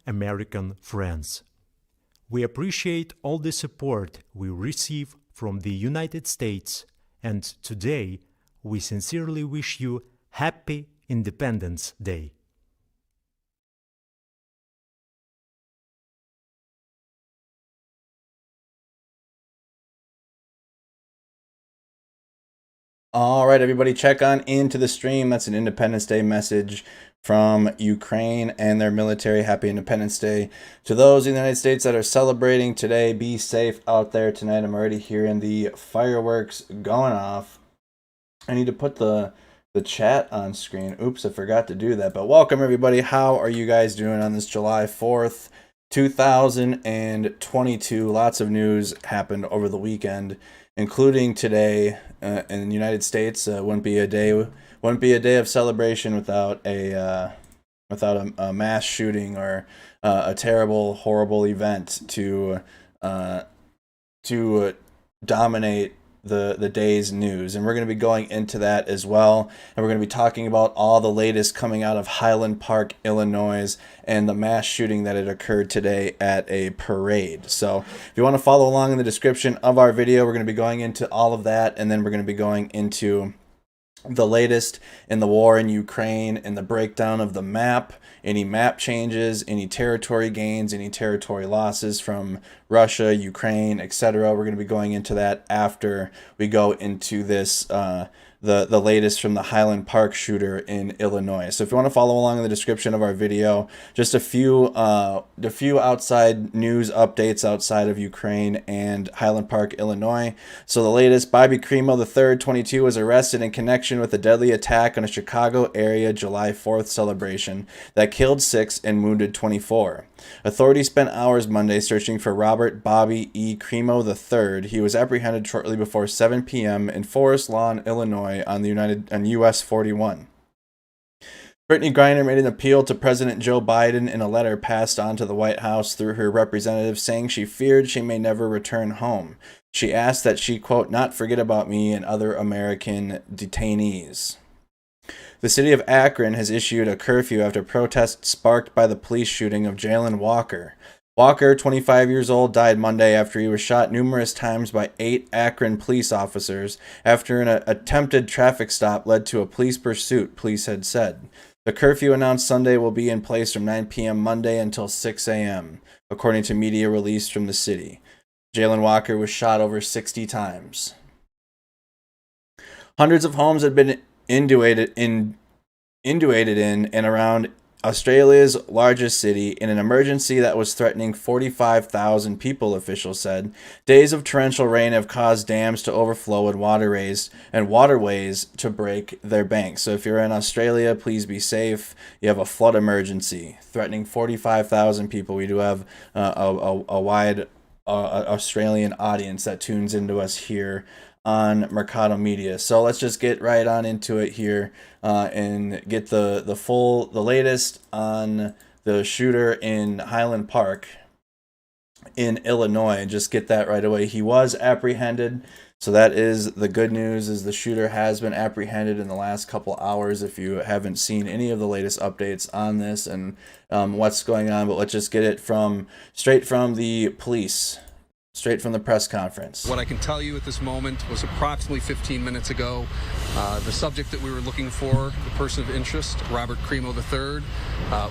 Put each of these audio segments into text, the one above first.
American friends. We appreciate all the support we receive from the United States, and today we sincerely wish you Happy Independence Day. All right, everybody, check on into the stream. That's an Independence Day message from Ukraine and their military. Happy Independence Day. To those in the United States that are celebrating today, be safe out there tonight. I'm already hearing the fireworks going off. I need to put the chat on screen. Oops, I forgot to do that. But welcome, everybody. How are you guys doing on this July 4th, 2022? Lots of news happened over the weekend, including today in the United States. Wouldn't be a day of celebration without a mass shooting or a terrible, horrible event to dominate the day's news. And we're going to be going into that as well, and we're going to be talking about all the latest coming out of Highland Park, Illinois, and the mass shooting that had occurred today at a parade. So if you want to follow along in the description of our video, we're going to be going into all of that, and then we're going to be going into the latest in the war in Ukraine and the breakdown of the map, any map changes, any territory gains, any territory losses from Russia, Ukraine, etc. We're going to be going into that after we go into this the latest from the Highland Park shooter in Illinois. So if you want to follow along in the description of our video, just a few outside news updates outside of Ukraine and Highland Park, Illinois. So the latest, Crimo III, 22, was arrested in connection with a deadly attack on a Chicago area July 4th celebration that killed 6 and wounded 24. Authorities spent hours Monday searching for Robert Bobby E. Crimo III. He was apprehended shortly before 7 p.m. in Forest Lawn, Illinois, on US 41. Brittney Griner made an appeal to President Joe Biden in a letter passed on to the White House through her representative, saying she feared she may never return home. She asked that she, quote, not forget about me and other American detainees. The city of Akron has issued a curfew after protests sparked by the police shooting of Jayland Walker. Walker, 25 years old, died Monday after he was shot numerous times by 8 Akron police officers after an attempted traffic stop led to a police pursuit, police had said. The curfew announced Sunday will be in place from 9 p.m. Monday until 6 a.m., according to media released from the city. Jayland Walker was shot over 60 times. Hundreds of homes had been indulated in and around Australia's largest city in an emergency that was threatening 45,000 people, officials said. Days of torrential rain have caused dams to overflow and waterways to break their banks. So if you're in Australia, please be safe. You have a flood emergency threatening 45,000 people. We do have a wide Australian audience that tunes into us here on Mercado Media. So let's just get right on into it here and get the latest on the shooter in Highland Park in Illinois. Just get that right away. He was apprehended. So that is the good news, is the shooter has been apprehended in the last couple hours. If you haven't seen any of the latest updates on this and what's going on, but let's just get it straight from the police. Straight from the press conference. What I can tell you at this moment was approximately 15 minutes ago, the subject that we were looking for, the person of interest, Robert Crimo III,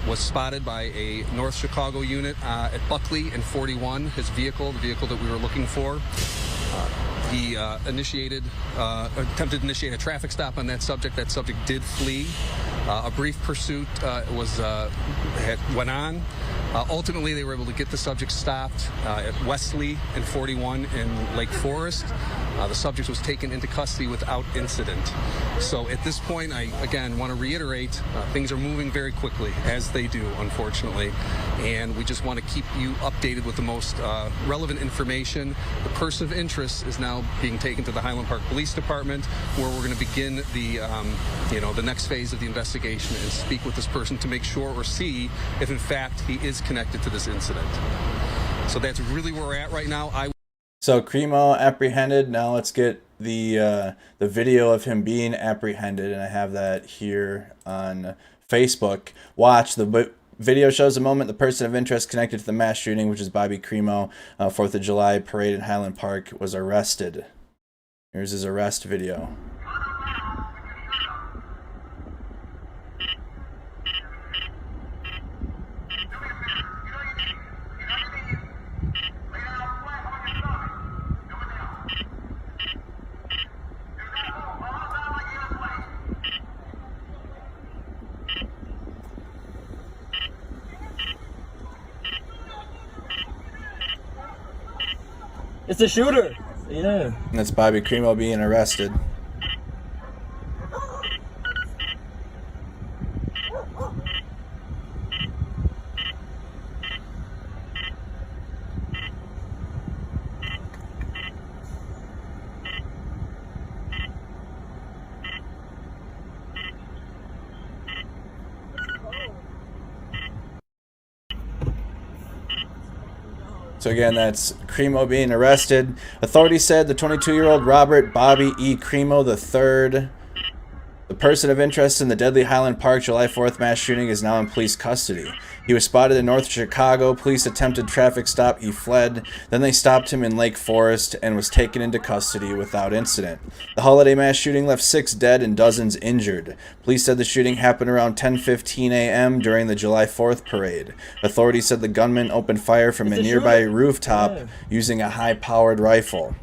was spotted by a North Chicago unit at Buckley and 41, his vehicle, the vehicle that we were looking for. He attempted to initiate a traffic stop on that subject. That subject did flee. A brief pursuit went on. Ultimately, they were able to get the subject stopped at Wesley and 41 in Lake Forest. The subject was taken into custody without incident. So at this point, I, again, want to reiterate, things are moving very quickly, as they do, unfortunately. And we just want to keep you updated with the most relevant information. The person of interest is now being taken to the Highland Park Police Department, where we're going to begin the next phase of the investigation and speak with this person to make sure or see if, in fact, he is connected to this incident. So that's really where we're at right now. So Crimo apprehended. Now let's get the video of him being apprehended, and I have that here on Facebook. Watch the video shows the moment the person of interest connected to the mass shooting, which is Bobby Crimo, 4th of July parade in Highland Park, was arrested. Here's his arrest video. It's a shooter. Yeah. And that's Bobby Crimo being arrested. So again, that's Crimo being arrested. Authorities said the 22-year-old Robert Bobby E. Crimo III, the person of interest in the deadly Highland Park July 4th mass shooting, is now in police custody. He was spotted in North Chicago. Police attempted traffic stop. He fled. Then they stopped him in Lake Forest and was taken into custody without incident. The holiday mass shooting left 6 dead and dozens injured. Police said the shooting happened around 10:15 a.m. during the July 4th parade. Authorities said the gunman opened fire from a nearby rooftop using a high-powered rifle.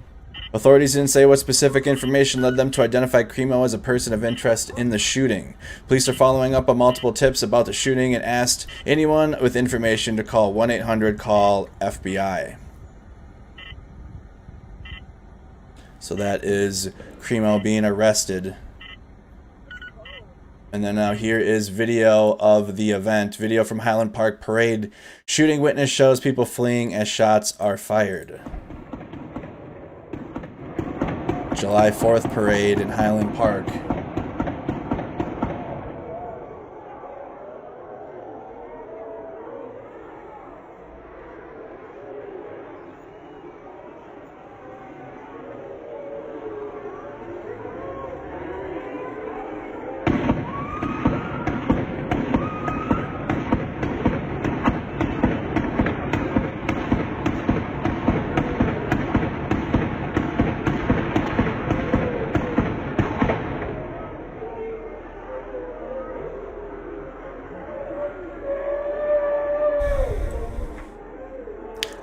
Authorities didn't say what specific information led them to identify Crimo as a person of interest in the shooting. Police are following up on multiple tips about the shooting and asked anyone with information to call 1-800-CALL-FBI. So that is Crimo being arrested. And then now here is video of the event. Video from Highland Park Parade. Shooting witness shows people fleeing as shots are fired. July 4th parade in Highland Park.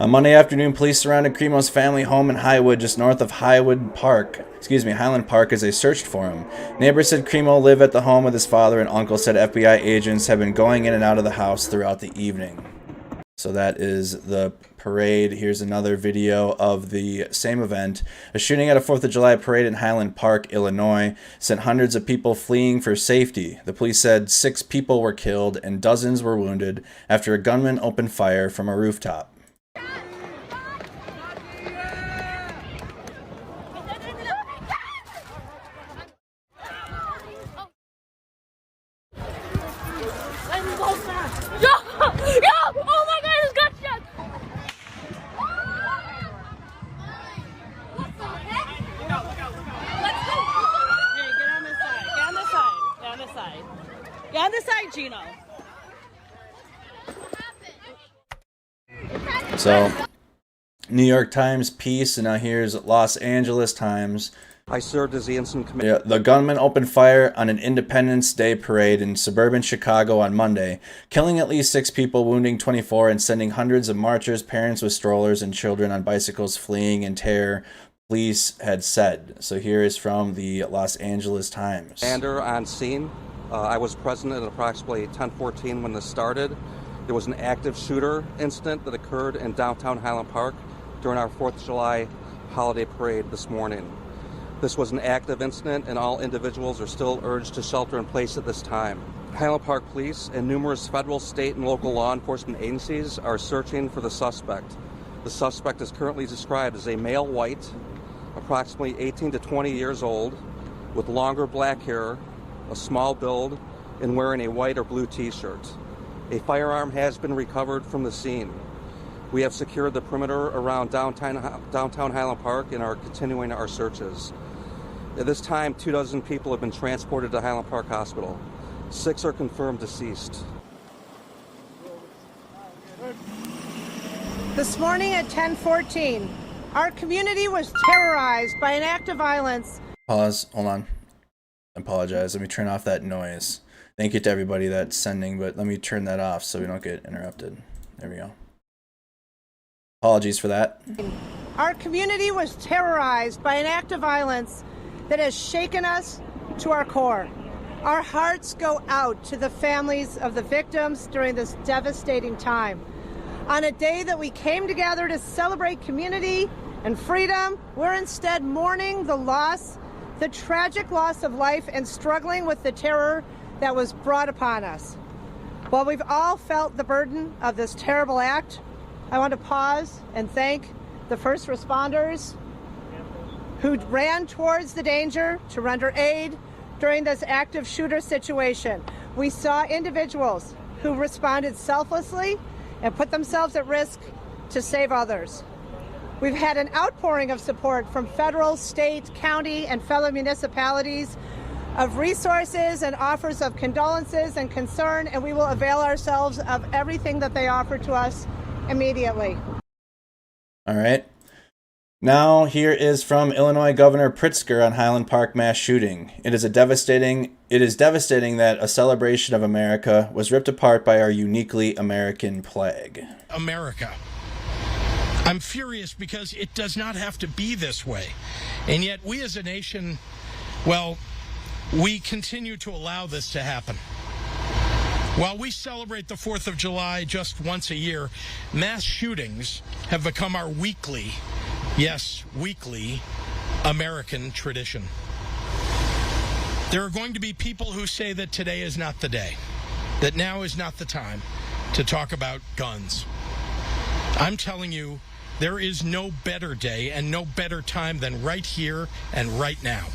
On Monday afternoon, police surrounded Crimo's family home in Highwood, just north of Highland Park as they searched for him. Neighbors said Crimo lived at the home with his father, and uncle said FBI agents have been going in and out of the house throughout the evening. So that is the parade. Here's another video of the same event. A shooting at a 4th of July parade in Highland Park, Illinois, sent hundreds of people fleeing for safety. The police said 6 people were killed and dozens were wounded after a gunman opened fire from a rooftop. Get on this side, Gino. So, New York Times piece, and now here's Los Angeles Times. I served as the incident commander. The gunman opened fire on an Independence Day parade in suburban Chicago on Monday, killing at least 6 people, wounding 24, and sending hundreds of marchers, parents with strollers, and children on bicycles fleeing in terror, police had said. So here is from the Los Angeles Times. Commander on scene. I was present at approximately 10:14 when this started. There was an active shooter incident that occurred in downtown Highland Park during our 4th of July holiday parade this morning. This was an active incident, and all individuals are still urged to shelter in place at this time. Highland Park Police and numerous federal, state, and local law enforcement agencies are searching for the suspect. The suspect is currently described as a male white, approximately 18 to 20 years old, with longer black hair, a small build, and wearing a white or blue t-shirt. A firearm has been recovered from the scene. We have secured the perimeter around downtown Highland Park and are continuing our searches. At this time, 24 people have been transported to Highland Park Hospital. 6 are confirmed deceased. This morning at 10:14, our community was terrorized by an act of violence. Pause. Hold on. I apologize. Let me turn off that noise. Thank you to everybody that's sending, but let me turn that off so we don't get interrupted. There we go. Apologies for that. Our community was terrorized by an act of violence that has shaken us to our core. Our hearts go out to the families of the victims during this devastating time. On a day that we came together to celebrate community and freedom, we're instead mourning the tragic loss of life and struggling with the terror that was brought upon us. While we've all felt the burden of this terrible act, I want to pause and thank the first responders who ran towards the danger to render aid during this active shooter situation. We saw individuals who responded selflessly and put themselves at risk to save others. We've had an outpouring of support from federal, state, county, and fellow municipalities of resources and offers of condolences and concern, and we will avail ourselves of everything that they offer to us immediately. All right. Now, here is from Illinois Governor Pritzker on Highland Park mass shooting. It is devastating that a celebration of America was ripped apart by our uniquely American plague. America. I'm furious because it does not have to be this way. And yet we as a nation, well, we continue to allow this to happen. While we celebrate the 4th of July just once a year, mass shootings have become our weekly, yes, weekly American tradition. There are going to be people who say that today is not the day, that now is not the time to talk about guns. I'm telling you, there is no better day and no better time than right here and right now.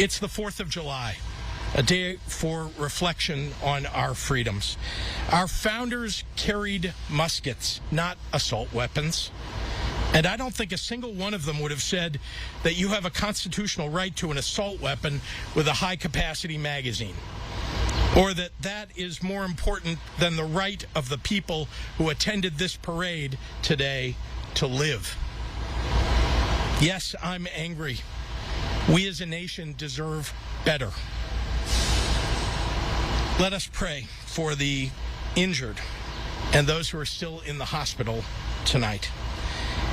It's the 4th of July, a day for reflection on our freedoms. Our founders carried muskets, not assault weapons. And I don't think a single one of them would have said that you have a constitutional right to an assault weapon with a high-capacity magazine, or that that is more important than the right of the people who attended this parade today to live. Yes, I'm angry. We as a nation deserve better. Let us pray for the injured and those who are still in the hospital tonight.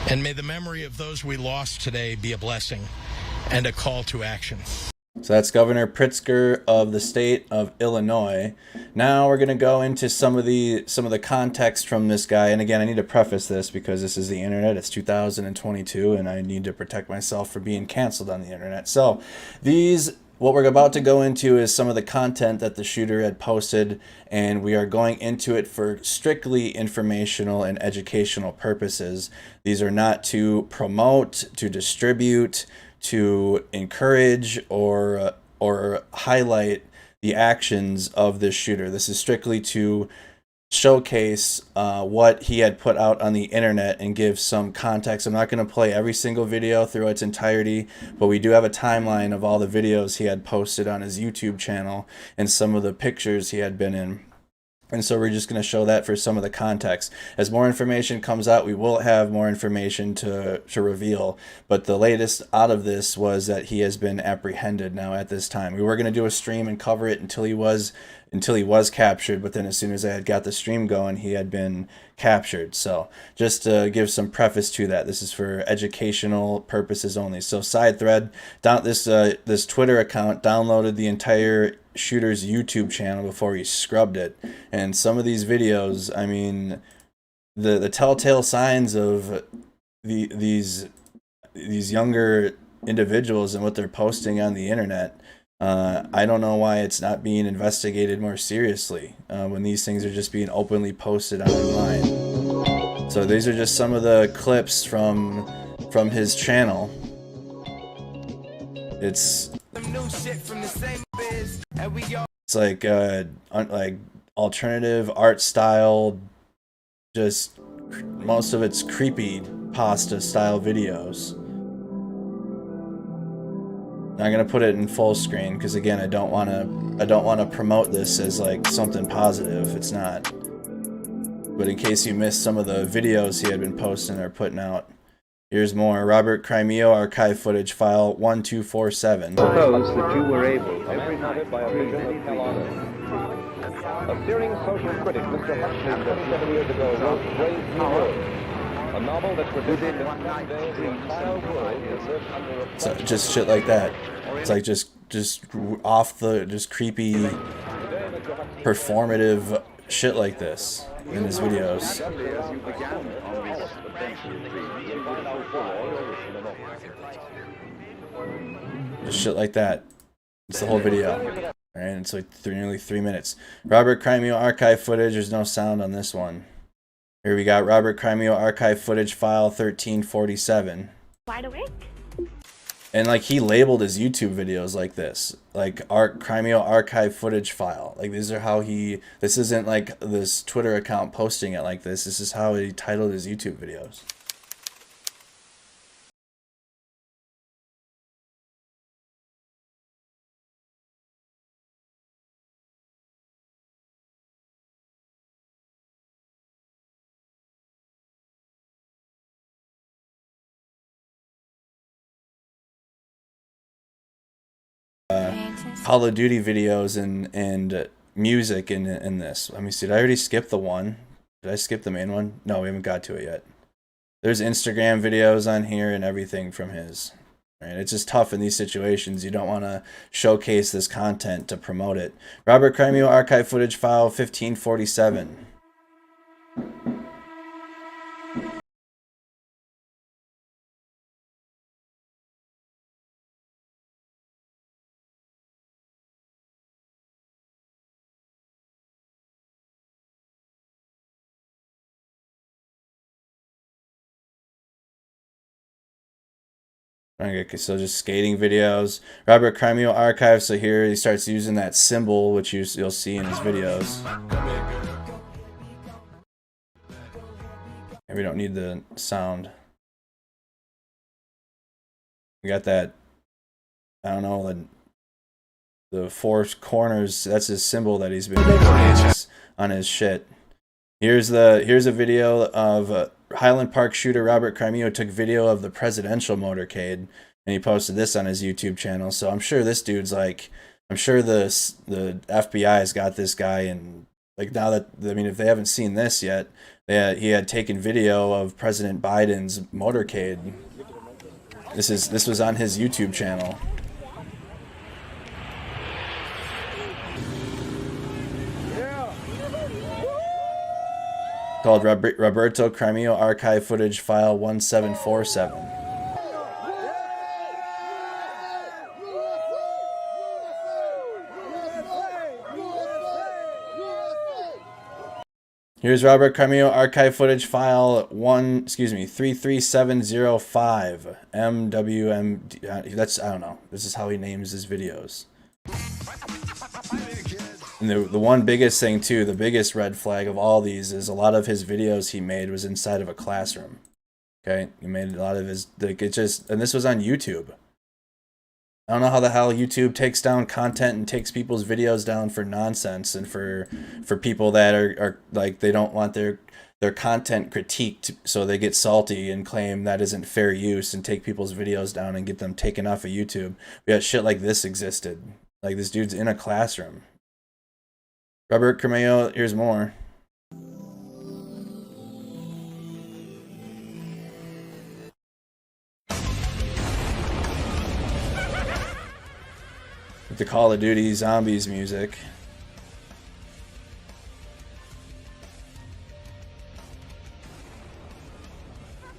And may the memory of those we lost today be a blessing and a call to action. So that's Governor Pritzker of the state of Illinois. Now we're going to go into some of the context from this guy. And again, I need to preface this because this is the internet. It's 2022 and I need to protect myself from being canceled on the internet. So what we're about to go into is some of the content that the shooter had posted, and we are going into it for strictly informational and educational purposes. These are not to promote, to distribute, to encourage, or highlight the actions of this shooter. This is strictly to showcase what he had put out on the internet and give some context. I'm not going to play every single video through its entirety, but we do have a timeline of all the videos he had posted on his YouTube channel and some of the pictures he had been in. And so we're just going to show that for some of the context. As more information comes out, we will have more information to reveal. But the latest out of this was that he has been apprehended now at this time. We were going to do a stream and cover it until he was captured, but then as soon as I had got the stream going, he had been captured. So just to give some preface to that, this is for educational purposes only. So side thread, this Twitter account downloaded the entire shooter's YouTube channel before he scrubbed it, and some of these videos, I mean, the telltale signs of these younger individuals and what they're posting on the internet. I don't know why it's not being investigated more seriously when these things are just being openly posted online. So these are just some of the clips from his channel. It's like alternative art style, just most of it's creepy pasta style videos. I'm gonna put it in full screen because again, I don't want to promote this as like something positive. It's not. But in case you missed some of the videos he had been posting or putting out, here's more. Robert Crimeo archive footage file 1247. Suppose that you were able, every night by a vision of Helen. A searing social critic, Mr. Huxley, 27 years ago, wrote Brave New World, a novel that predicted that one day the entire world is lived under a... So just shit like that. It's like just off the, just creepy, performative shit like this in his videos. Just shit like that. It's the whole video. Alright, it's like nearly 3 minutes. Robert Crimeo archive footage. There's no sound on this one. Here we got Robert Crimeo archive footage file 1347. Wide awake? And like he labeled his YouTube videos like this, like Crimeo archive footage file. Like these are how he. This isn't like this Twitter account posting it like this. This is how he titled his YouTube videos. Call of Duty videos and music in this. Let me see. Did I already skip the one? Did I skip the main one? No, we haven't got to it yet. There's Instagram videos on here and everything from his. Right? It's just tough in these situations. You don't want to showcase this content to promote it. Robert Crimeo archive footage file 1547. Okay, so just skating videos. Robert Crimeo archive. So here he starts using that symbol, which you'll see in his videos. And we don't need the sound. We got that. I don't know, the four corners. That's his symbol that he's been using on his shit. Here's a video of Highland Park shooter Robert Crimeo took video of the presidential motorcade, and he posted this on his YouTube channel. So I'm sure this dude's like, I'm sure the FBI's got this guy, and like now that, I mean, if they haven't seen this yet, he had taken video of President Biden's motorcade. This was on his YouTube channel. Called Roberto Crimeo archive footage file 1747. Here's Robert Crimeo archive footage file 33705 MWM. That's, I don't know. This is how he names his videos. And the one biggest thing too, the biggest red flag of all these is a lot of his videos he made was inside of a classroom. Okay, he made a lot of his, like, it just, and this was on YouTube. I don't know how the hell YouTube takes down content and takes people's videos down for nonsense and for people that are like, they don't want their content critiqued, so they get salty and claim that isn't fair use and take people's videos down and get them taken off of YouTube. We had shit like this existed. Like, this dude's in a classroom. Robert Crimeo, here's more. With the Call of Duty Zombies music.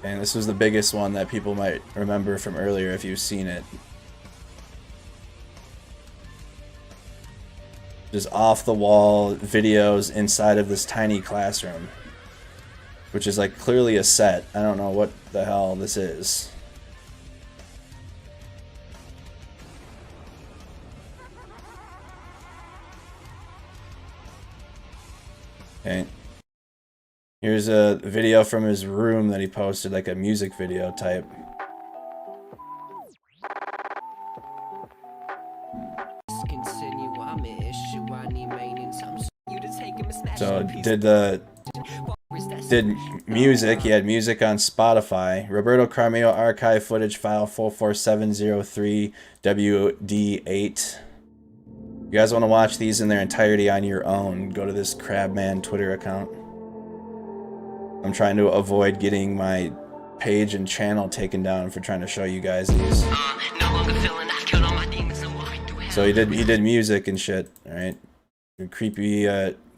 And this was the biggest one that people might remember from earlier if you've seen it. Just off-the-wall videos inside of this tiny classroom, which is like clearly a set. I don't know what the hell this is. Okay. Here's a video from his room that he posted, like a music video type. So did the did music. He had music on Spotify. Roberto Crimo archive footage file 44703 WD8. You guys want to watch these in their entirety on your own, go to this Crabman Twitter account. I'm trying to avoid getting my page and channel taken down for trying to show you guys these. So he did music and shit, alright? Creepy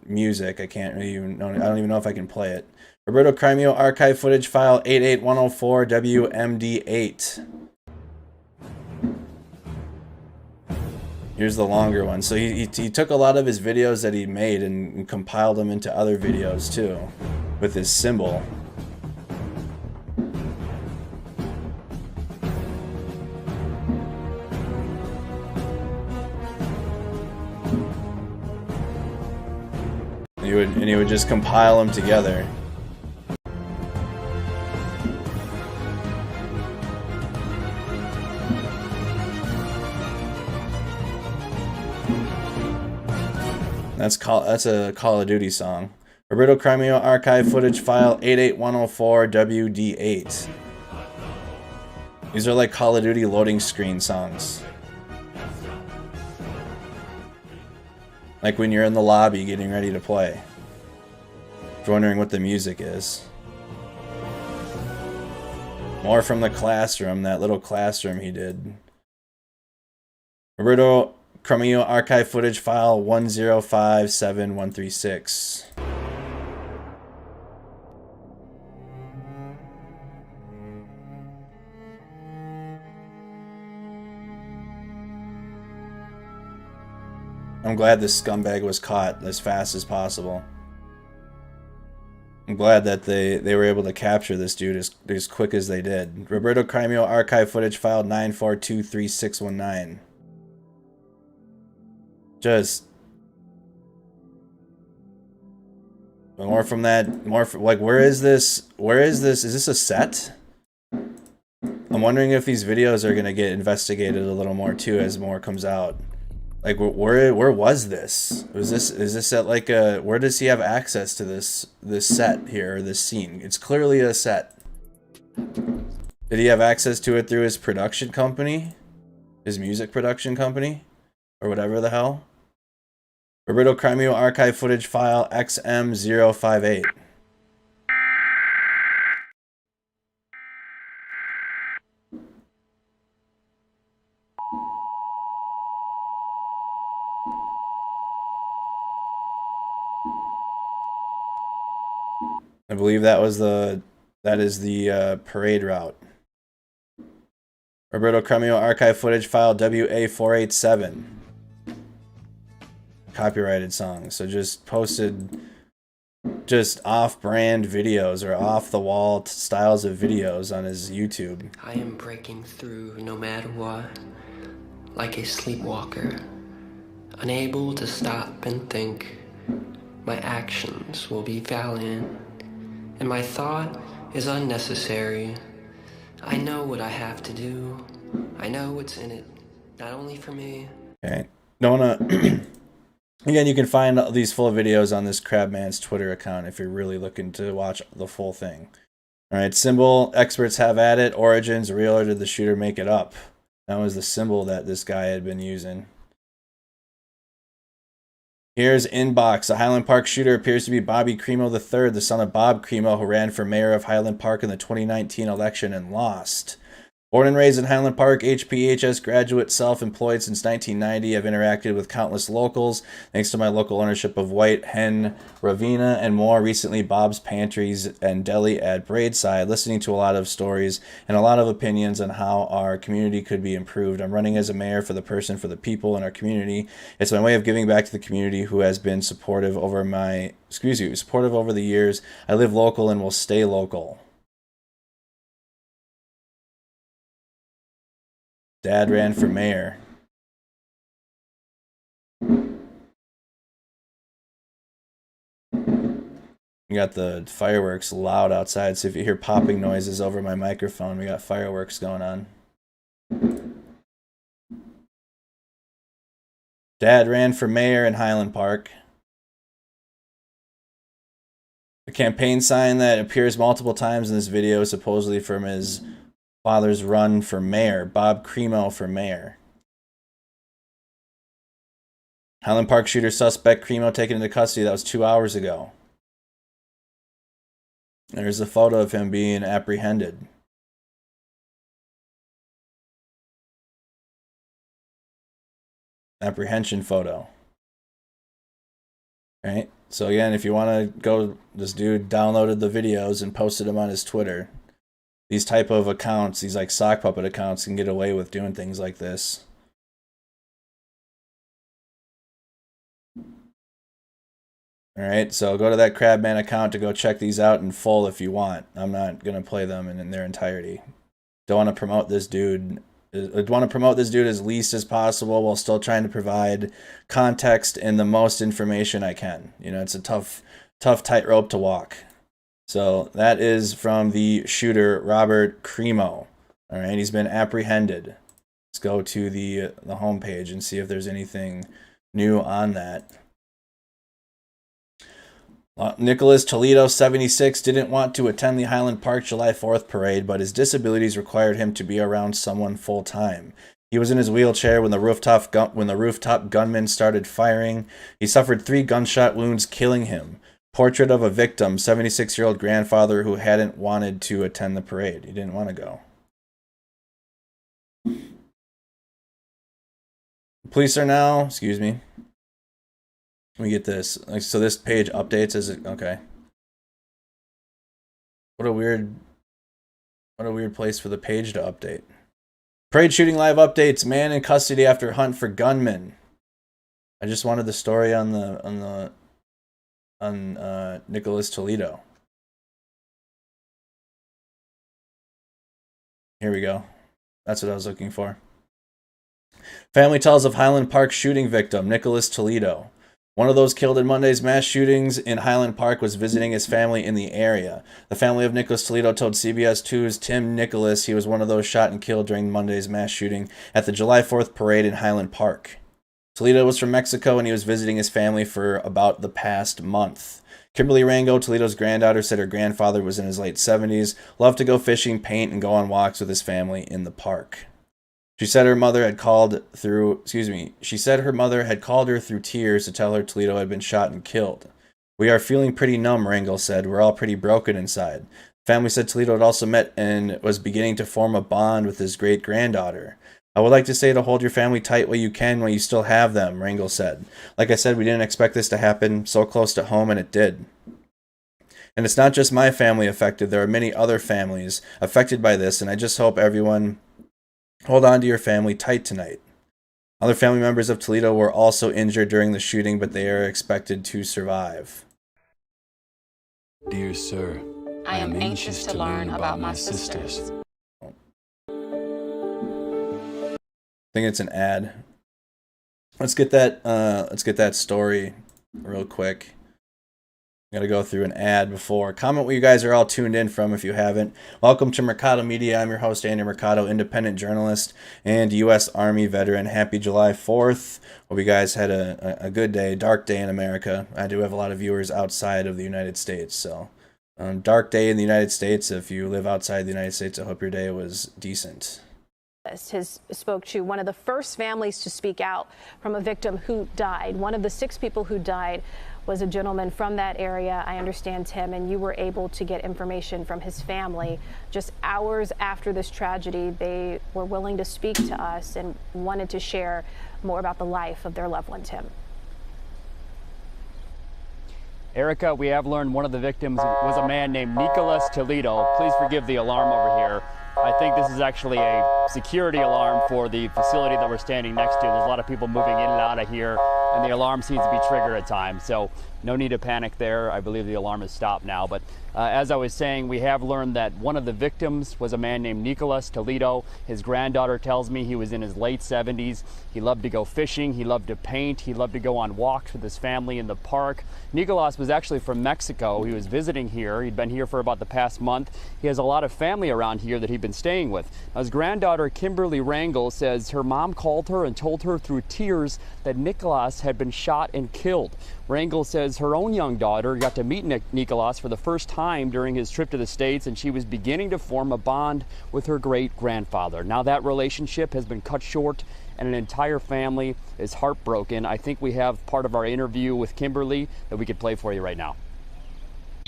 music. I can't really even know. I don't even know if I can play it. Roberto Crimo archive footage file 88104 WMD8. Here's the longer one. So he took a lot of his videos that he made and compiled them into other videos too, with his symbol. And he would just compile them together. That's a Call of Duty song. Roberto Crimo archive footage file 88104 WD8. These are like Call of Duty loading screen songs. Like when you're in the lobby getting ready to play. If you're wondering what the music is. More from the classroom, that little classroom he did. Roberto Crimo archive footage file 1057136. I'm glad this scumbag was caught as fast as possible. I'm glad that they were able to capture this dude as quick as they did. Roberto Crimo archive footage file 9423619. Just more from that. Like, where is this? Is this a set? I'm wondering if these videos are gonna get investigated a little more too as more comes out. Like, where was this? Is this at like a, where does he have access to this set here, or this scene? It's clearly a set. Did he have access to it through his production company? His music production company? Or whatever the hell? Roberto Crimo archive footage file XM058. I believe that is the parade route. Roberto Crimo archive footage file WA487. Copyrighted song. So just posted just off-brand videos or off-the-wall styles of videos on his YouTube. I am breaking through no matter what, like a sleepwalker, unable to stop and think. My actions will be valiant, and my thought is unnecessary. I know what I have to do. I know what's in it, not only for me. Okay. Don't wanna... Again, you can find these full videos on this Crabman's Twitter account if you're really looking to watch the full thing. Alright, symbol, experts have at it. Origins, real, or did the shooter make it up? That was the symbol that this guy had been using. Here's Inbox. The Highland Park shooter appears to be Bobby Crimo III, the son of Bob Crimo, who ran for mayor of Highland Park in the 2019 election and lost. Born and raised in Highland Park, HPHS graduate, self-employed since 1990. I've interacted with countless locals, thanks to my local ownership of White Hen, Ravina, and more recently Bob's Pantries and Deli at Braeside, listening to a lot of stories and a lot of opinions on how our community could be improved. I'm running as a mayor for the person, for the people in our community. It's my way of giving back to the community who has been supportive over the years. I live local and will stay local. Dad ran for mayor. We got the fireworks loud outside, so if you hear popping noises over my microphone, we got fireworks going on. Dad ran for mayor in Highland Park. campaign sign that appears multiple times in this video is supposedly from his father's run for mayor, Bob Crimo for mayor. Highland Park shooter suspect Crimo taken into custody. That was 2 hours ago. There's a photo of him being apprehended. Apprehension photo. Right? So again, if you want to go, this dude downloaded the videos and posted them on his Twitter. These type of accounts, these like sock puppet accounts, can get away with doing things like this. Alright, so go to that Crabman account to go check these out in full if you want. I'm not going to play them in their entirety. Don't want to promote this dude. I want to promote this dude as least as possible while still trying to provide context and the most information I can. You know, it's a tough tightrope to walk. So that is from the shooter, Robert Crimo. All right, he's been apprehended. Let's go to the homepage and see if there's anything new on that. Nicholas Toledo, 76, didn't want to attend the Highland Park July 4th parade, but his disabilities required him to be around someone full-time. He was in his wheelchair when the rooftop gunman started firing. He suffered 3 gunshot wounds, killing him. Portrait of a victim, 76-year-old grandfather who hadn't wanted to attend the parade. He didn't want to go. Police are now, excuse me. Let me get this. Like, so this page updates as it, okay. What a weird place for the page to update. Parade shooting live updates. Man in custody after hunt for gunman. I just wanted the story on Nicholas Toledo. Here we go. That's what I was looking for. Family tells of Highland Park shooting victim Nicholas Toledo. One of those killed in Monday's mass shootings in Highland Park was visiting his family in the area. The family of Nicholas Toledo told CBS 2's Tim Nicholas he was one of those shot and killed during Monday's mass shooting at the July 4th parade in Highland Park. Toledo was from Mexico and he was visiting his family for about the past month. Kimberly Rango, Toledo's granddaughter, said her grandfather was in his late 70s, loved to go fishing, paint, and go on walks with his family in the park. She said her mother had called her through tears to tell her Toledo had been shot and killed. We are feeling pretty numb, Rangel said. We're all pretty broken inside. Family said Toledo had also met and was beginning to form a bond with his great-granddaughter. I would like to say to hold your family tight while you can, while you still have them, Rangel said. Like I said, we didn't expect this to happen so close to home, and it did. And it's not just my family affected. There are many other families affected by this, and I just hope everyone hold on to your family tight tonight. Other family members of Toledo were also injured during the shooting, but they are expected to survive. Dear sir, I am anxious to learn about my sisters. I think it's an ad. Let's get that story real quick. I'm going to go through an ad before. Comment where you guys are all tuned in from if you haven't. Welcome to Mercado Media. I'm your host, Andy Mercado, independent journalist and U.S. Army veteran. Happy July 4th. Hope you guys had a good day, dark day in America. I do have a lot of viewers outside of the United States. So, dark day in the United States. If you live outside the United States, I hope your day was decent. Spoke to one of the first families to speak out from a victim who died. One of the 6 people who died was a gentleman from that area, I understand, Tim, and you were able to get information from his family. Just hours after this tragedy, they were willing to speak to us and wanted to share more about the life of their loved one, Tim. Erica, we have learned one of the victims was a man named Nicholas Toledo. Please forgive the alarm over here. I think this is actually a security alarm for the facility that we're standing next to. There's a lot of people moving in and out of here, and the alarm seems to be triggered at times. So no need to panic there. I believe the alarm has stopped now. But as I was saying, we have learned that one of the victims was a man named Nicholas Toledo. His granddaughter tells me he was in his late 70s. He loved to go fishing. He loved to paint. He loved to go on walks with his family in the park. Nicholas was actually from Mexico. He was visiting here. He'd been here for about the past month. He has a lot of family around here that he'd been staying with. Now, his granddaughter, Kimberly Rangel, says her mom called her and told her through tears that Nicholas had been shot and killed. Rangel says her own young daughter got to meet Nicholas for the first time during his trip to the States, and she was beginning to form a bond with her great-grandfather. Now that relationship has been cut short, and an entire family is heartbroken. I think we have part of our interview with Kimberly that we could play for you right now.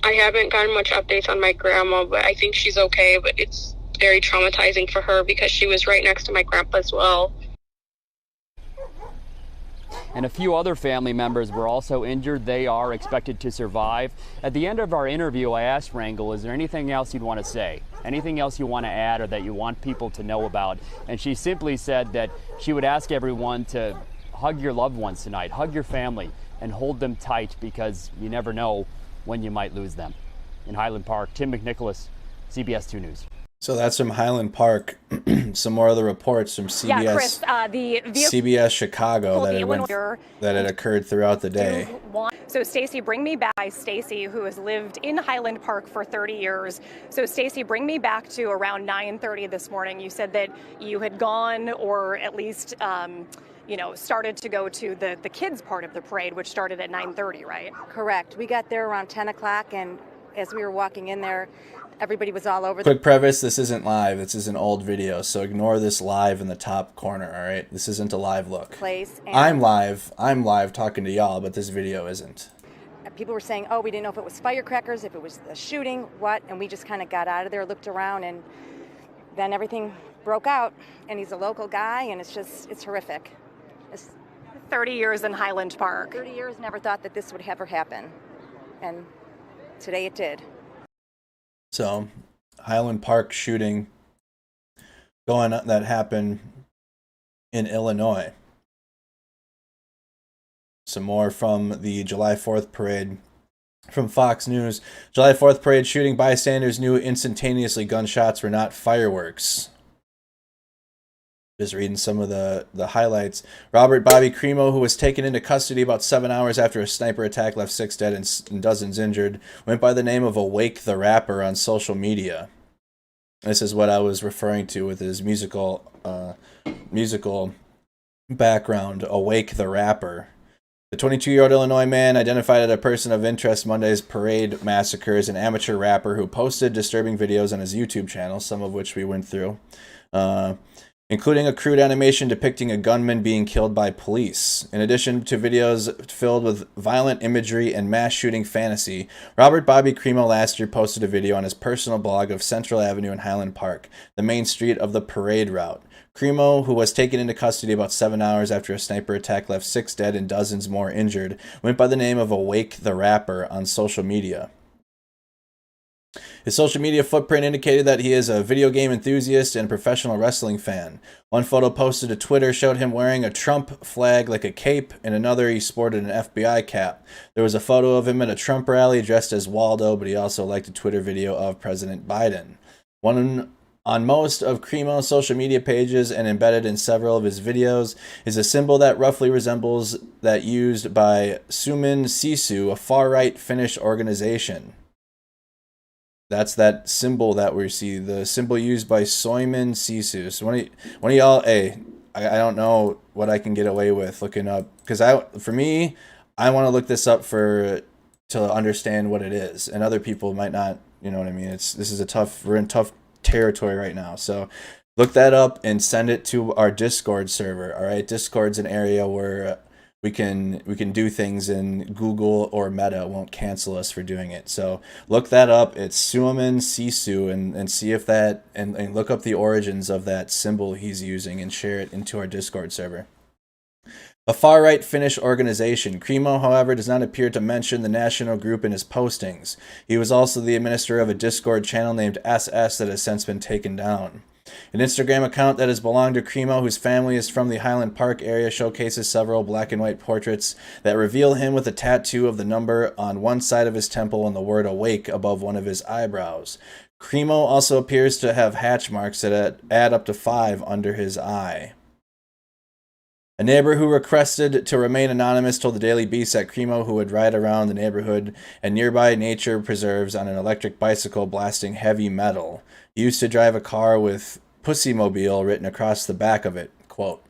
I haven't gotten much updates on my grandma, but I think she's okay, but it's very traumatizing for her because she was right next to my grandpa as well. And a few other family members were also injured. They are expected to survive. At the end of our interview, I asked Rangel, is there anything else you'd want to say? Anything else you want to add or that you want people to know about? And she simply said that she would ask everyone to hug your loved ones tonight, hug your family, and hold them tight because you never know when you might lose them. In Highland Park, Tim McNicholas, CBS 2 News. So that's from Highland Park. Some more of the reports from CBS. Yeah, Chris, CBS Chicago that had occurred throughout the day. So Stacy, bring me back. Stacy, who has lived in Highland Park for 30 years. So Stacy, bring me back to around 9:30 this morning. You said that you had gone, or at least, started to go to the kids part of the parade, which started at 9:30, right? Correct. We got there around 10 o'clock, and as we were walking in there, everybody was all over. Quick preface, this isn't live. This is an old video, so ignore this live in the top corner, all right? This isn't a live look. I'm live talking to y'all, but this video isn't. People were saying, oh, we didn't know if it was firecrackers, if it was a shooting, what, and we just kind of got out of there, looked around, and then everything broke out, and he's a local guy, and it's horrific. 30 years in Highland Park. 30 years, never thought that this would ever happen, and today it did. So, Highland Park shooting that happened in Illinois. Some more from the July 4th parade from Fox News. July 4th parade shooting, bystanders knew instantaneously gunshots were not fireworks. Just reading some of the highlights. Robert Bobby Crimo, who was taken into custody about 7 hours after a sniper attack left 6 dead and dozens injured, went by the name of Awake the Rapper on social media. This is what I was referring to with his musical background, Awake the Rapper. The 22-year-old Illinois man, identified as a person of interest Monday's parade massacre, is an amateur rapper who posted disturbing videos on his YouTube channel, some of which we went through, including a crude animation depicting a gunman being killed by police. In addition to videos filled with violent imagery and mass shooting fantasy, Robert Bobby Crimo last year posted a video on his personal blog of Central Avenue in Highland Park, the main street of the parade route. Crimo, who was taken into custody about 7 hours after a sniper attack left 6 dead and dozens more injured, went by the name of Awake the Rapper on social media. His social media footprint indicated that he is a video game enthusiast and professional wrestling fan. One photo posted to Twitter showed him wearing a Trump flag like a cape, and another he sported an FBI cap. There was a photo of him at a Trump rally dressed as Waldo, but he also liked a Twitter video of President Biden. On most of Crimo's social media pages and embedded in several of his videos is a symbol that roughly resembles that used by Suomen Sisu, a far-right Finnish organization. That's that symbol that we see, the symbol used by Suomen Sisu. So one of y'all, hey, I don't know what I can get away with looking up, because I want to look this up to understand what it is, and other people might not. You know what I mean? We're in tough territory right now. So look that up and send it to our Discord server. All right, Discord's an area where we can do things, and Google or Meta won't cancel us for doing it. So look that up. It's Suomen Sisu, and see if that, and look up the origins of that symbol he's using and share it into our Discord server. A far-right Finnish organization. Crimo, however, does not appear to mention the national group in his postings. He was also the administrator of a Discord channel named SS that has since been taken down. An Instagram account that has belonged to Crimo, whose family is from the Highland Park area, showcases several black and white portraits that reveal him with a tattoo of the number on one side of his temple and the word awake above one of his eyebrows. Crimo also appears to have hatch marks that add up to 5 under his eye. A neighbor who requested to remain anonymous told the Daily Beast that Crimo, who would ride around the neighborhood and nearby nature preserves on an electric bicycle blasting heavy metal. He used to drive a car with Pussy Mobile written across the back of it. Quote,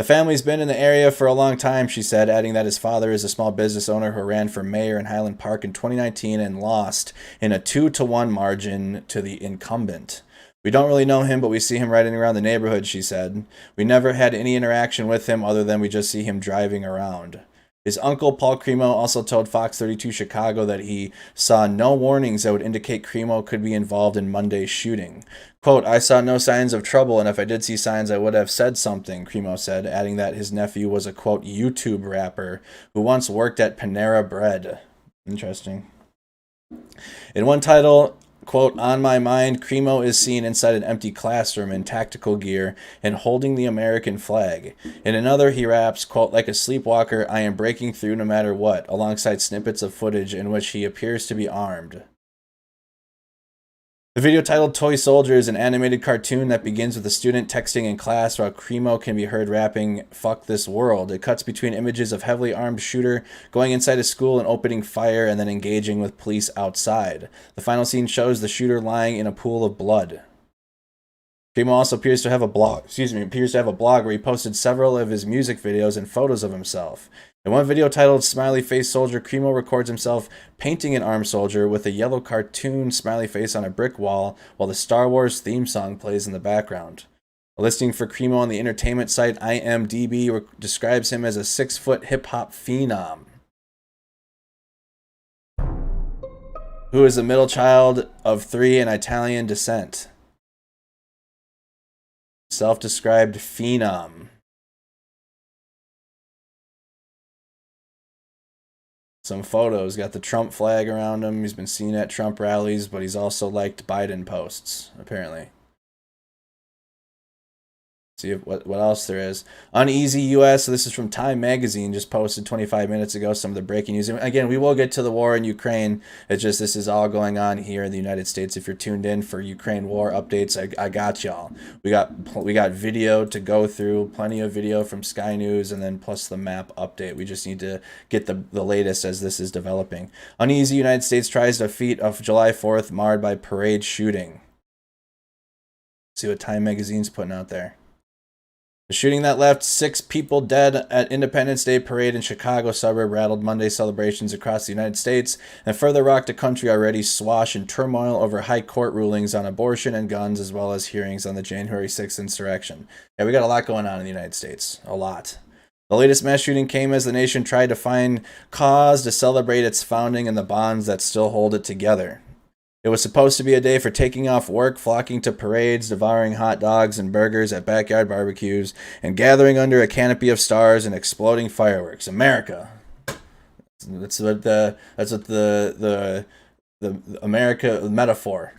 The family's been in the area for a long time, she said, adding that his father is a small business owner who ran for mayor in Highland Park in 2019 and lost in a 2-to-1 margin to the incumbent. We don't really know him, but we see him riding around the neighborhood, she said. We never had any interaction with him other than we just see him driving around. His uncle, Paul Crimo, also told Fox 32 Chicago that he saw no warnings that would indicate Crimo could be involved in Monday's shooting. Quote, I saw no signs of trouble, and if I did see signs, I would have said something, Crimo said, adding that his nephew was a, quote, YouTube rapper who once worked at Panera Bread. Interesting. In one title, quote, on my mind, Crimo is seen inside an empty classroom in tactical gear and holding the American flag. In another, he raps, quote, like a sleepwalker, I am breaking through no matter what, alongside snippets of footage in which he appears to be armed. The video titled Toy Soldier is an animated cartoon that begins with a student texting in class while Crimo can be heard rapping, fuck this world. It cuts between images of heavily armed shooter going inside a school and opening fire and then engaging with police outside. The final scene shows the shooter lying in a pool of blood. Crimo also appears to have a blog where he posted several of his music videos and photos of himself. In one video titled Smiley Face Soldier, Crimo records himself painting an armed soldier with a yellow cartoon smiley face on a brick wall while the Star Wars theme song plays in the background. A listing for Crimo on the entertainment site IMDb describes him as a 6-foot hip-hop phenom who is the middle child of 3 and Italian descent. Self-described phenom. Some photos. Got the Trump flag around him. He's been seen at Trump rallies, but he's also liked Biden posts, apparently. See what else there is. Uneasy U.S. So this is from Time Magazine, just posted 25 minutes ago, some of the breaking news. And again, we will get to the war in Ukraine. It's just this is all going on here in the United States. If you're tuned in for Ukraine war updates, I got y'all. We got video to go through, plenty of video from Sky News, and then plus the map update. We just need to get the latest as this is developing. Uneasy United States tries to feat of July 4th marred by parade shooting. See what Time Magazine's putting out there. The shooting that left 6 people dead at Independence Day parade in Chicago suburb rattled Monday celebrations across the United States and further rocked a country already swash in turmoil over high court rulings on abortion and guns, as well as hearings on the January 6th insurrection. Yeah, we got a lot going on in the United States. A lot. The latest mass shooting came as the nation tried to find cause to celebrate its founding and the bonds that still hold it together. It was supposed to be a day for taking off work, flocking to parades, devouring hot dogs and burgers at backyard barbecues, and gathering under a canopy of stars and exploding fireworks. America. That's what the America metaphor.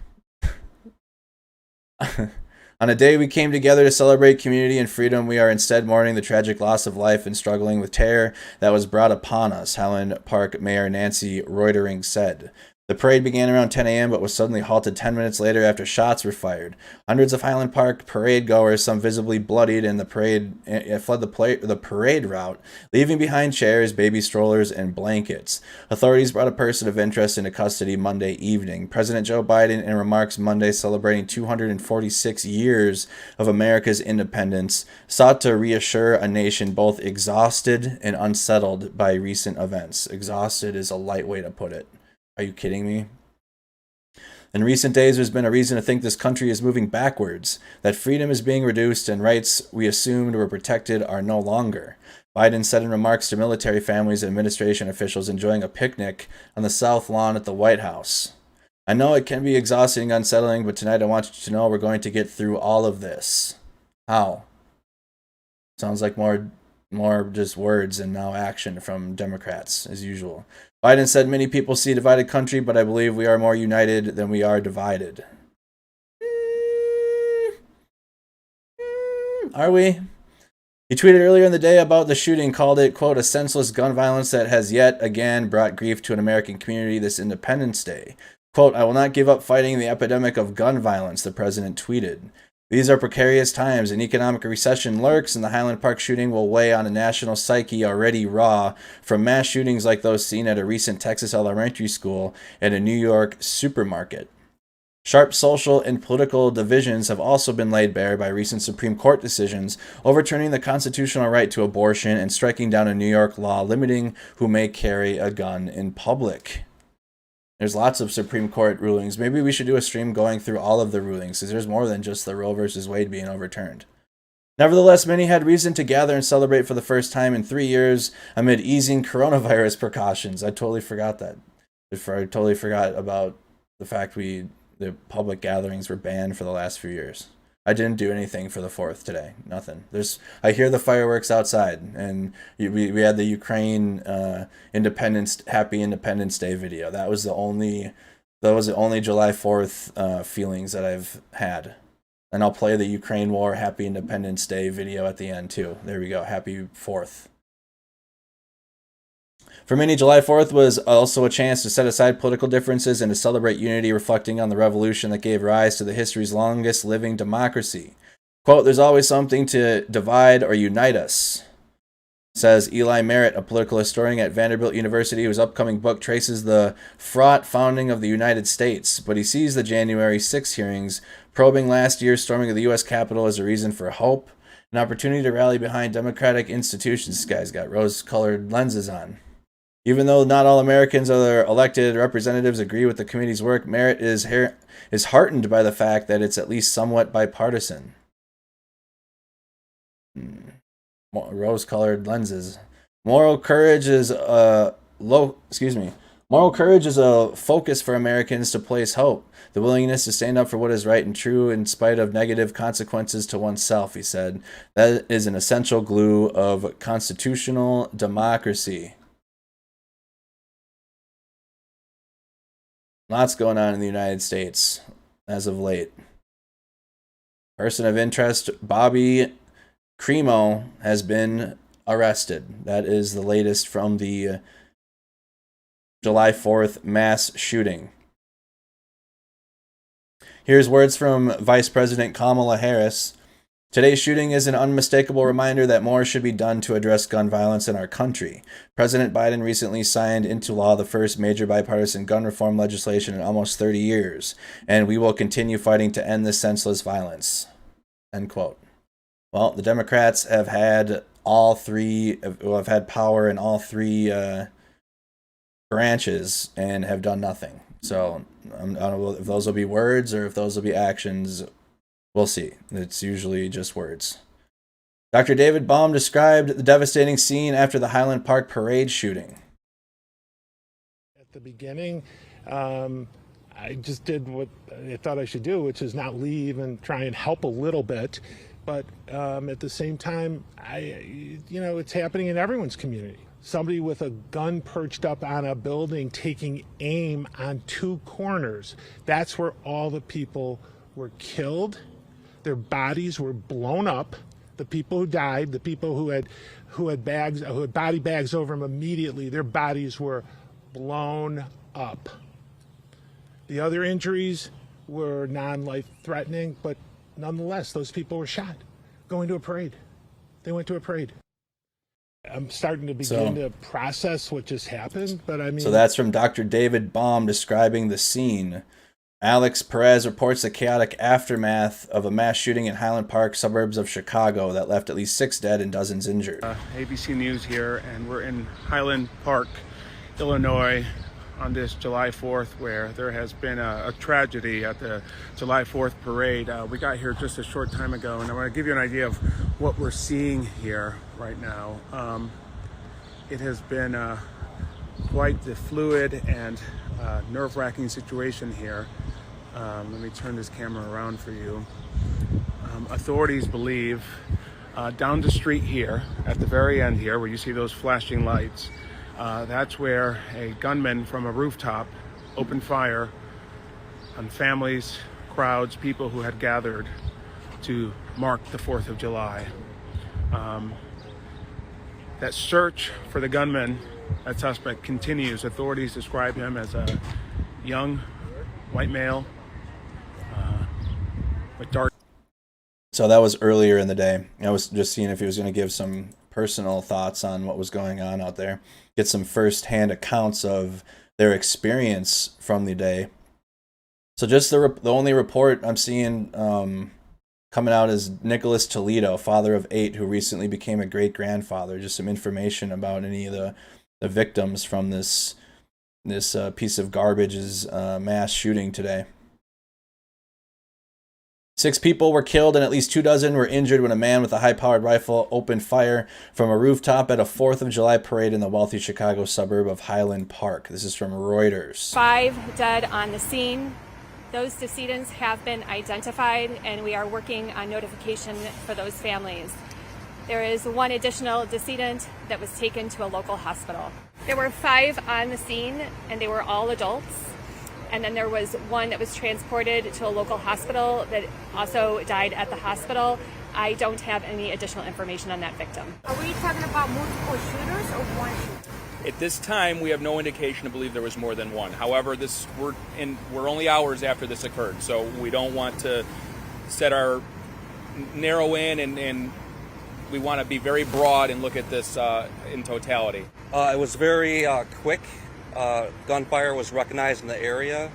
On a day we came together to celebrate community and freedom, we are instead mourning the tragic loss of life and struggling with terror that was brought upon us, Highland Park Mayor Nancy Reutering said. The parade began around 10 a.m. but was suddenly halted 10 minutes later after shots were fired. Hundreds of Highland Park parade goers, some visibly bloodied, and the parade fled the parade route, leaving behind chairs, baby strollers, and blankets. Authorities brought a person of interest into custody Monday evening. President Joe Biden, in remarks Monday celebrating 246 years of America's independence, sought to reassure a nation both exhausted and unsettled by recent events. Exhausted is a light way to put it. Are you kidding me? In recent days, there's been a reason to think this country is moving backwards, that freedom is being reduced and rights we assumed were protected are no longer. Biden said in remarks to military families and administration officials enjoying a picnic on the South Lawn at the White House. I know it can be exhausting and unsettling, but tonight I want you to know we're going to get through all of this. How? Sounds like more just words and now action from Democrats, as usual. Biden said many people see a divided country, but I believe we are more united than we are divided. Are we? He tweeted earlier in the day about the shooting, called it, quote, a senseless gun violence that has yet again brought grief to an American community this Independence Day. Quote, I will not give up fighting the epidemic of gun violence, the president tweeted. These are precarious times. An economic recession lurks, and the Highland Park shooting will weigh on a national psyche already raw from mass shootings like those seen at a recent Texas elementary school and a New York supermarket. Sharp social and political divisions have also been laid bare by recent Supreme Court decisions overturning the constitutional right to abortion and striking down a New York law limiting who may carry a gun in public. There's lots of Supreme Court rulings. Maybe we should do a stream going through all of the rulings, because there's more than just the Roe versus Wade being overturned. Nevertheless, many had reason to gather and celebrate for the first time in 3 years amid easing coronavirus precautions. I totally forgot that. I totally forgot about the fact the public gatherings were banned for the last few years. I didn't do anything for the 4th today. Nothing. I hear the fireworks outside, and we had the Ukraine Happy Independence Day video. That was the only July 4th feelings that I've had. And I'll play the Ukraine War Happy Independence Day video at the end too. There we go. Happy 4th. For many, July 4th was also a chance to set aside political differences and to celebrate unity, reflecting on the revolution that gave rise to the history's longest living democracy. Quote, "There's always something to divide or unite us," says Eli Merritt, a political historian at Vanderbilt University whose upcoming book traces the fraught founding of the United States, but he sees the January 6 hearings probing last year's storming of the U.S. Capitol as a reason for hope, an opportunity to rally behind democratic institutions. This guy's got rose-colored lenses on. Even though not all Americans or their elected representatives agree with the committee's work, Merritt is heartened by the fact that it's at least somewhat bipartisan. Rose-colored lenses. Moral courage is a focus for Americans to place hope. The willingness to stand up for what is right and true in spite of negative consequences to oneself, he said. That is an essential glue of constitutional democracy. Lots going on in the United States as of late. Person of interest, Bobby Crimo, has been arrested. That is the latest from the July 4th mass shooting. Here's words from Vice President Kamala Harris. Today's shooting is an unmistakable reminder that more should be done to address gun violence in our country. President Biden recently signed into law the first major bipartisan gun reform legislation in almost 30 years, and we will continue fighting to end this senseless violence. End quote. Well, the Democrats have had power in all three branches and have done nothing. So I don't know if those will be words or if those will be actions. We'll see. It's usually just words. Dr. David Baum described the devastating scene after the Highland Park parade shooting. At the beginning, I just did what I thought I should do, which is not leave and try and help a little bit. But at the same time, it's happening in everyone's community. Somebody with a gun perched up on a building taking aim on two corners. That's where all the people were killed. Their bodies were blown up. The people who died, the people who had body bags over them immediately, their bodies were blown up. The other injuries were non-life threatening, but nonetheless, those people were shot going to a parade. They went to a parade. I'm starting to begin to process what just happened, but I mean... So that's from Dr. David Baum describing the scene. Alex Perez reports the chaotic aftermath of a mass shooting in Highland Park, suburbs of Chicago, that left at least 6 dead and dozens injured. ABC News here, and we're in Highland Park, Illinois, on this July 4th, where there has been a tragedy at the July 4th parade. We got here just a short time ago, and I want to give you an idea of what we're seeing here right now. It has been quite the fluid and nerve-wracking situation here. Let me turn this camera around for you. Authorities believe down the street here, at the very end here, where you see those flashing lights, that's where a gunman from a rooftop opened fire on families, crowds, people who had gathered to mark the 4th of July. That search for the gunman, that suspect, continues. Authorities describe him as a young white male with dark... So that was earlier in the day. I was just seeing if he was going to give some personal thoughts on what was going on out there. Get some first-hand accounts of their experience from the day. So just the only report I'm seeing coming out is Nicholas Toledo, father of 8, who recently became a great-grandfather. Just some information about any of the victims from this piece of garbage's mass shooting today. 6 people were killed and at least 24 were injured when a man with a high-powered rifle opened fire from a rooftop at a 4th of July parade in the wealthy Chicago suburb of Highland Park. This is from Reuters. 5 dead on the scene. Those decedents have been identified, and we are working on notification for those families. There is 1 additional decedent that was taken to a local hospital. There were 5 on the scene, and they were all adults. And then there was 1 that was transported to a local hospital that also died at the hospital. I don't have any additional information on that victim. Are we talking about multiple shooters or 1 shooter? At this time, we have no indication to believe there was more than 1. However, we're only hours after this occurred, so we don't want to narrow in, and we want to be very broad and look at this in totality. It was very quick. Gunfire was recognized in the area.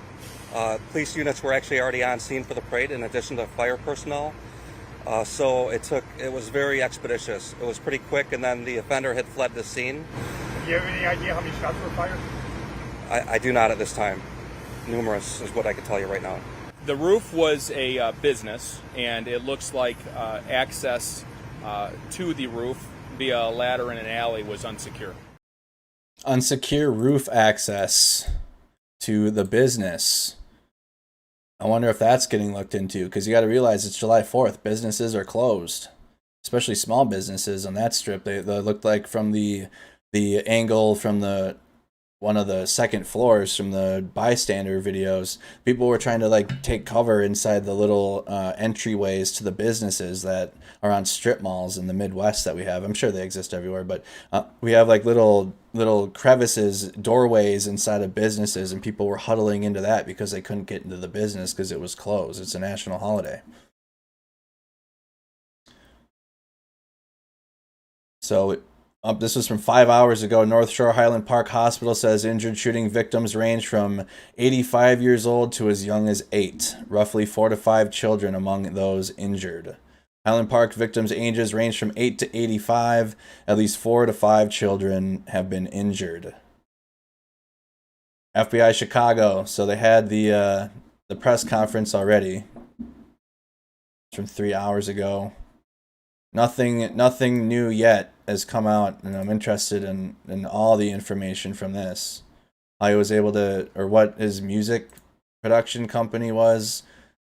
Police units were actually already on scene for the parade, in addition to fire personnel. So it was very expeditious. It was pretty quick, and then the offender had fled the scene. Do you have any idea how many shots were fired? I do not at this time. Numerous is what I can tell you right now. The roof was a business, and it looks like access to the roof via a ladder in an alley was unsecure. Unsecure roof access to the business. I wonder if that's getting looked into, because you got to realize it's July 4th. Businesses are closed, especially small businesses on that strip. They looked like from the angle from one of the second floors from the bystander videos, people were trying to like take cover inside the little entryways to the businesses that are on strip malls in the Midwest that we have. I'm sure they exist everywhere, but we have like little crevices, doorways inside of businesses, and people were huddling into that because they couldn't get into the business because it was closed. It's a national holiday. So this was from 5 hours ago. North Shore Highland Park Hospital says injured shooting victims range from 85 years old to as young as 8. Roughly 4 to 5 children among those injured. Highland Park victims' ages range from 8 to 85. At least 4 to 5 children have been injured. FBI Chicago. So they had the press conference already. From 3 hours ago. Nothing new yet has come out, and I'm interested in all the information from this. How he was able to, or what his music production company was,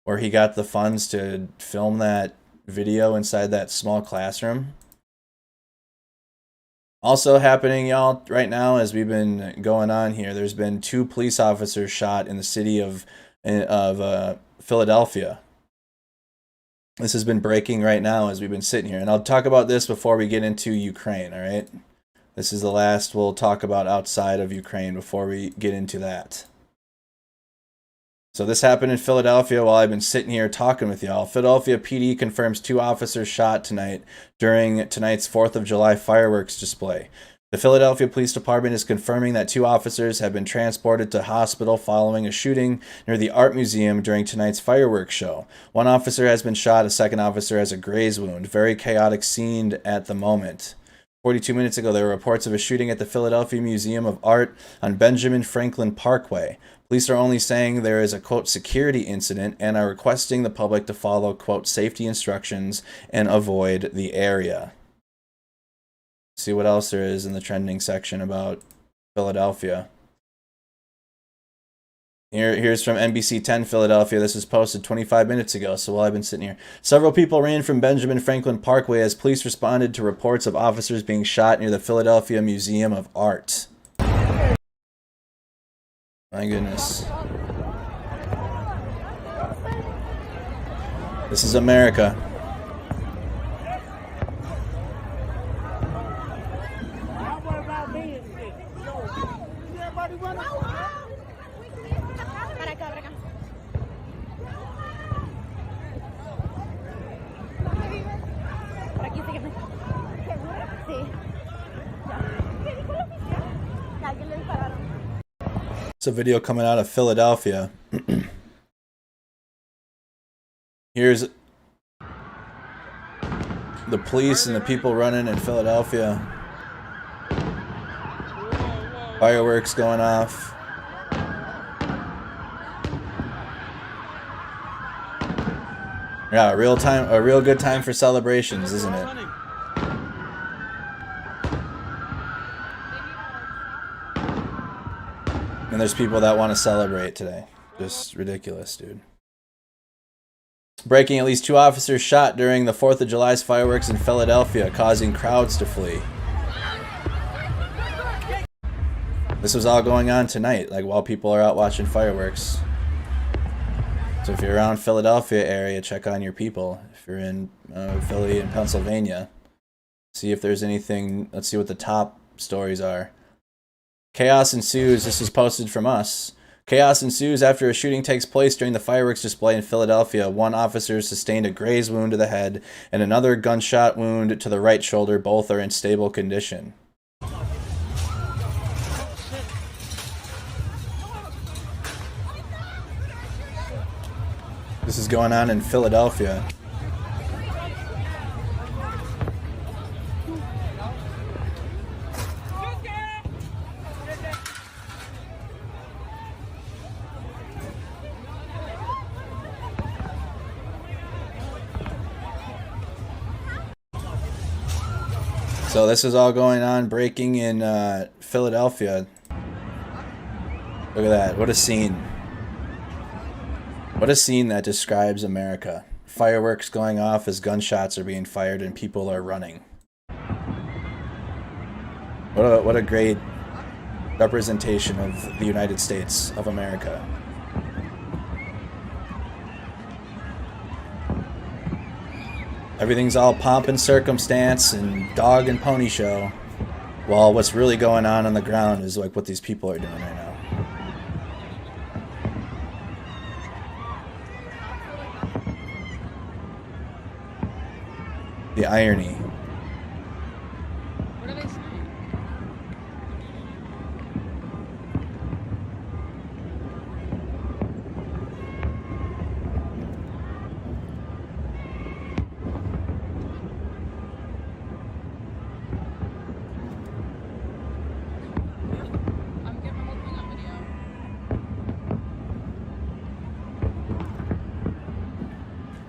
or he got the funds to film that video inside that small classroom. Also happening, y'all, right now as we've been going on here, there's been 2 police officers shot in the city of Philadelphia. This has been breaking right now as we've been sitting here. And I'll talk about this before we get into Ukraine, all right? This is the last we'll talk about outside of Ukraine before we get into that. So this happened in Philadelphia while I've been sitting here talking with y'all. Philadelphia PD confirms 2 officers shot tonight during tonight's 4th of July fireworks display. The Philadelphia Police Department is confirming that 2 officers have been transported to hospital following a shooting near the Art Museum during tonight's fireworks show. 1 officer has been shot, a 2nd officer has a graze wound. Very chaotic scene at the moment. 42 minutes ago, there were reports of a shooting at the Philadelphia Museum of Art on Benjamin Franklin Parkway. Police are only saying there is a, quote, security incident and are requesting the public to follow, quote, safety instructions and avoid the area. See what else there is in the trending section about Philadelphia. Here's from NBC 10 Philadelphia. This was posted 25 minutes ago, so while I've been sitting here. Several people ran from Benjamin Franklin Parkway as police responded to reports of officers being shot near the Philadelphia Museum of Art. My goodness. This is America. It's a video coming out of Philadelphia. Here's the police and the people running in Philadelphia. Fireworks going off. Yeah, a real good time for celebrations, isn't it? And there's people that want to celebrate today. Just ridiculous, dude. Breaking: at least 2 officers shot during the 4th of July's fireworks in Philadelphia, causing crowds to flee. This was all going on tonight, like while people are out watching fireworks. So if you're around Philadelphia area, check on your people. If you're in Philly and Pennsylvania, see if there's anything. Let's see what the top stories are. Chaos ensues. This is posted from us. Chaos ensues after a shooting takes place during the fireworks display in Philadelphia. 1 officer sustained a graze wound to the head and another gunshot wound to the right shoulder. Both are in stable condition. This is going on in Philadelphia. So this is all going on, breaking in Philadelphia. Look at that. What a scene. What a scene that describes America. Fireworks going off as gunshots are being fired and people are running. What a great representation of the United States of America. Everything's all pomp and circumstance and dog and pony show, while what's really going on the ground is like what these people are doing right now. The irony. What are they saying?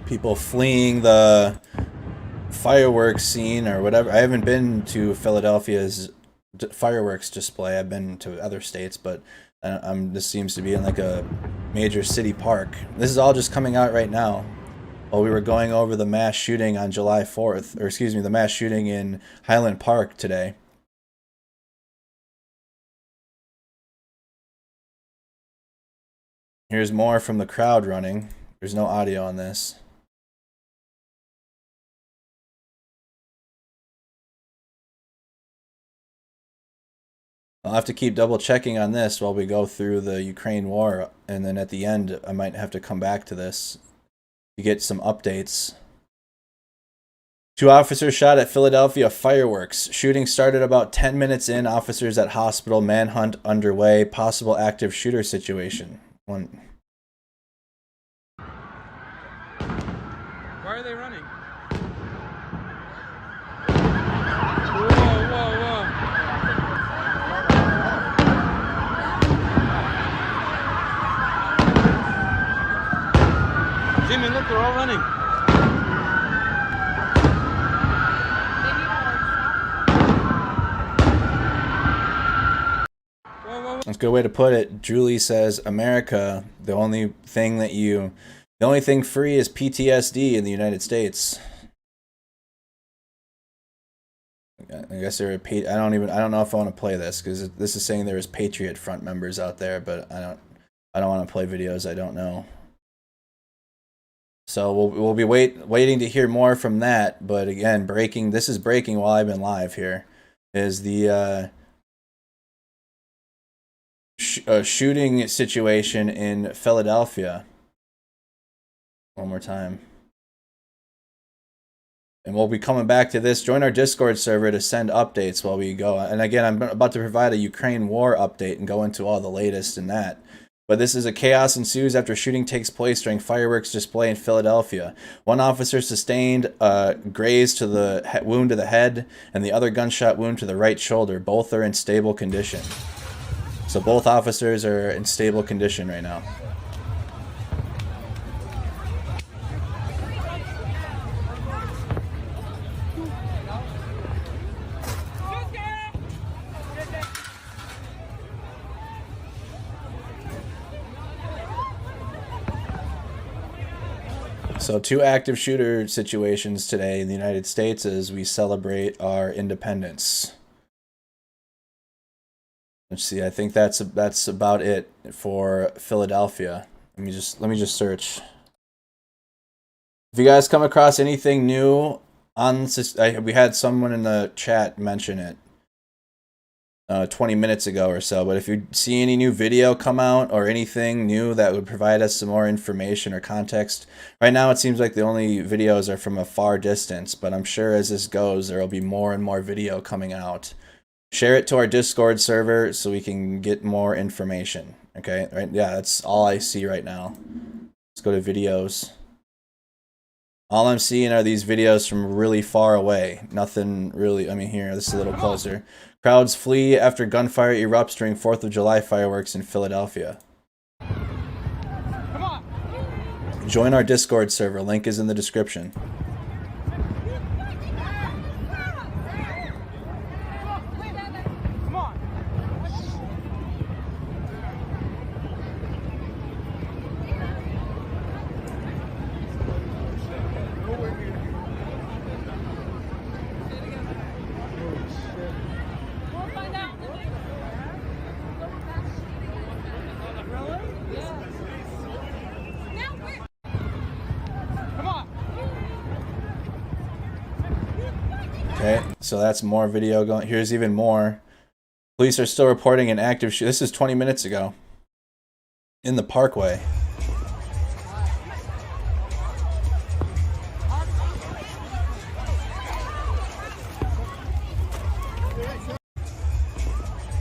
People fleeing the fireworks scene or whatever. I haven't been to Philadelphia's fireworks display. I've been to other states, but this seems to be in like a major city park. This is all just coming out right now while we were going over the mass shooting on July 4th, or excuse me, the mass shooting in Highland Park today. Here's more from the crowd running. There's no audio on this. I'll have to keep double checking on this while we go through the Ukraine war, and then at the end I might have to come back to this to get some updates. 2 officers shot at Philadelphia fireworks. Shooting started about 10 minutes in. Officers at hospital. Manhunt underway. Possible active shooter situation. Why are they running? Jimmy, look, they're all running. That's a good way to put it. Julie says, America, the only thing free is PTSD in the United States. I guess I don't know if I want to play this, because this is saying there is Patriot Front members out there, but I don't want to play videos I don't know. So we'll be waiting to hear more from that. But again, this is breaking while I've been live here, is the shooting situation in Philadelphia. One more time. And we'll be coming back to this. Join our Discord server to send updates while we go. And again, I'm about to provide a Ukraine war update and go into all the latest in that. But this is a chaos ensues after shooting takes place during fireworks display in Philadelphia. One officer sustained a graze to the wound to the head, and the other gunshot wound to the right shoulder. Both are in stable condition. So both officers are in stable condition right now. So 2 active shooter situations today in the United States as we celebrate our independence. Let's see. I think that's about it for Philadelphia. Let me just search. If you guys come across anything new on this, we had someone in the chat mention it 20 minutes ago or so. But if you see any new video come out or anything new that would provide us some more information or context, right now it seems like the only videos are from a far distance. But I'm sure as this goes, there will be more and more video coming out. Share it to our Discord server so we can get more information. Okay, right? Yeah, that's all I see right now. Let's go to videos. All I'm seeing are these videos from really far away. Nothing really, I mean, here, this is a little closer. Crowds flee after gunfire erupts during 4th of July fireworks in Philadelphia. Join our Discord server. Link is in the description. Okay, so that's more video going. Here's even more. Police are still reporting an active shooting. This is 20 minutes ago. In the Parkway.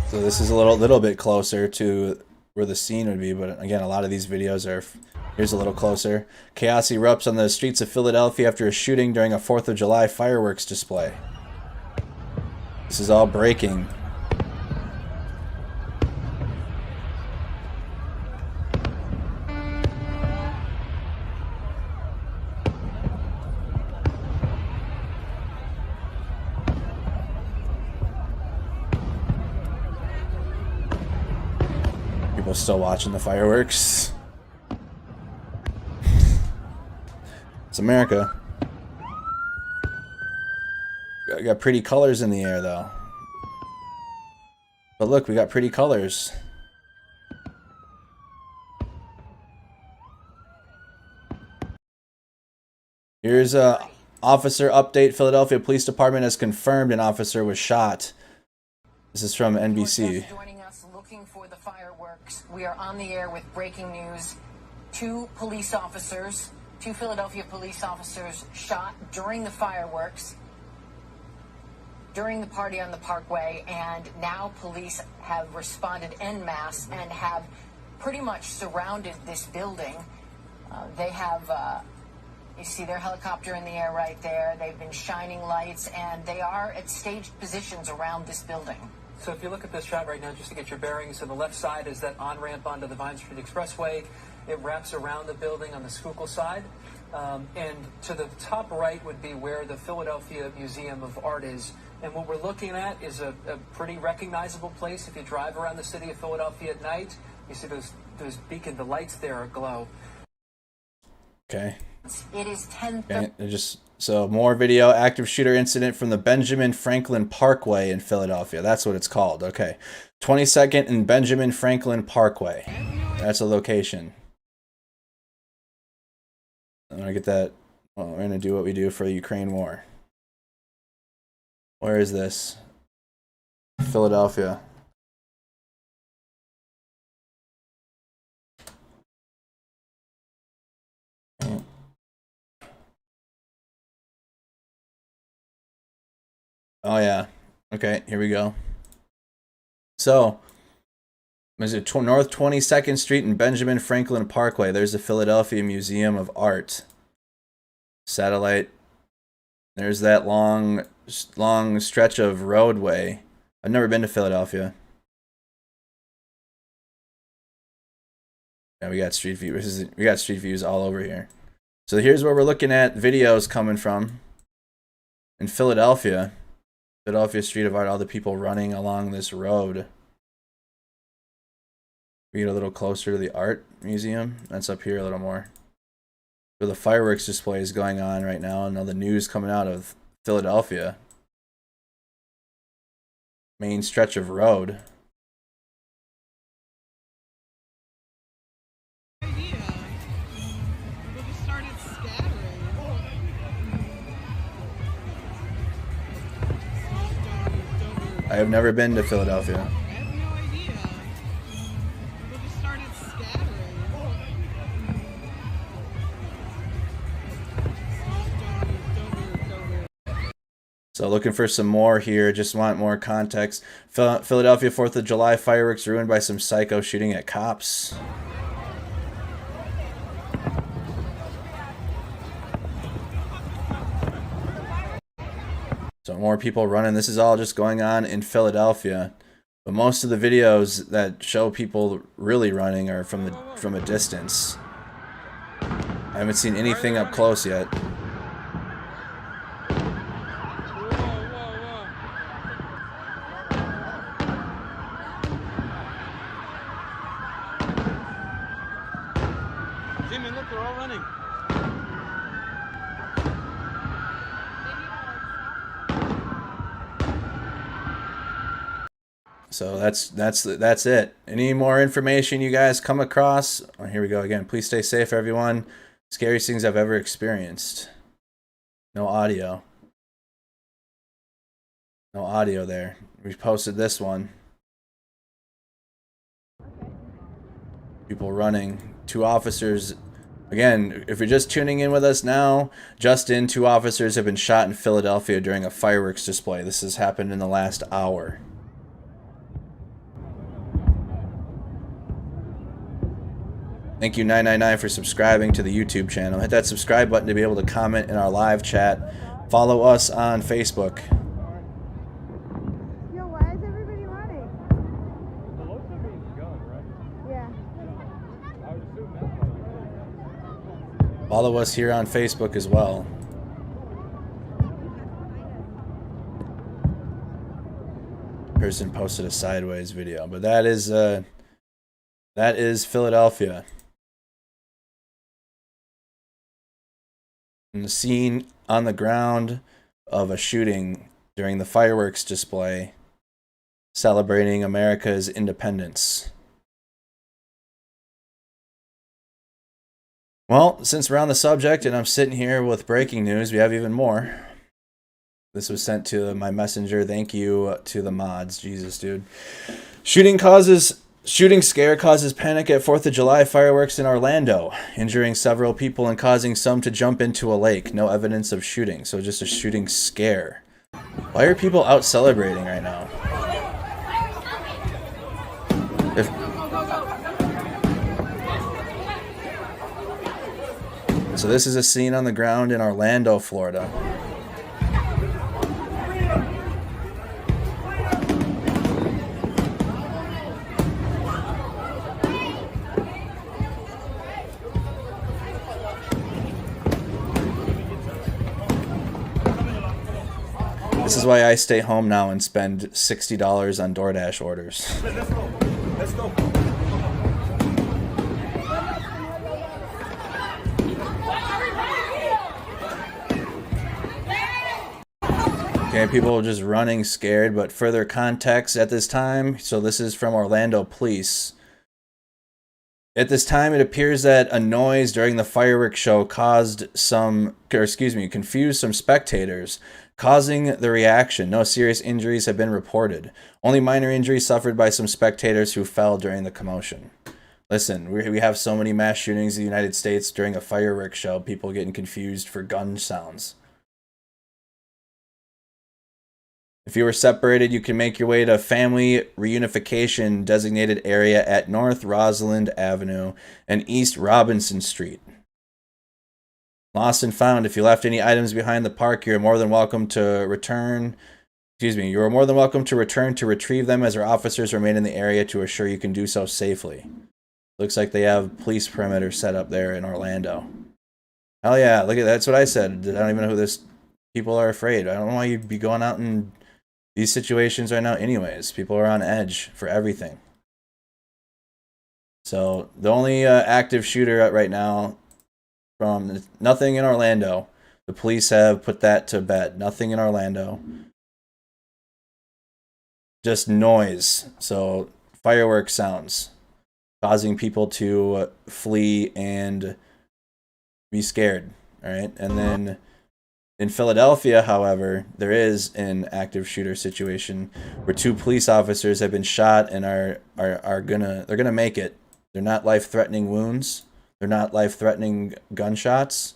So this is a little bit closer to where the scene would be, but again, a lot of these videos are. Here's a little closer. Chaos erupts on the streets of Philadelphia after a shooting during a 4th of July fireworks display. This is all breaking. People still watching the fireworks. It's America. We got pretty colors in the air, though. But look, we got pretty colors. Here's a officer update. Philadelphia Police Department has confirmed an officer was shot. This is from NBC. Joining us looking for the fireworks. We are on the air with breaking news. 2 Philadelphia police officers shot during the fireworks, during the party on the Parkway, and now police have responded en masse and have pretty much surrounded this building. They have, you see their helicopter in the air right there. They've been shining lights, and they are at staged positions around this building. So if you look at this shot right now, just to get your bearings, on the left side is that on-ramp onto the Vine Street Expressway. It wraps around the building on the Schuylkill side. And to the top right would be where the Philadelphia Museum of Art is. And what we're looking at is a pretty recognizable place. If you drive around the city of Philadelphia at night, you see those beacon, the lights there aglow. Okay. It is 10:30. Okay, so more video. Active shooter incident from the Benjamin Franklin Parkway in Philadelphia. That's what it's called. Okay. 22nd and Benjamin Franklin Parkway. That's a location. I'm going to get that. Well, we're going to do what we do for the Ukraine war. Where is this? Philadelphia. Oh yeah. Okay, here we go. So, Is it North 22nd Street and Benjamin Franklin Parkway? There's the Philadelphia Museum of Art. Satellite. There's that long stretch of roadway. I've never been to Philadelphia. Yeah, we got street views. We got street views all over here. So here's where we're looking at videos coming from. In Philadelphia. Philadelphia Street of Art, all the people running along this road. We get a little closer to the art museum. That's up here a little more. Where the fireworks display is going on right now, and all the news coming out of Philadelphia. Main stretch of road. I have never been to Philadelphia. So looking for some more here, just want more context. Philadelphia 4th of July fireworks ruined by some psycho shooting at cops. So more people running. This is all just going on in Philadelphia. But most of the videos that show people really running are from a distance. I haven't seen anything up close yet. So that's it. Any more information you guys come across? Oh, here we go again. Please stay safe, everyone. Scariest things I've ever experienced. No audio. No audio there. We posted this one. People running. 2 officers. Again, if you're just tuning in with us now, Justin, 2 officers have been shot in Philadelphia during a fireworks display. This has happened in the last hour. Thank you 999 for subscribing to the YouTube channel. Hit that subscribe button to be able to comment in our live chat. Follow us on Facebook. Yo, why is everybody running? The loads are being gunned, right? Yeah. I would assume that's why. Follow us here on Facebook as well. Person posted a sideways video, but that is Philadelphia. And the scene on the ground of a shooting during the fireworks display celebrating America's independence. Well, since we're on the subject and I'm sitting here with breaking news, we have even more. This was sent to my messenger. Thank you to the mods. Jesus, dude. Shooting scare causes panic at 4th of July fireworks in Orlando, injuring several people and causing some to jump into a lake. No evidence of shooting, so just a shooting scare. Why are people out celebrating right now? So this is a scene on the ground in Orlando, Florida. This is why I stay home now and spend $60 on DoorDash orders. Let's go. Let's go. Okay, people just running scared, but further context at this time. So this is from Orlando Police. At this time, it appears that a noise during the fireworks show confused some spectators, causing the reaction. No serious injuries have been reported. Only minor injuries suffered by some spectators who fell during the commotion. Listen, we have so many mass shootings in the United States during a fireworks show, people getting confused for gun sounds. If you were separated, you can make your way to family reunification designated area at North Rosalind Avenue and East Robinson Street. Lost and found. If you left any items behind the park, you're more than welcome to return. You are more than welcome to return to retrieve them as our officers remain in the area to assure you can do so safely. Looks like they have police perimeter set up there in Orlando. Hell yeah, look at that's what I said. I don't even know who this people are afraid. I don't know why you'd be going out in these situations right now anyways. People are on edge for everything. So the only active shooter right now from nothing in Orlando. The police have put that to bed. Nothing in Orlando. Just noise. So fireworks sounds causing people to flee and be scared. All right. And then in Philadelphia, however, there is an active shooter situation where 2 police officers have been shot and they're gonna make it. They're not life-threatening wounds. They're not life-threatening gunshots.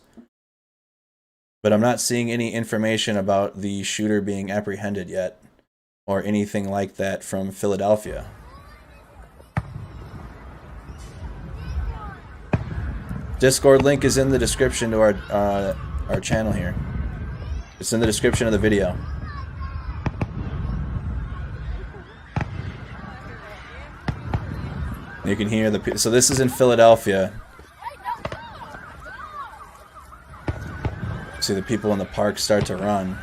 But I'm not seeing any information about the shooter being apprehended yet or anything like that from Philadelphia. Discord link is in the description to our channel here. It's in the description of the video. You can hear the... So this is in Philadelphia. See the people in the park start to run.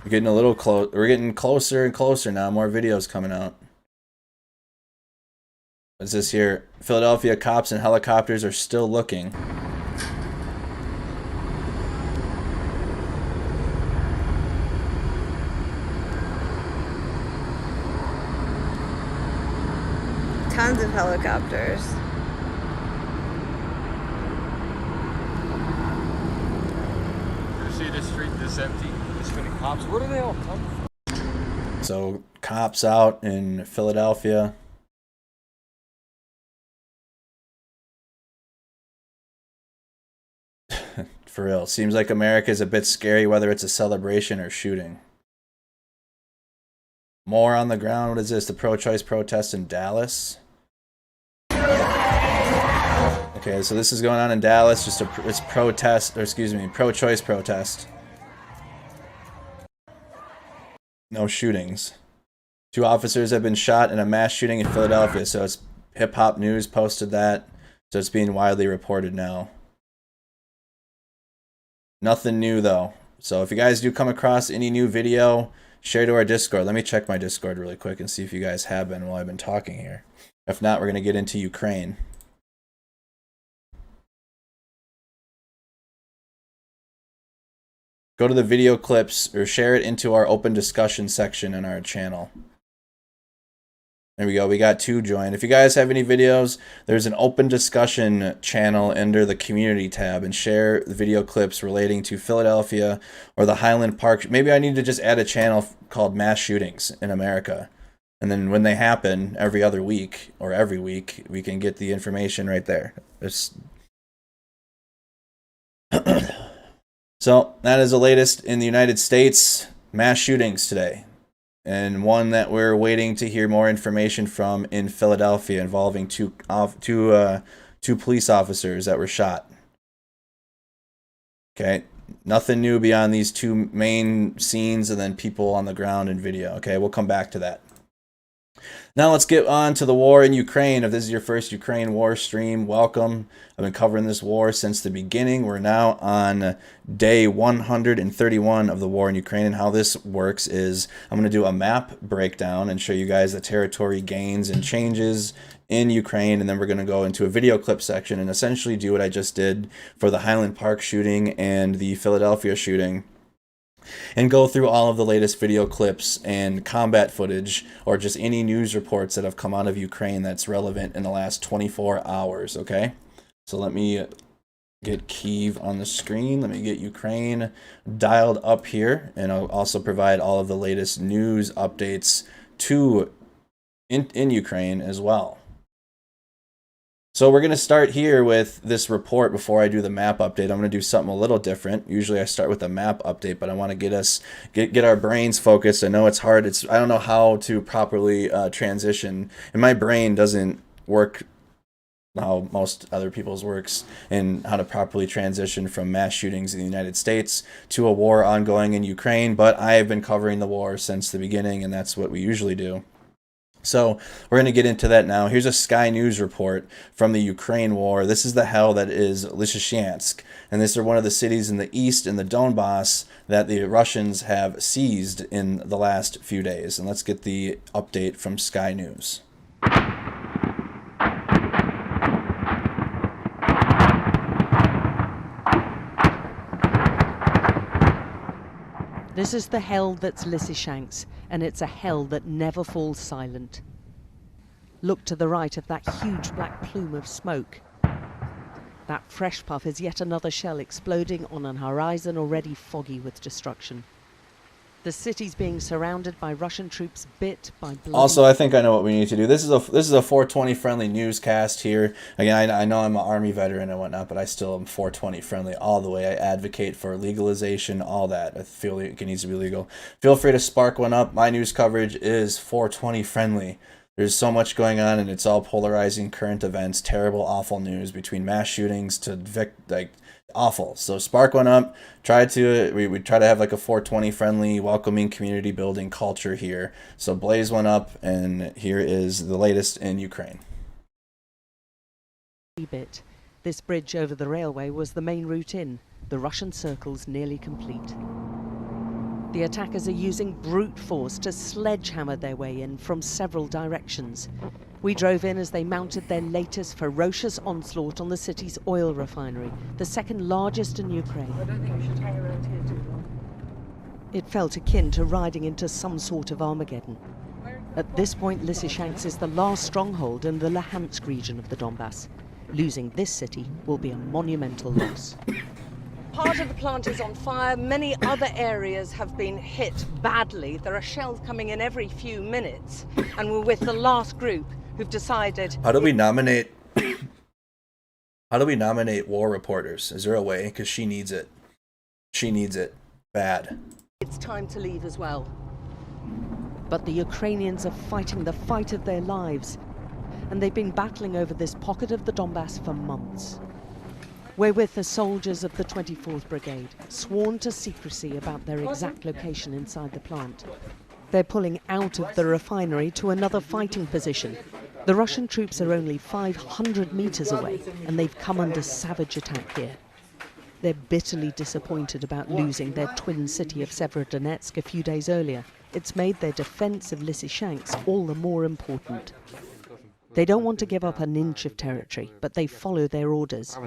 We're getting a little close. We're getting closer and closer now. More videos coming out. What's this here? Philadelphia cops and helicopters are still looking. Tons of helicopters. You see this street this empty? This many cops? Where do they all come from? So cops out in Philadelphia. For real. Seems like America is a bit scary whether it's a celebration or shooting. More on the ground. What is this? The pro-choice protest in Dallas. Okay, so this is going on in Dallas. It's protest, or excuse me, pro-choice protest. No shootings. 2 officers have been shot in a mass shooting in Philadelphia. So it's Hip Hop News posted that. So it's being widely reported now. Nothing new though. So if you guys do come across any new video, share to our Discord. Let me check my Discord really quick and see if you guys have been while I've been talking here. If not, we're going to get into Ukraine. Go to the video clips or share it into our open discussion section in our channel. There we go. We got 2 joined. If you guys have any videos, there's an open discussion channel under the community tab, and share the video clips relating to Philadelphia or the Highland Park. Maybe I need to just add a channel called Mass Shootings in America. And then when they happen every other week or every week, we can get the information right there. So that is the latest in the United States. Mass shootings today. And one that we're waiting to hear more information from in Philadelphia involving two police officers that were shot. Okay, nothing new beyond these 2 main scenes and then people on the ground and video. Okay, we'll come back to that. Now let's get on to the war in Ukraine. If this is your first Ukraine war stream, welcome. I've been covering this war since the beginning. We're now on day 131 of the war in Ukraine. And how this works is I'm going to do a map breakdown and show you guys the territory gains and changes in Ukraine. And then we're going to go into a video clip section and essentially do what I just did for the Highland Park shooting and the Philadelphia shooting, and go through all of the latest video clips and combat footage or just any news reports that have come out of Ukraine that's relevant in the last 24 hours, okay? So let me get Kyiv on the screen. Let me get Ukraine dialed up here, and I'll also provide all of the latest news updates in Ukraine as well. So we're going to start here with this report before I do the map update. I'm going to do something a little different. Usually I start with a map update, but I want to get our brains focused. I know it's hard. I don't know how to properly transition, and my brain doesn't work how most other people's works, and how to properly transition from mass shootings in the United States to a war ongoing in Ukraine. But I have been covering the war since the beginning, and that's what we usually do. So we're going to get into that now. Here's a Sky News report from the Ukraine war. This is the hell that is Lysychansk. And these are one of the cities in the east in the Donbass that the Russians have seized in the last few days. And let's get the update from Sky News. This is the hell that's Lysychansk, and it's a hell that never falls silent. Look to the right of that huge black plume of smoke. That fresh puff is yet another shell exploding on an horizon already foggy with destruction. The city's being surrounded by Russian troops bit by blood. Also, I think I know what we need to do. This is a 420 friendly newscast here. Again, I know I'm an Army veteran and whatnot, but I still am 420 friendly all the way. I advocate for legalization, all that. I feel it needs to be legal. Feel free to spark one up. My news coverage is 420 friendly. There's so much going on, and it's all polarizing current events, terrible, awful news, between mass shootings to awful. So spark one up. We try to have like a 420 friendly, welcoming, community building culture here. So blaze one up, and here is the latest in Ukraine. This bridge over the railway was the main route in. The Russian circle's nearly complete. The attackers are using brute force to sledgehammer their way in from several directions. We drove in as they mounted their latest ferocious onslaught on the city's oil refinery, the second largest in Ukraine. I don't think we should hang around here too long. It felt akin to riding into some sort of Armageddon. At this point, Lysychansk is the last stronghold in the Luhansk region of the Donbass. Losing this city will be a monumental loss. Part of the plant is on fire. Many other areas have been hit badly. There are shells coming in every few minutes. And we're with the last group who've decided... How do we nominate war reporters? Is there a way? Because she needs it. She needs it. Bad. It's time to leave as well. But the Ukrainians are fighting the fight of their lives. And they've been battling over this pocket of the Donbass for months. We're with the soldiers of the 24th Brigade, sworn to secrecy about their exact location inside the plant. They're pulling out of the refinery to another fighting position. The Russian troops are only 500 meters away, and they've come under savage attack here. They're bitterly disappointed about losing their twin city of Severodonetsk a few days earlier. It's made their defense of Lysychansk all the more important. They don't want to give up an inch of territory, but they follow their orders.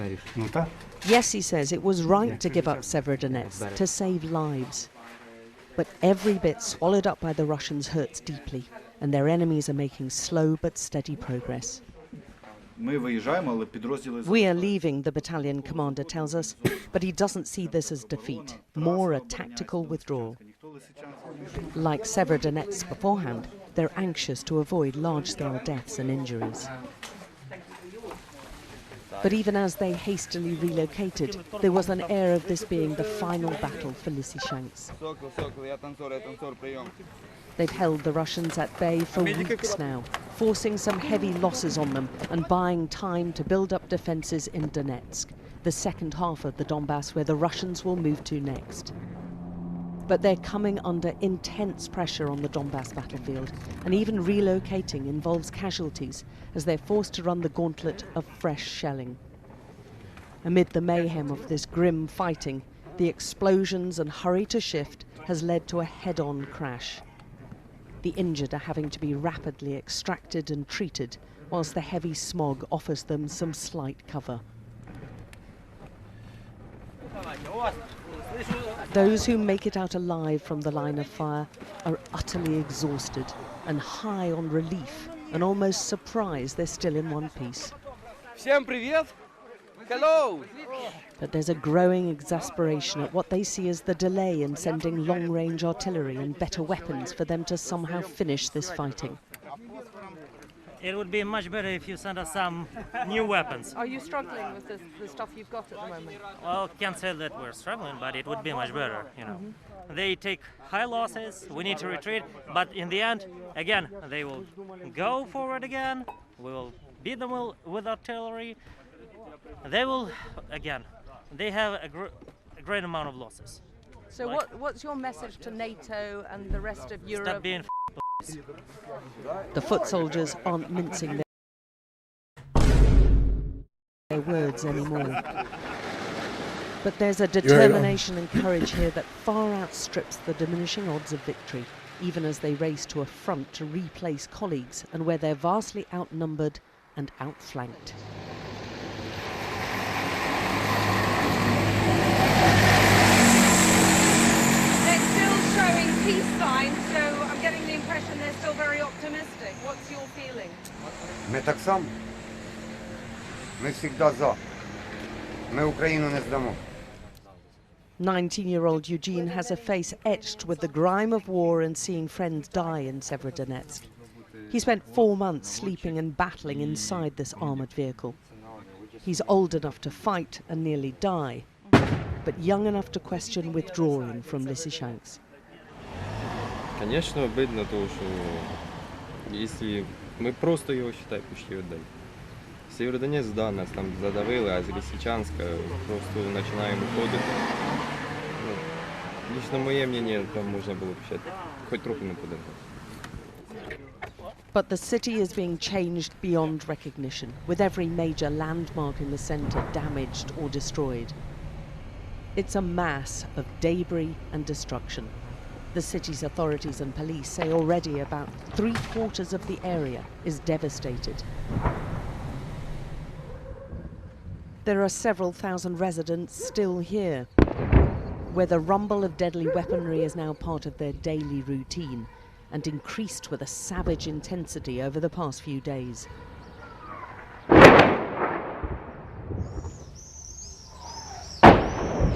Yes, he says, it was right to give up Severodonetsk, to save lives. But every bit swallowed up by the Russians hurts deeply, and their enemies are making slow but steady progress. We are leaving, the battalion commander tells us, but he doesn't see this as defeat, more a tactical withdrawal. Like Severodonetsk beforehand, they're anxious to avoid large-scale deaths and injuries. But even as they hastily relocated, there was an air of this being the final battle for Lysychansk. They've held the Russians at bay for weeks now, forcing some heavy losses on them and buying time to build up defences in Donetsk, the second half of the Donbass where the Russians will move to next. But they're coming under intense pressure on the Donbass battlefield, and even relocating involves casualties as they're forced to run the gauntlet of fresh shelling. Amid the mayhem of this grim fighting, the explosions and hurry to shift has led to a head-on crash. The injured are having to be rapidly extracted and treated, whilst the heavy smog offers them some slight cover. Those who make it out alive from the line of fire are utterly exhausted and high on relief and almost surprised they're still in one piece. Hello! But there's a growing exasperation at what they see as the delay in sending long-range artillery and better weapons for them to somehow finish this fighting. it would be much better if you send us some new weapons. Are you struggling with the stuff you've got at the moment? Well, can't say that we're struggling, but it would be much better, you know. They take high losses, we need to retreat, but in the end, again, they will go forward again, we will beat them with artillery. They will, again, they have a great amount of losses. So what's your message to NATO and the rest of Europe? Stop being The foot soldiers aren't mincing their words anymore. But there's a determination and courage here that far outstrips the diminishing odds of victory, even as they race to a front to replace colleagues and where they're vastly outnumbered and outflanked. They're still showing peace signs, so I'm getting the impression they're still very optimistic. What's your feeling? Ми так само. Ми всегда за. Ми Україну не здамо. 19-year-old Eugene has a face etched with the grime of war and seeing friends die in Severodonetsk. He spent 4 months sleeping and battling inside this armoured vehicle. He's old enough to fight and nearly die, but young enough to question withdrawing from Lysychansk. Конечно, обидно, то, что если мы просто его, считай, почти отдали. Северодонецк, да, нас там задавили, а з Лисичанська просто починаємо уходити. Ну, лично моє мнение, там можна було б ще хоч трохи не подати. But the city is being changed beyond recognition, with every major landmark in the centre damaged or destroyed. It's a mass of debris and destruction. The city's authorities and police say already about 3/4 of the area is devastated. There are several thousand residents still here, where the rumble of deadly weaponry is now part of their daily routine and increased with a savage intensity over the past few days.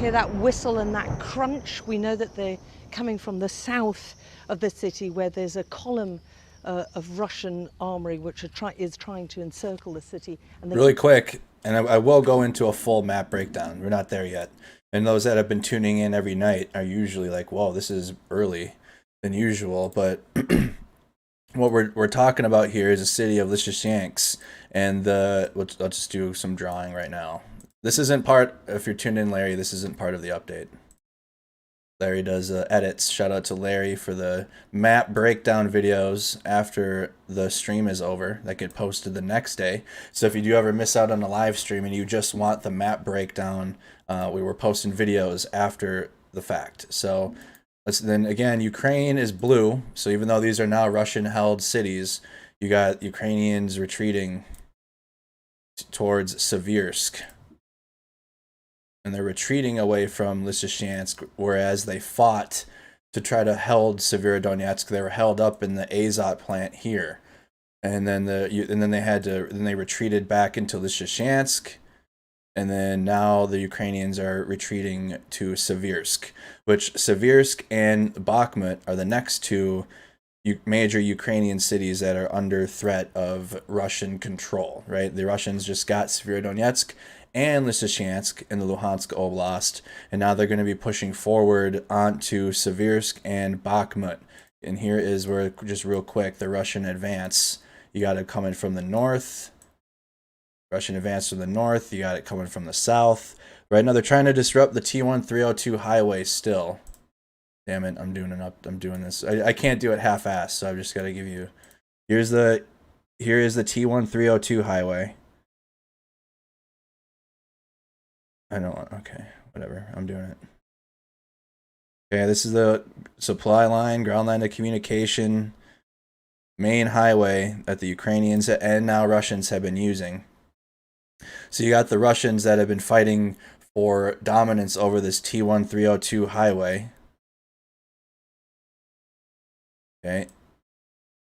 Hear that whistle and that crunch? We know that they're coming from the south of the city, where there's a column of Russian armory which is trying to encircle the city. And really quick, and I will go into a full map breakdown. We're not there yet. And those that have been tuning in every night are usually like, whoa, this is early than usual. But what we're talking about here is the city of Lysychansk. And I'll just do some drawing right now. This isn't part, if you're tuned in, Larry, this isn't part of the update. Larry does edits. Shout out to Larry for the map breakdown videos after the stream is over that get posted the next day. So if you do ever miss out on a live stream and you just want the map breakdown, we were posting videos after the fact. So then again, Ukraine is blue. So even though these are now Russian-held cities, you got Ukrainians retreating towards Seversk. And they're retreating away from Lysychansk, whereas they fought to try to hold Severodonetsk. They were held up in the Azot plant here, and then they retreated back into Lysychansk, and then now the Ukrainians are retreating to Seversk, which Seversk and Bakhmut are the next two major Ukrainian cities that are under threat of Russian control. Right, the Russians just got Severodonetsk and Lysychansk in the Luhansk Oblast, and now they're going to be pushing forward onto Seversk and Bakhmut. And here is where, just real quick, the Russian advance. You got it coming from the north. Russian advance from the north. You got it coming from the south. Right now they're trying to disrupt the T1302 highway still. Damn it, I'm doing this. I can't do it half-assed, so I've just got to give you. Here is the T1302 highway. Okay, whatever, I'm doing it. Okay, this is the supply line, ground line of communication, main highway that the Ukrainians and now Russians have been using. So you got the Russians that have been fighting for dominance over this T1302 highway. Okay.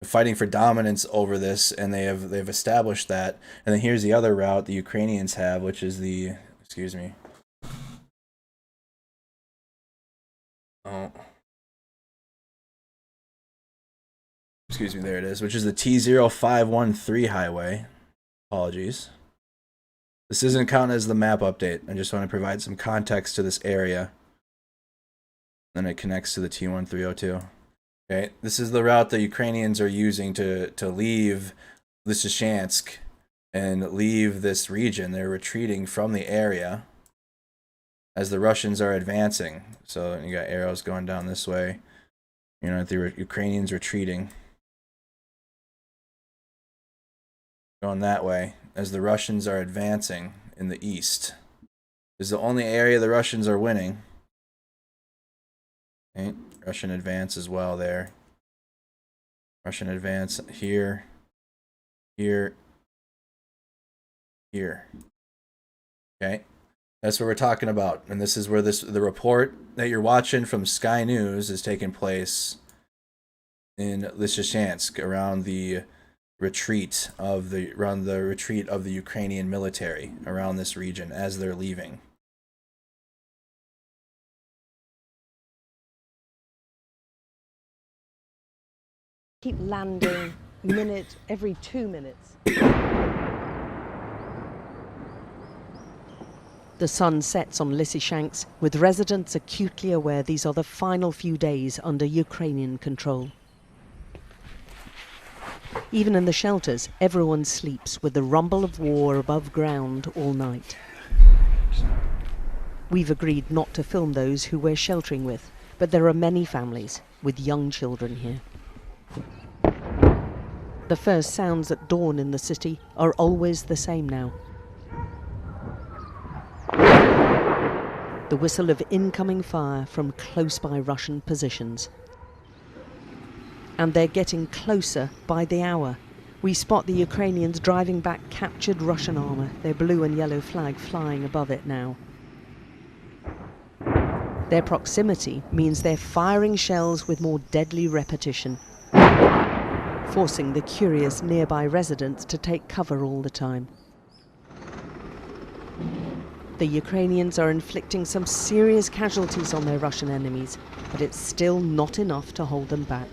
Fighting for dominance over this, and they've established that. And then here's the other route the Ukrainians have, which is the, excuse me. Oh. Excuse me, there it is, which is the T0513 highway. Apologies. This isn't counted as the map update. I just want to provide some context to this area. Then it connects to the T1302. Okay, this is the route the Ukrainians are using to leave Lysychansk and leave this region. They're retreating from the area as the Russians are advancing. So you got arrows going down this way. You know, the Ukrainians retreating. Going that way as the Russians are advancing in the east. This is the only area the Russians are winning. Okay. Russian advance as well there. Russian advance here, here, here. Okay. That's what we're talking about. And this is where the report that you're watching from Sky News is taking place in Lysychansk around the retreat of the Ukrainian military around this region as they're leaving. Keep landing every 2 minutes. The sun sets on Lysychansk, with residents acutely aware these are the final few days under Ukrainian control. Even in the shelters, everyone sleeps with the rumble of war above ground all night. We've agreed not to film those who we're sheltering with, but there are many families with young children here. The first sounds at dawn in the city are always the same now. The whistle of incoming fire from close-by Russian positions. And they're getting closer by the hour. We spot the Ukrainians driving back captured Russian armor, their blue and yellow flag flying above it now. Their proximity means they're firing shells with more deadly repetition, forcing the curious nearby residents to take cover all the time. The Ukrainians are inflicting some serious casualties on their Russian enemies, but it's still not enough to hold them back.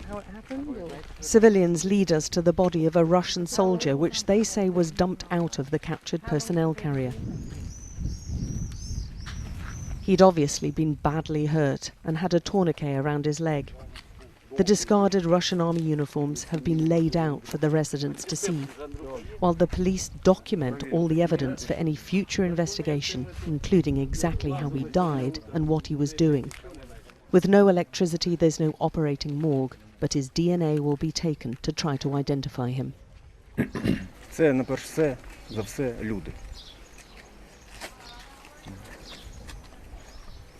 How it happened? Civilians lead us to the body of a Russian soldier, which they say was dumped out of the captured personnel carrier. He'd obviously been badly hurt and had a tourniquet around his leg. The discarded Russian army uniforms have been laid out for the residents to see, while the police document all the evidence for any future investigation, including exactly how he died and what he was doing. With no electricity, there's no operating morgue, but his DNA will be taken to try to identify him. Це, найперш за все, люди.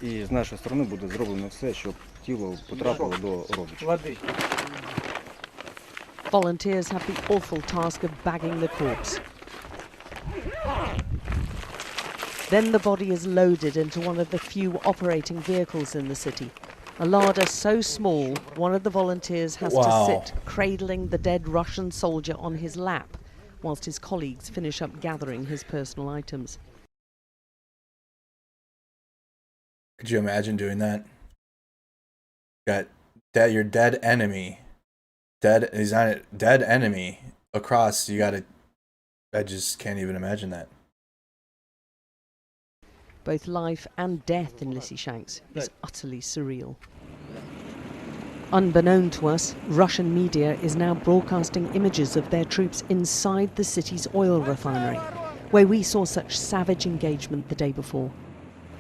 І з нашої сторони буде зроблено все, щоб тіло потрапило до родичів. Volunteers have the awful task of bagging the corpse. Then the body is loaded into one of the few operating vehicles in the city. A larder so small, one of the volunteers has to sit cradling the dead Russian soldier on his lap, whilst his colleagues finish up gathering his personal items. Could you imagine doing that? Got your dead enemy. He's on it. Dead enemy across. I just can't even imagine that. Both life and death in Lysychansk is utterly surreal. Unbeknown to us, Russian media is now broadcasting images of their troops inside the city's oil refinery, where we saw such savage engagement the day before.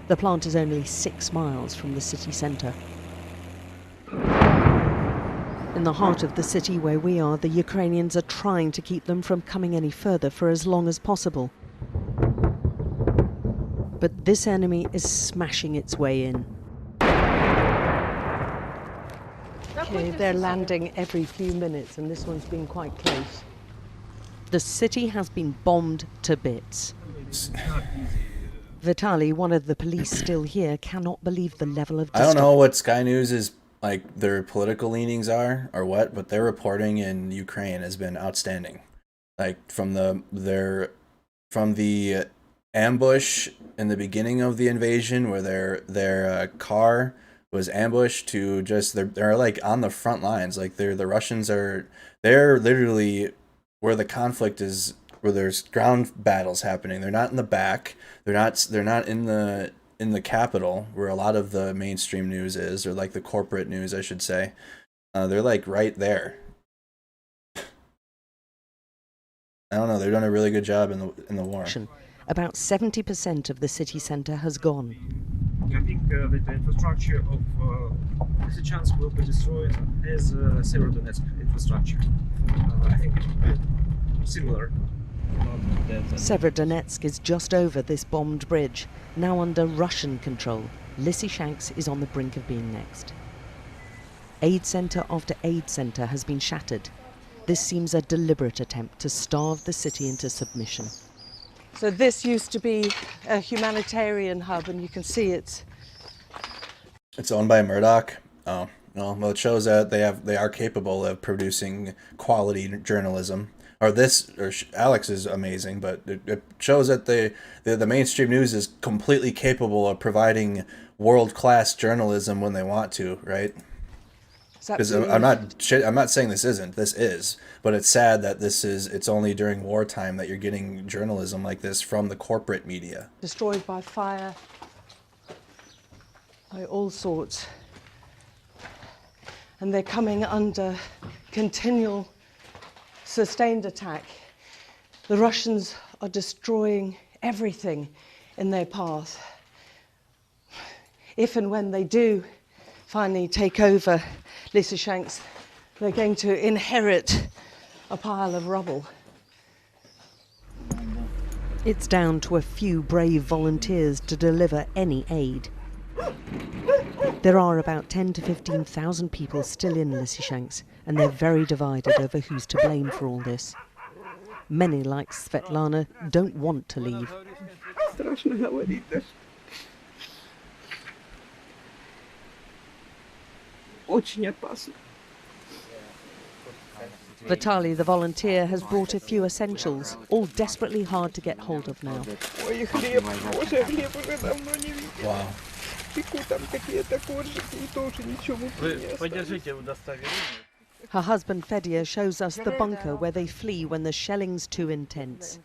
The plant is only 6 miles from the city centre. In the heart of the city where we are, the Ukrainians are trying to keep them from coming any further for as long as possible. But this enemy is smashing its way in. Okay, they're landing every few minutes, and this one's been quite close. The city has been bombed to bits. Vitaly, one of the police still here, cannot believe the level of destruction. I don't know what Sky News is like, their political leanings are or what, but their reporting in Ukraine has been outstanding. Like from the ambush in the beginning of the invasion, where their car was ambushed to just they're like on the front lines. Like the Russians they're literally where the conflict is, where there's ground battles happening. They're not in the back. They're not in the capital where a lot of the mainstream news is, or like the corporate news, I should say. They're like right there. I don't know. They've done a really good job in the war. About 70% of the city centre has gone. I think that the infrastructure of Lysychansk will be destroyed as Severodonetsk infrastructure. I think it will be similar. Severodonetsk is just over this bombed bridge, now under Russian control. Lysychansk is on the brink of being next. Aid centre after aid centre has been shattered. This seems a deliberate attempt to starve the city into submission. So this used to be a humanitarian hub, and you can see it's owned by Murdoch. Oh, no. Well, it shows that they are capable of producing quality journalism. Alex is amazing, but it shows that the mainstream news is completely capable of providing world-class journalism when they want to, right? Because I'm not saying this isn't. This is, but it's sad that it's only during wartime that you're getting journalism like this from the corporate media. Destroyed by fire, by all sorts, and they're coming under continual, sustained attack. The Russians are destroying everything in their path. If and when they do finally take over Lysychansk, they're going to inherit a pile of rubble. It's down to a few brave volunteers to deliver any aid. There are about 10 to 15,000 people still in Lysychansk, and they're very divided over who's to blame for all this. Many, like Svetlana, don't want to leave. Vitaly, the volunteer, has brought a few essentials, all desperately hard to get hold of now. Wow. Her husband Fedya shows us the bunker where they flee when the shelling's too intense.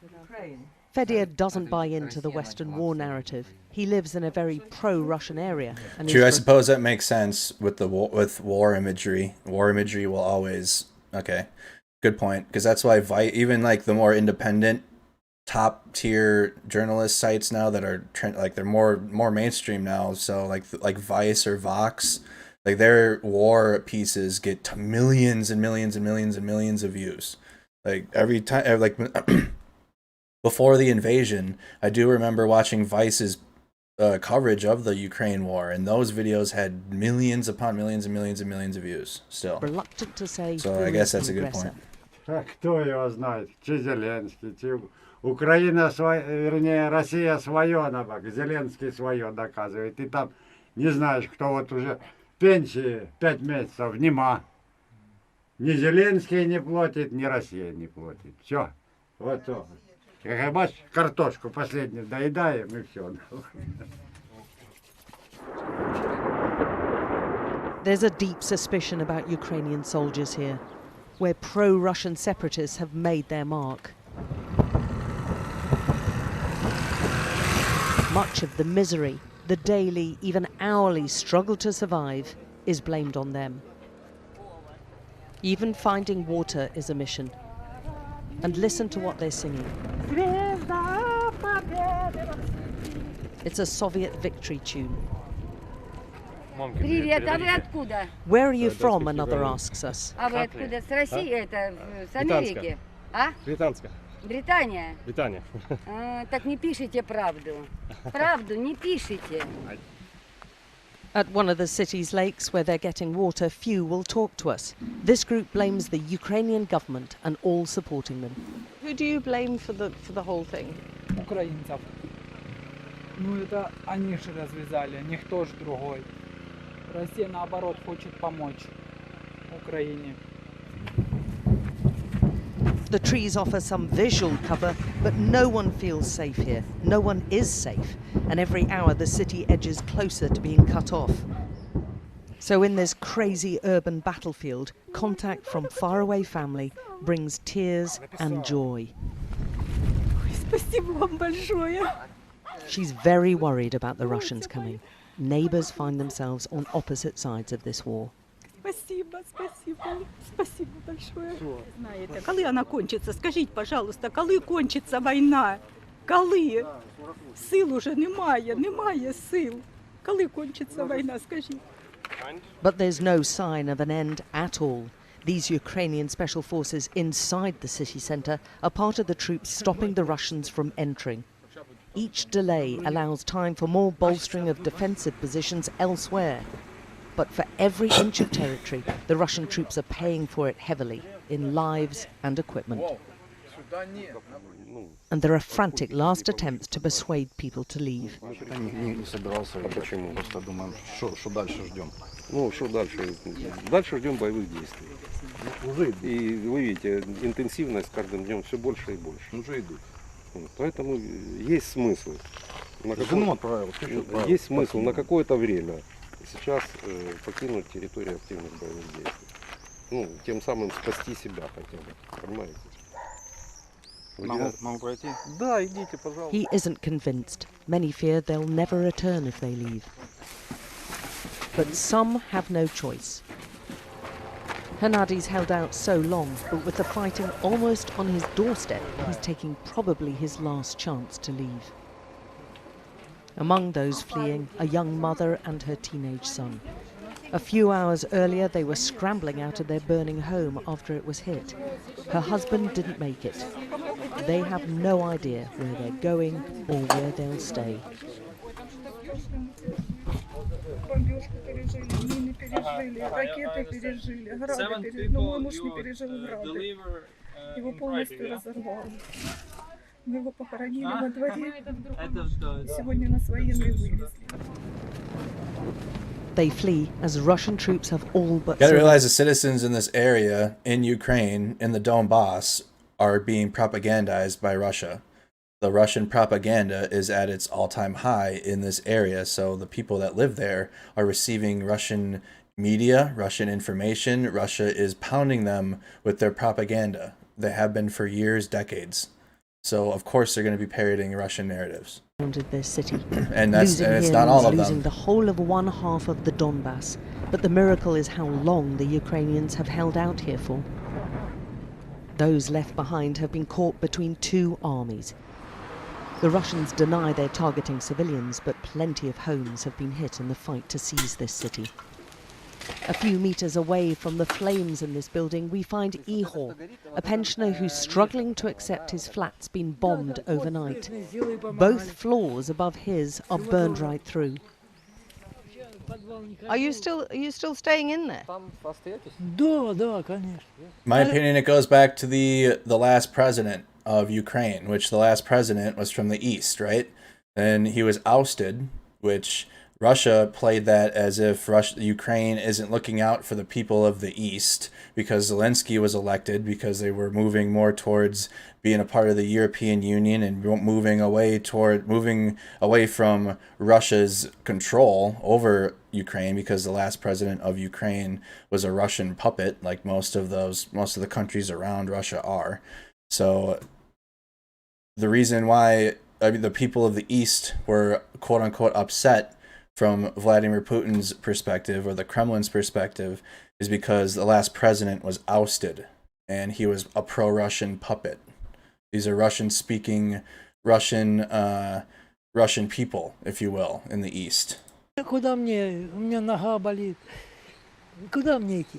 Fedya doesn't buy into the Western war narrative. He lives in a very pro-Russian area. And True, I suppose that makes sense with war imagery. War imagery will always... Okay, good point. Because that's why even like the more independent, top-tier journalist sites now that are like they're more mainstream now. So like Vice or Vox, like their war pieces get to millions and millions and millions and millions of views. Like every time, like before the invasion, I do remember watching Vice's coverage of the Ukraine war, and those videos had millions upon millions and millions and millions of views still. Reluctant to say. So I guess that's a good point. Кто его знает? Чи Зеленский, чи Украина, вернее, Россия свое, Зеленский свое доказывает. И там не знаешь, кто вот уже пенсии 5 месяцев, нема. Ни Зеленский не платит, ни Россия не платит. Все. Вот то. Как бачишь, картошку последнюю доедаем и все. There's a deep suspicion about Ukrainian soldiers here, where pro-Russian separatists have made their mark. Much of the misery, the daily, even hourly struggle to survive is blamed on them. Even finding water is a mission. And listen to what they're singing. It's a Soviet victory tune. Привет, а вы откуда? Where are you from? Another asks us. А вы откуда? С России, это с Америки? А? Британская. Британия? Британия. Так не пишите правду. Правду не пишите. At one of the city's lakes where they're getting water, few will talk to us. This group blames the Ukrainian government and all supporting them. Who do you blame for the whole thing? Украинцев. Ну это они же развязали, никто ж другой. Россия наоборот хочет помочь Украине. The trees offer some visual cover, but no one feels safe here. No one is safe, and every hour the city edges closer to being cut off. So in this crazy urban battlefield, contact from faraway family brings tears and joy. Спасибо вам большое. She's very worried about the Russians coming. Neighbours find themselves on opposite sides of this war. Спасибо, спасибо, спасибо большое. Знаєте, коли вона кончиться? Скажіть, пожалуйста, коли кончиться війна? Коли? Сил уже немає, немає сил. Коли кончиться війна, скажіть. But there's no sign of an end at all. These Ukrainian special forces inside the city centre are part of the troops stopping the Russians from entering. Each delay allows time for more bolstering of defensive positions elsewhere. But for every inch of territory, the Russian troops are paying for it heavily in lives and equipment. And there are frantic last attempts to persuade people to leave. Не собирался. А почему? Просто думаем, что дальше ждем. Ну, что дальше? Дальше ждем боевых действий. Уже идут. И вы видите, интенсивность с каждым днем все больше и больше. Уже идут. Поэтому есть смысл. Жену отправил. Есть смысл на какое-то время сейчас покинуть территорию активных боевых действий. Ну, тем самым спасти себя хотя бы. Понимаете? Могу пройти? Да, идите, пожалуйста. He isn't convinced. Many fear they'll never return if they leave. But some have no choice. Hernadi's held out so long, but with the fighting almost on his doorstep, he's taking probably his last chance to leave. Among those fleeing, a young mother and her teenage son. A few hours earlier, they were scrambling out of their burning home after it was hit. Her husband didn't make it. They have no idea where they're going or where they'll stay. Бомбежку пережили, мины пережили, ракеты пережили, грады пережили. Но мой муж не пережил грады. Его полностью разорвало. Мы его похоронили во дворе. Сегодня нас военные вывезли. They flee as Russian troops have all but... You gotta realize the citizens in this area, in Ukraine, in the Donbass, are being propagandized by Russia. The Russian propaganda is at its all-time high in this area, so the people that live there are receiving Russian media, Russian information. Russia is pounding them with their propaganda. They have been for years, decades. So of course they're going to be parroting Russian narratives. Their city. And it's not all of them. Losing the whole of one half of the Donbass. But the miracle is how long the Ukrainians have held out here for. Those left behind have been caught between two armies. The Russians deny they're targeting civilians, but plenty of homes have been hit in the fight to seize this city. A few meters away from the flames in this building, we find Ihor, a pensioner who's struggling to accept his flat's been bombed overnight. Both floors above his are burned right through. Are you still staying in there? My opinion, it goes back to the last president of Ukraine, which the last president was from the east, right? And he was ousted, which Russia played that as if Ukraine isn't looking out for the people of the east because Zelensky was elected because they were moving more towards being a part of the European Union and moving away from Russia's control over Ukraine, because the last president of Ukraine was a Russian puppet, like most of the countries around Russia are. So the reason why the people of the East were quote unquote upset from Vladimir Putin's perspective, or the Kremlin's perspective, is because the last president was ousted and he was a pro-Russian puppet. These are Russian-speaking, Russian people, if you will, in the East. Куда мне? У меня нога болит. Куда мне идти?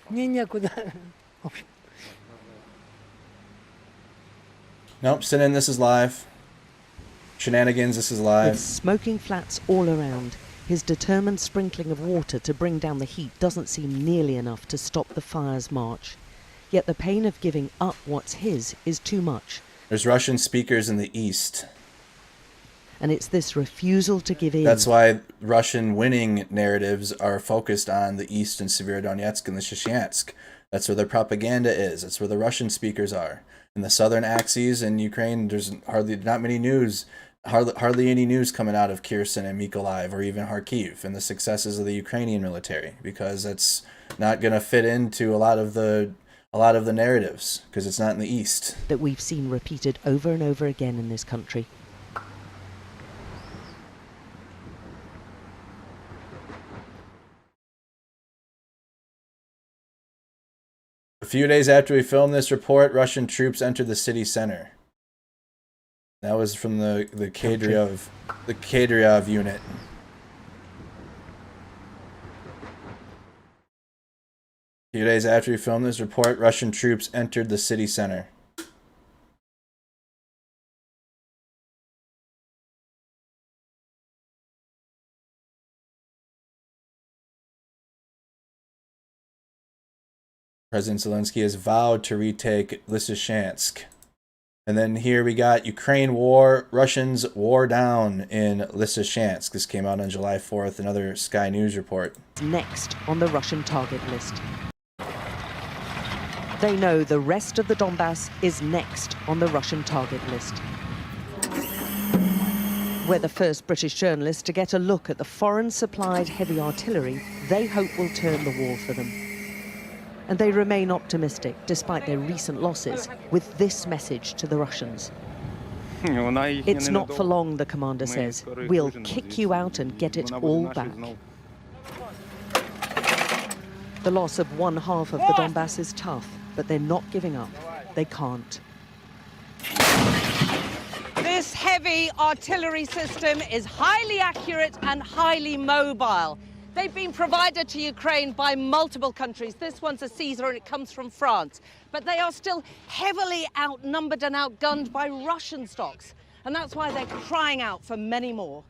Мне некуда. Nope, sit in, this is live. Shenanigans, this is live. With smoking flats all around, his determined sprinkling of water to bring down the heat doesn't seem nearly enough to stop the fire's march. Yet the pain of giving up what's his is too much. There's Russian speakers in the East. And it's this refusal to give in. That's why Russian winning narratives are focused on the East and Severodonetsk and the Shchyansk. That's where their propaganda is. That's where the Russian speakers are. In the southern axes in Ukraine, there's hardly not many news hardly any news coming out of Kherson and Mykolaiv or even Kharkiv and the successes of the Ukrainian military, because it's not going to fit into a lot of the narratives, because it's not in the east. That we've seen repeated over and over again in this country. A few days after we filmed this report, Russian troops entered the city center. That was from the Kadyrov unit. A few days after we filmed this report, Russian troops entered the city center. President Zelensky has vowed to retake Lysychansk. And then here we got Ukraine war, Russians wore down in Lysychansk. This came out on July 4th, another Sky News report. Next on the Russian target list. They know the rest of the Donbass is next on the Russian target list. We're the first British journalists to get a look at the foreign-supplied heavy artillery they hope will turn the war for them. And they remain optimistic, despite their recent losses, with this message to the Russians. It's not for long, the commander says. We'll kick you out and get it all back. The loss of one half of the Donbass is tough, but they're not giving up. They can't. This heavy artillery system is highly accurate and highly mobile. They've been provided to Ukraine by multiple countries. This one's a Caesar and it comes from France. But they are still heavily outnumbered and outgunned by Russian stocks. And that's why they're crying out for many more.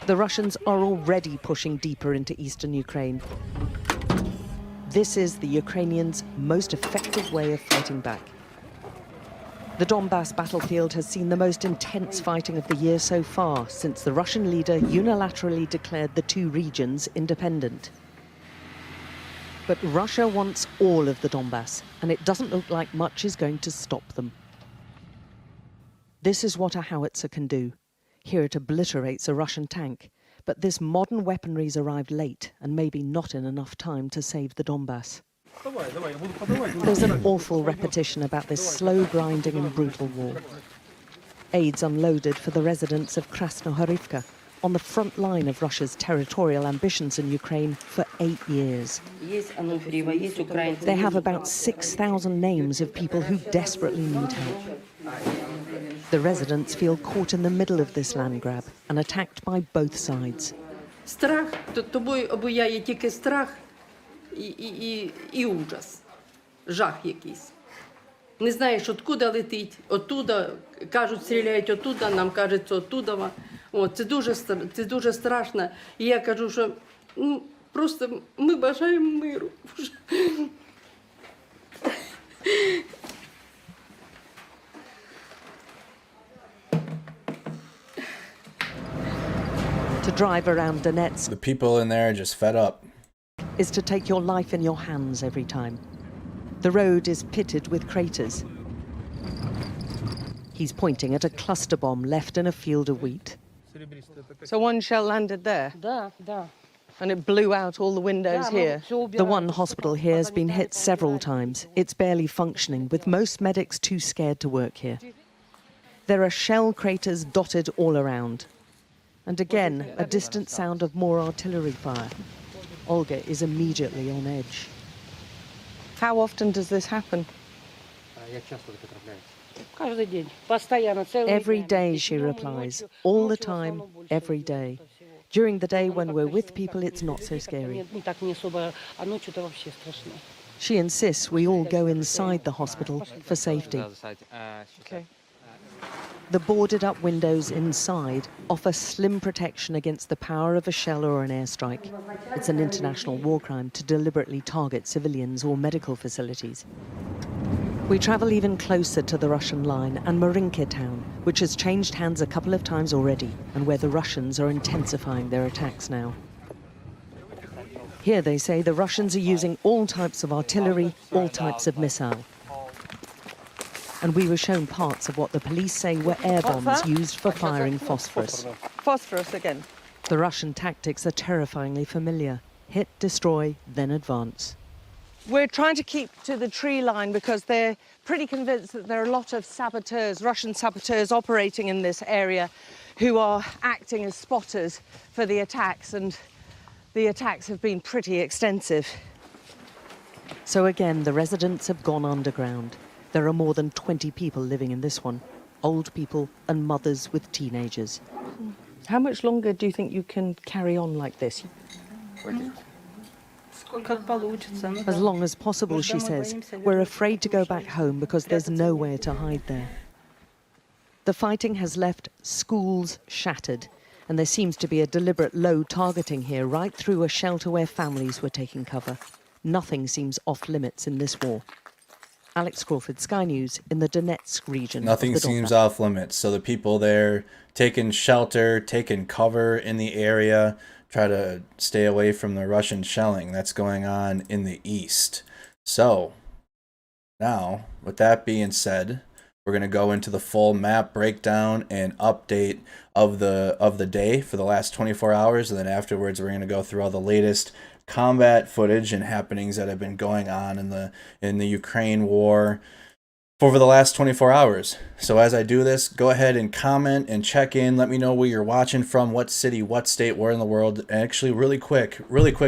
The Russians are already pushing deeper into eastern Ukraine. This is the Ukrainians' most effective way of fighting back. The Donbass battlefield has seen the most intense fighting of the year so far, since the Russian leader unilaterally declared the two regions independent. But Russia wants all of the Donbass, and it doesn't look like much is going to stop them. This is what a howitzer can do. Here it obliterates a Russian tank, but this modern weaponry's arrived late and maybe not in enough time to save the Donbass. There's an awful repetition about this slow grinding and brutal war. Aids unloaded for the residents of Krasnohorivka, on the front line of Russia's territorial ambitions in Ukraine for 8 years. They have about 6,000 names of people who desperately need help. The residents feel caught in the middle of this land grab and attacked by both sides. Страх, тобою обуяє тільки страх і ужас, жах якийсь. Не знаєш, откуда летить, оттуда, кажуть, стріляють оттуда, нам кажуть, оттуда. Це дуже страшно. І я кажу, що просто ми бажаємо миру. To drive around Donetsk, the people in there are just fed up, is to take your life in your hands every time. The road is pitted with craters. He's pointing at a cluster bomb left in a field of wheat. So one shell landed there? Да, да. And it blew out all the windows here? The one hospital here has been hit several times. It's barely functioning, with most medics too scared to work here. There are shell craters dotted all around. And again, a distant sound of more artillery fire. Olga is immediately on edge. How often does this happen? Every day, she replies. All the time, every day. During the day when we're with people, it's not so scary. She insists we all go inside the hospital for safety. Okay. The boarded-up windows inside offer slim protection against the power of a shell or an airstrike. It's an international war crime to deliberately target civilians or medical facilities. We travel even closer to the Russian line and Marinka town, which has changed hands a couple of times already, and where the Russians are intensifying their attacks now. Here they say the Russians are using all types of artillery, all types of missile. and we were shown parts of what the police say were air What's bombs that? used for firing phosphorus. Phosphorus again. The Russian tactics are terrifyingly familiar. Hit, destroy, then advance. We're trying to keep to the tree line because they're pretty convinced that there are a lot of saboteurs, Russian saboteurs operating in this area who are acting as spotters for the attacks, and the attacks have been pretty extensive. So again, the residents have gone underground. There are more than 20 people living in this one. Old people and mothers with teenagers. How much longer do you think you can carry on like this? As long as possible, she says. We're afraid to go back home because there's nowhere to hide there. The fighting has left schools shattered, and there seems to be a deliberate low targeting here, right through a shelter where families were taking cover. Nothing seems off limits in this war. Alex Crawford, Sky News, in the Donetsk region. Nothing seems off limits. So the people there taking shelter, taking cover in the area, try to stay away from the Russian shelling that's going on in the east. So now, with that being said, we're going to go into the full map breakdown and update of the day for the last 24 hours, and then afterwards we're going to go through all the latest combat footage and happenings that have been going on in the Ukraine war for the last 24 hours. So as I do this, go ahead and comment and check in. Let me know where you're watching from, what city, what state, where in the world. And actually, really quick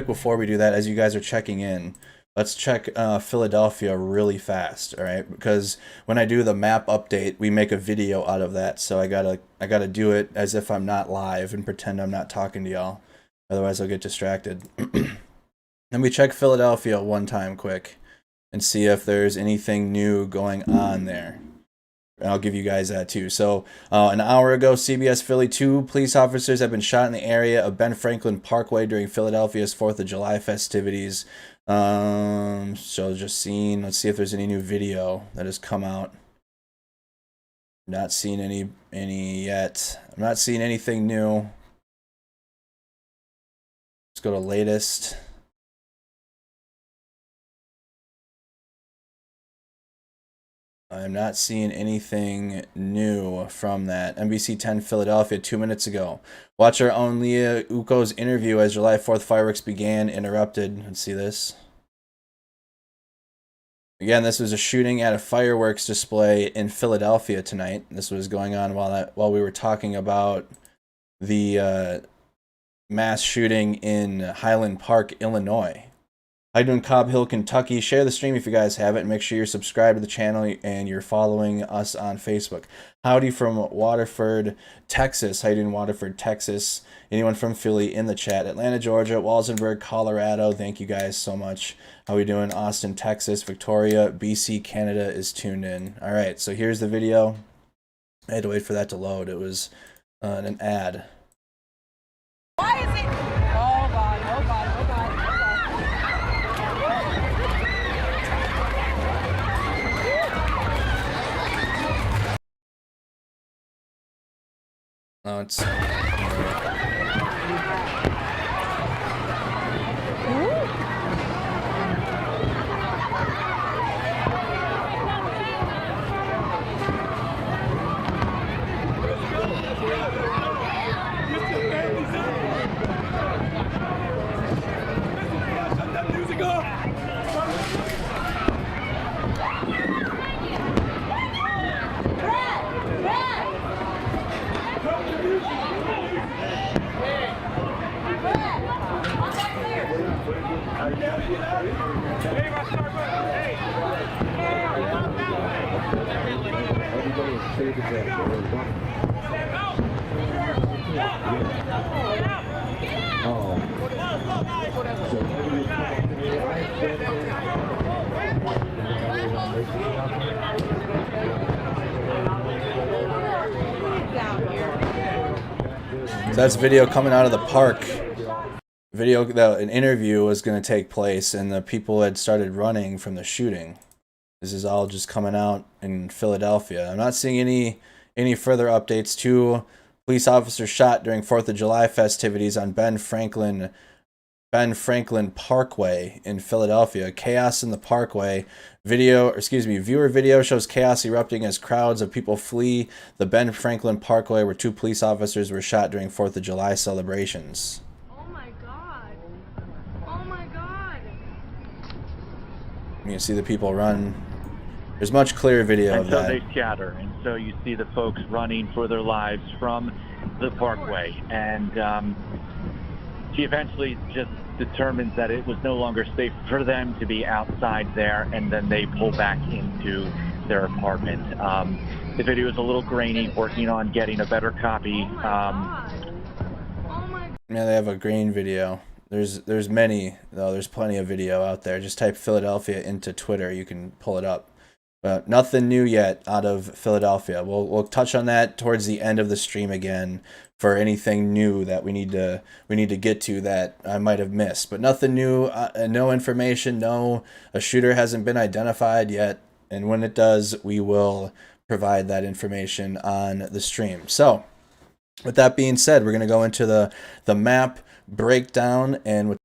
before we do that, as you guys are checking in, let's check Philadelphia really fast, all right? Because when I do the map update, we make a video out of that. So I gotta do it as if I'm not live and pretend I'm not talking to y'all. Otherwise, I'll get distracted. Let me check Philadelphia one time quick and see if there's anything new going on there. And I'll give you guys that too. So an hour ago, CBS Philly, 2 police officers have been shot in the area of Ben Franklin Parkway during Philadelphia's 4th of July festivities. So just seeing, let's see if there's any new video that has come out. Not seeing any yet. I'm not seeing anything new. Let's go to latest. I'm not seeing anything new from that. NBC 10 Philadelphia 2 minutes ago. Watch our own Leah Uko's interview as July 4th fireworks began interrupted. Let's see this. Again, this was a shooting at a fireworks display in Philadelphia tonight. This was going on while we were talking about the mass shooting in Highland Park, Illinois. How you doing, Cobb Hill, Kentucky? Share the stream if you guys have it. Make sure you're subscribed to the channel and you're following us on Facebook. Howdy from Waterford, Texas. How you doing, Waterford, Texas? Anyone from Philly in the chat? Atlanta, Georgia, Walsenburg, Colorado. Thank you guys so much. How we doing? Austin, Texas, Victoria, BC, Canada is tuned in. All right, so here's the video. I had to wait for that to load. It was an ad. Why is it? Oh God, oh God, oh God. Oh, it's... That's video coming out of the park. Video that an interview was going to take place, and the people had started running from the shooting. This is all just coming out in Philadelphia. I'm not seeing any further updates. 2 police officers shot during 4th of July festivities on Ben Franklin Ben Franklin Parkway in Philadelphia. Chaos in the Parkway. Viewer video shows chaos erupting as crowds of people flee the Ben Franklin Parkway, where 2 police officers were shot during 4th of July celebrations. Oh my God. Oh my God. You can see the people run. There's much clearer video of that. And so they scatter, and so you see the folks running for their lives from the parkway. And she eventually just determines that it was no longer safe for them to be outside there, and then they pull back into their apartment. The video is a little grainy, working on getting a better copy. Yeah, they have a grain video. There's many, though. There's plenty of video out there. Just type Philadelphia into Twitter. You can pull it up. But nothing new yet out of Philadelphia. We'll touch on that towards the end of the stream again for anything new that we need to get to that I might have missed. But nothing new, no information, a shooter hasn't been identified yet. And when it does, we will provide that information on the stream. So with that being said, we're going to go into the map breakdown, and with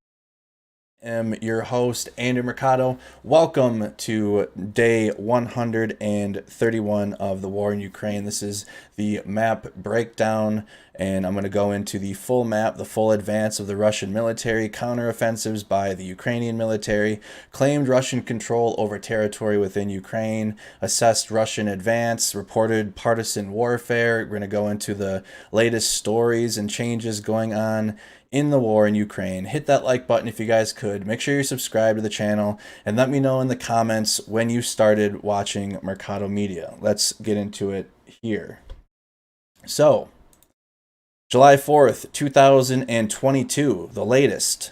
am your host, Andrew Mercado. Welcome to day 131 of the war in Ukraine. This is the map breakdown, and I'm going to go into the full map, the full advance of the Russian military, counteroffensives by the Ukrainian military, claimed Russian control over territory within Ukraine, assessed Russian advance, reported partisan warfare. We're going to go into the latest stories and changes going on in the war in Ukraine. Hit that like button if you guys could. Make sure you're subscribed to the channel, and let me know in the comments when you started watching Mercado Media. Let's get into it here. So, July 4th, 2022, the latest.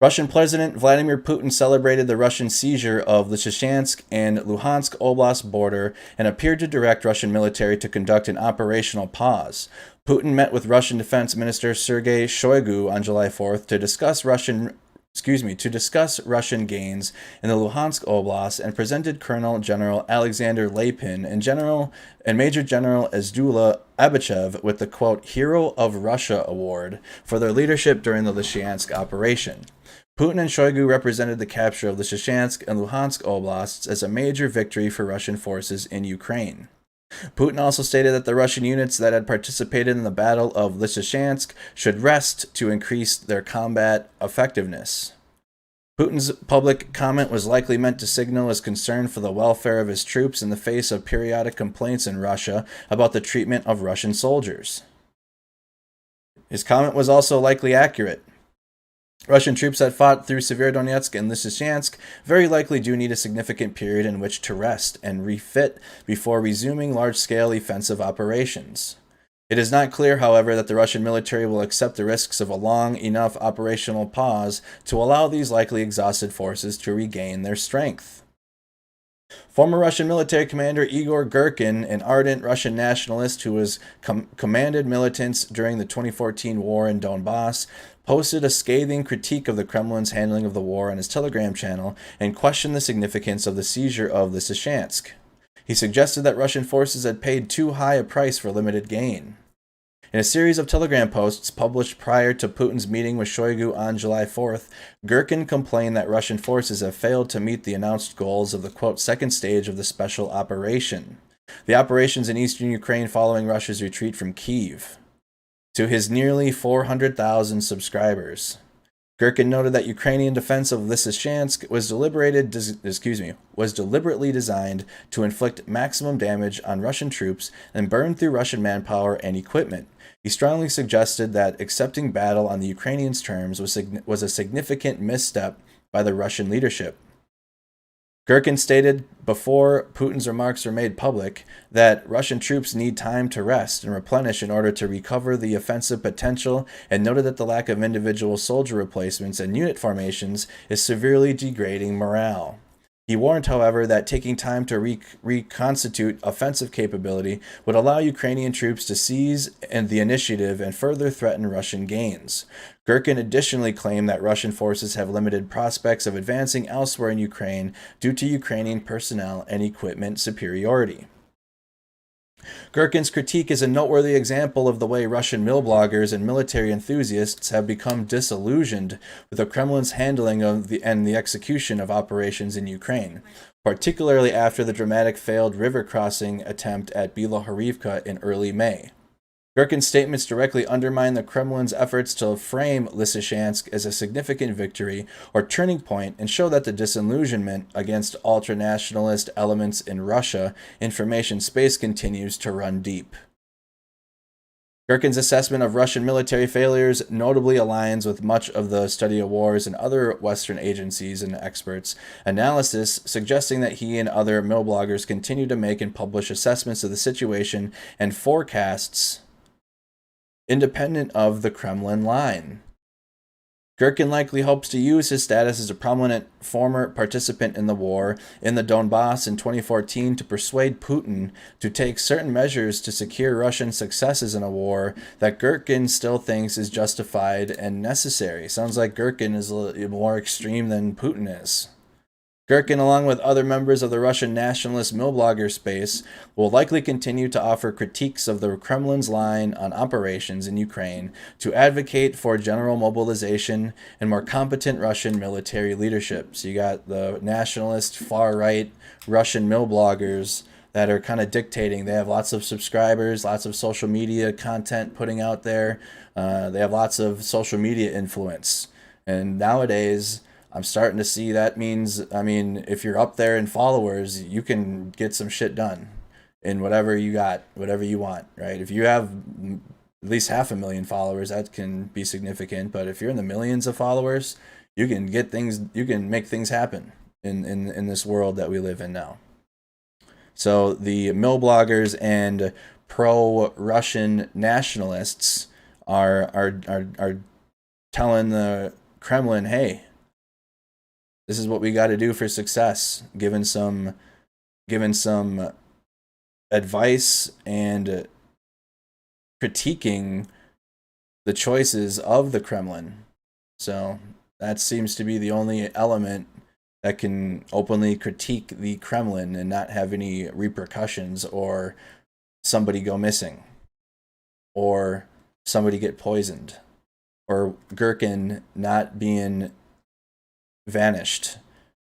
Russian President Vladimir Putin celebrated the Russian seizure of the Lysychansk and Luhansk Oblast border and appeared to direct Russian military to conduct an operational pause. Putin met with Russian Defense Minister Sergei Shoigu on July 4th to discuss Russian gains in the Luhansk Oblast and presented Colonel General Alexander Lapin and Major General Azdula Abachev with the, quote, Hero of Russia Award for their leadership during the Lysychansk operation. Putin and Shoigu represented the capture of the Lysychansk and Luhansk Oblasts as a major victory for Russian forces in Ukraine. Putin also stated that the Russian units that had participated in the Battle of Lysychansk should rest to increase their combat effectiveness. Putin's public comment was likely meant to signal his concern for the welfare of his troops in the face of periodic complaints in Russia about the treatment of Russian soldiers. His comment was also likely accurate. Russian troops that fought through Severodonetsk and Lysychansk very likely do need a significant period in which to rest and refit before resuming large-scale offensive operations. It is not clear, however, that the Russian military will accept the risks of a long enough operational pause to allow these likely exhausted forces to regain their strength. Former Russian military commander Igor Girkin, an ardent Russian nationalist who was commanded militants during the 2014 war in Donbass, posted a scathing critique of the Kremlin's handling of the war on his Telegram channel and questioned the significance of the seizure of Lysychansk. He suggested that Russian forces had paid too high a price for limited gain. In a series of Telegram posts published prior to Putin's meeting with Shoigu on July 4th, Girkin complained that Russian forces have failed to meet the announced goals of the, quote, second stage of the special operation, the operations in eastern Ukraine following Russia's retreat from Kyiv. To his nearly 400,000 subscribers, Girkin noted that Ukrainian defense of Lysychansk was deliberately designed to inflict maximum damage on Russian troops and burn through Russian manpower and equipment. He strongly suggested that accepting battle on the Ukrainians' terms was a significant misstep by the Russian leadership. Girkin stated before Putin's remarks were made public that Russian troops need time to rest and replenish in order to recover the offensive potential, and noted that the lack of individual soldier replacements and unit formations is severely degrading morale. He warned, however, that taking time to reconstitute offensive capability would allow Ukrainian troops to seize the initiative and further threaten Russian gains. Girkin additionally claimed that Russian forces have limited prospects of advancing elsewhere in Ukraine due to Ukrainian personnel and equipment superiority. Gherkin's critique is a noteworthy example of the way Russian mill bloggers and military enthusiasts have become disillusioned with the Kremlin's handling of the execution of operations in Ukraine, particularly after the dramatic failed river crossing attempt at Bilohorivka in early May. Gherkin's statements directly undermine the Kremlin's efforts to frame Lysychansk as a significant victory or turning point and show that the disillusionment against ultranationalist elements in Russia information space continues to run deep. Gherkin's assessment of Russian military failures notably aligns with much of the Study of Wars and other Western agencies and experts' analysis, suggesting that he and other mill bloggers continue to make and publish assessments of the situation and forecasts independent of the Kremlin line. Gherkin likely hopes to use his status as a prominent former participant in the war in the Donbass in 2014 to persuade Putin to take certain measures to secure Russian successes in a war that Gherkin still thinks is justified and necessary. Sounds like Gherkin is a little more extreme than Putin is. Gherkin, along with other members of the Russian nationalist mill blogger space, will likely continue to offer critiques of the Kremlin's line on operations in Ukraine to advocate for general mobilization and more competent Russian military leadership. So you got the nationalist, far-right Russian mill bloggers that are kind of dictating. They have lots of subscribers, lots of social media content putting out there. They have lots of social media influence. And nowadays, I'm starting to see that means, if you're up there in followers, you can get some shit done in whatever you got, whatever you want, right? If you have at least 500,000 followers, that can be significant. But if you're in the millions of followers, you can get things, you can make things happen in this world that we live in now. So the mill bloggers and pro-Russian nationalists are telling the Kremlin, hey, this is what we got to do for success, given some advice and critiquing the choices of the Kremlin. So that seems to be the only element that can openly critique the Kremlin and not have any repercussions, or somebody go missing, or somebody get poisoned, or Gherkin not being vanished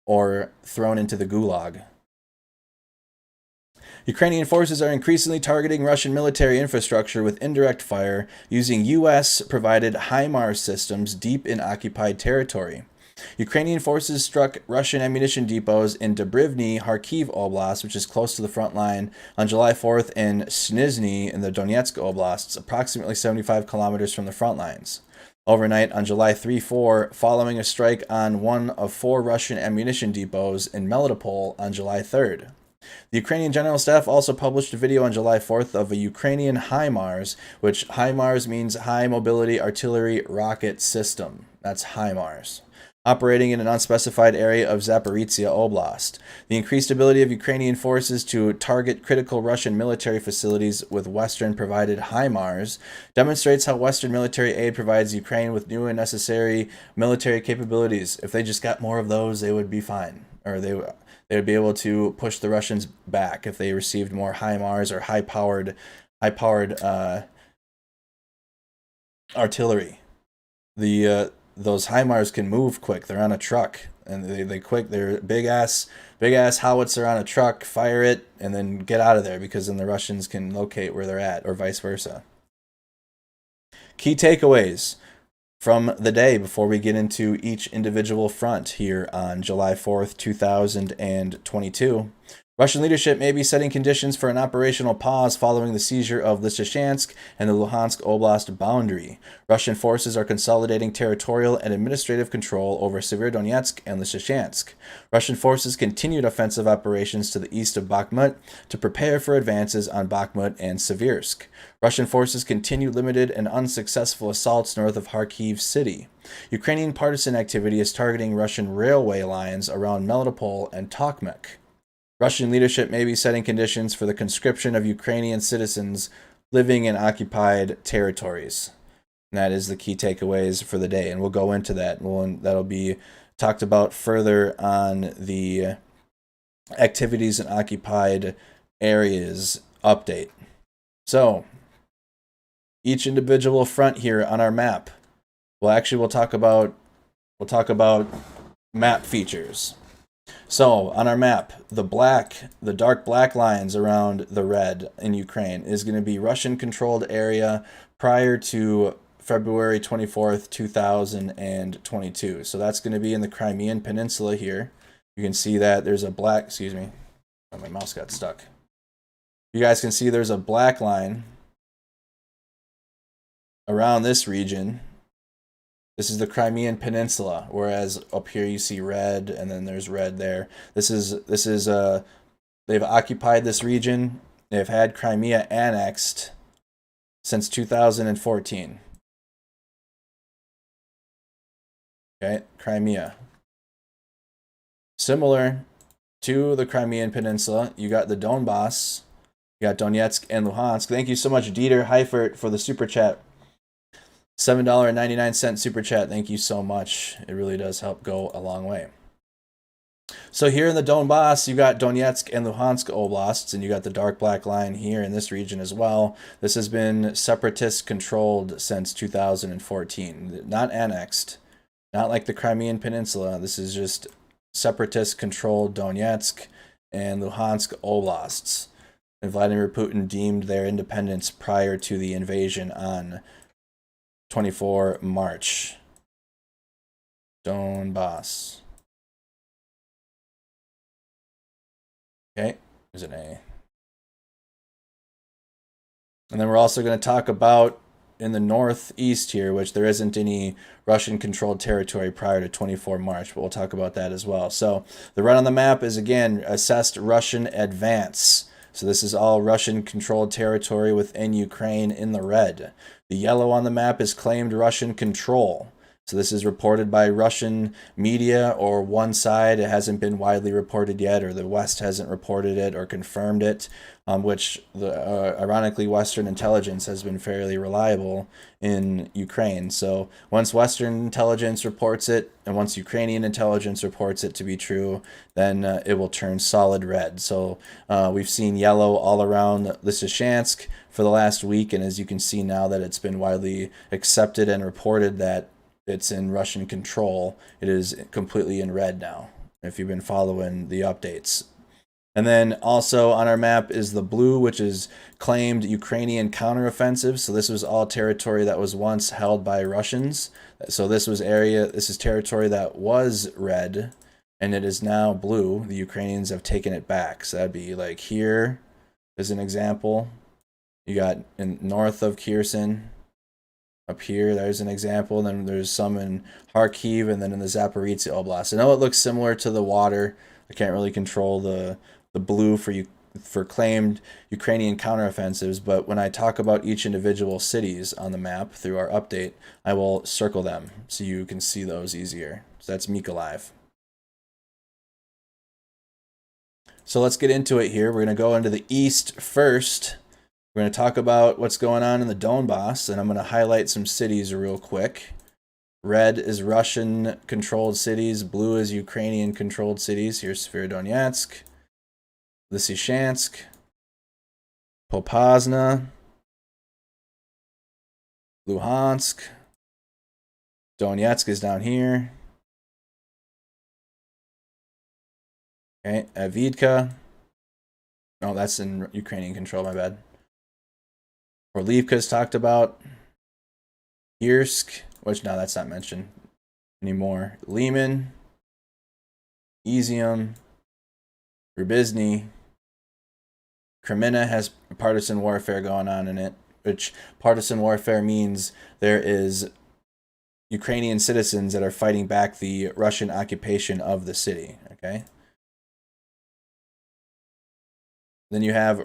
or thrown into the gulag. Ukrainian forces are increasingly targeting Russian military infrastructure with indirect fire using U.S.-provided HIMARS systems deep in occupied territory. Ukrainian forces struck Russian ammunition depots in Dobrivny, Kharkiv Oblast, which is close to the front line, on July 4th, and Snizhny in the Donetsk Oblasts, approximately 75 kilometers from the front lines. Overnight on July 3-4, following a strike on one of 4 Russian ammunition depots in Melitopol on July 3rd. The Ukrainian General Staff also published a video on July 4th of a Ukrainian HIMARS, which HIMARS means High Mobility Artillery Rocket System. That's HIMARS. Operating in an unspecified area of Zaporizhia Oblast. The increased ability of Ukrainian forces to target critical Russian military facilities with Western-provided HIMARS demonstrates how Western military aid provides Ukraine with new and necessary military capabilities. If they just got more of those, they would be fine. Or they would be able to push the Russians back if they received more HIMARS or high-powered artillery. Those HIMARS can move quick. They're on a truck, and they're big ass howitzer on a truck. Fire it and then get out of there, because then the Russians can locate where they're at, or vice versa. Key takeaways from the day before we get into each individual front here on July 4th, 2022. Russian leadership may be setting conditions for an operational pause following the seizure of Lysychansk and the Luhansk Oblast boundary. Russian forces are consolidating territorial and administrative control over Severodonetsk and Lysychansk. Russian forces continued offensive operations to the east of Bakhmut to prepare for advances on Bakhmut and Seversk. Russian forces continue limited and unsuccessful assaults north of Kharkiv city. Ukrainian partisan activity is targeting Russian railway lines around Melitopol and Tokmak. Russian leadership may be setting conditions for the conscription of Ukrainian citizens living in occupied territories. And that is the key takeaways for the day, and we'll go into that. That'll be talked about further on the activities in occupied areas update. So each individual front here on our map. Well, actually, we'll talk about map features. So on our map, the dark black lines around the red in Ukraine is going to be Russian-controlled area prior to February 24th, 2022. So that's going to be in the Crimean Peninsula here. You can see that there's a black, excuse me, oh, my mouse got stuck. You guys can see there's a black line around this region. This is the Crimean Peninsula, whereas up here you see red, and then there's red there. This is they've occupied this region. They've had Crimea annexed since 2014. Okay, Crimea. Similar to the Crimean Peninsula, you got the Donbass, you got Donetsk and Luhansk. Thank you so much, Dieter Heifert, for the super chat. $7.99 super chat. Thank you so much. It really does help go a long way. So here in the Donbass, you got Donetsk and Luhansk oblasts, and you got the dark black line here in this region as well. This has been separatist controlled since 2014, not annexed, not like the Crimean Peninsula. This is just separatist controlled Donetsk and Luhansk oblasts. And Vladimir Putin deemed their independence prior to the invasion on 24 March. Donbass. Okay, there's an A. And then we're also going to talk about in the northeast here, which there isn't any Russian-controlled territory prior to 24 March, but we'll talk about that as well. So the red on the map is, again, assessed Russian advance. So this is all Russian-controlled territory within Ukraine in the red. The yellow on the map is claimed Russian control. So this is reported by Russian media or one side. It hasn't been widely reported yet, or the West hasn't reported it or confirmed it, which ironically Western intelligence has been fairly reliable in Ukraine. So once Western intelligence reports it and once Ukrainian intelligence reports it to be true, then it will turn solid red. So we've seen yellow all around Lysychansk for the last week, and as you can see now that it's been widely accepted and reported that it's in Russian control, it is completely in red now, if you've been following the updates. And then also on our map is the blue, which is claimed Ukrainian counteroffensive. So this was all territory that was once held by Russians. So this is territory that was red, and it is now blue. The Ukrainians have taken it back. So that'd be like here is an example. You got in north of Kherson. Up here, there's an example. And then there's some in Kharkiv and then in the Zaporizhzhia Oblast. I know it looks similar to the water. I can't really control the blue for claimed Ukrainian counteroffensives, but when I talk about each individual cities on the map through our update, I will circle them so you can see those easier. So that's Mykolaiv. So let's get into it here. We're going to go into the east first. We're going to talk about what's going on in the Donbass, and I'm going to highlight some cities real quick. Red is Russian-controlled cities. Blue is Ukrainian-controlled cities. Here's Severodonetsk, Lysychansk, Popasna, Luhansk. Donetsk is down here. Okay, Avdiivka. No, that's in Ukrainian control, my bad. Orlivka is talked about. Irsk, which now that's not mentioned anymore. Lyman, Izium, Rubizny. Kreminna has partisan warfare going on in it, which partisan warfare means there is Ukrainian citizens that are fighting back the Russian occupation of the city, okay? Then you have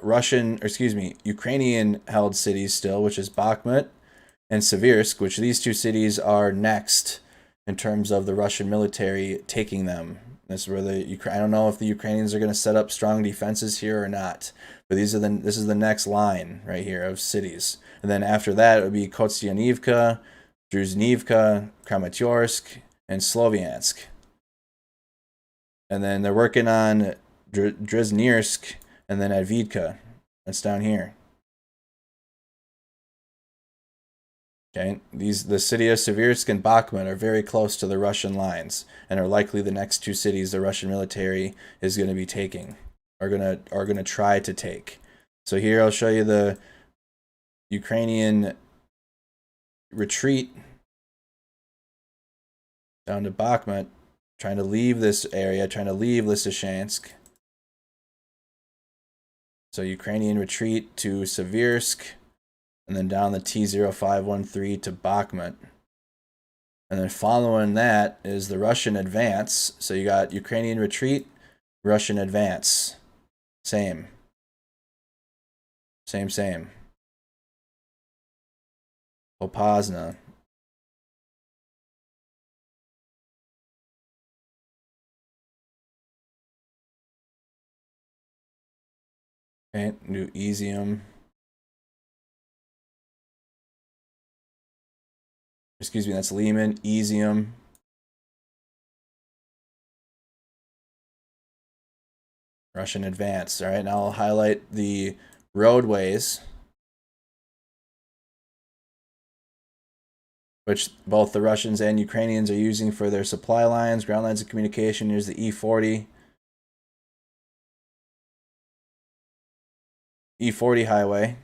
Ukrainian-held cities still, which is Bakhmut and Seversk, which these two cities are next in terms of the Russian military taking them. This is where I don't know if the Ukrainians are going to set up strong defenses here or not, but this is the next line right here of cities. And then after that, it would be Kostyantynivka, Druzhnivka, Kramatorsk, and Sloviansk. And then they're working on Drizhnirsk and then Avdiivka That's down here. Okay, the city of Seversk and Bakhmut are very close to the Russian lines and are likely the next two cities the Russian military is going to be taking, are going to try to take. So here I'll show you the Ukrainian retreat down to Bakhmut, trying to leave this area, trying to leave Lysychansk. So Ukrainian retreat to Seversk, and then down the T0513 to Bakhmut. And then following that is the Russian advance. So you got Ukrainian retreat, Russian advance. Same. Same. Popasna. Okay, New Izium. Excuse me, that's Lehman, Izium. Russian advance. All right, now I'll highlight the roadways, which both the Russians and Ukrainians are using for their supply lines, ground lines of communication. Here's the E40. E40 highway.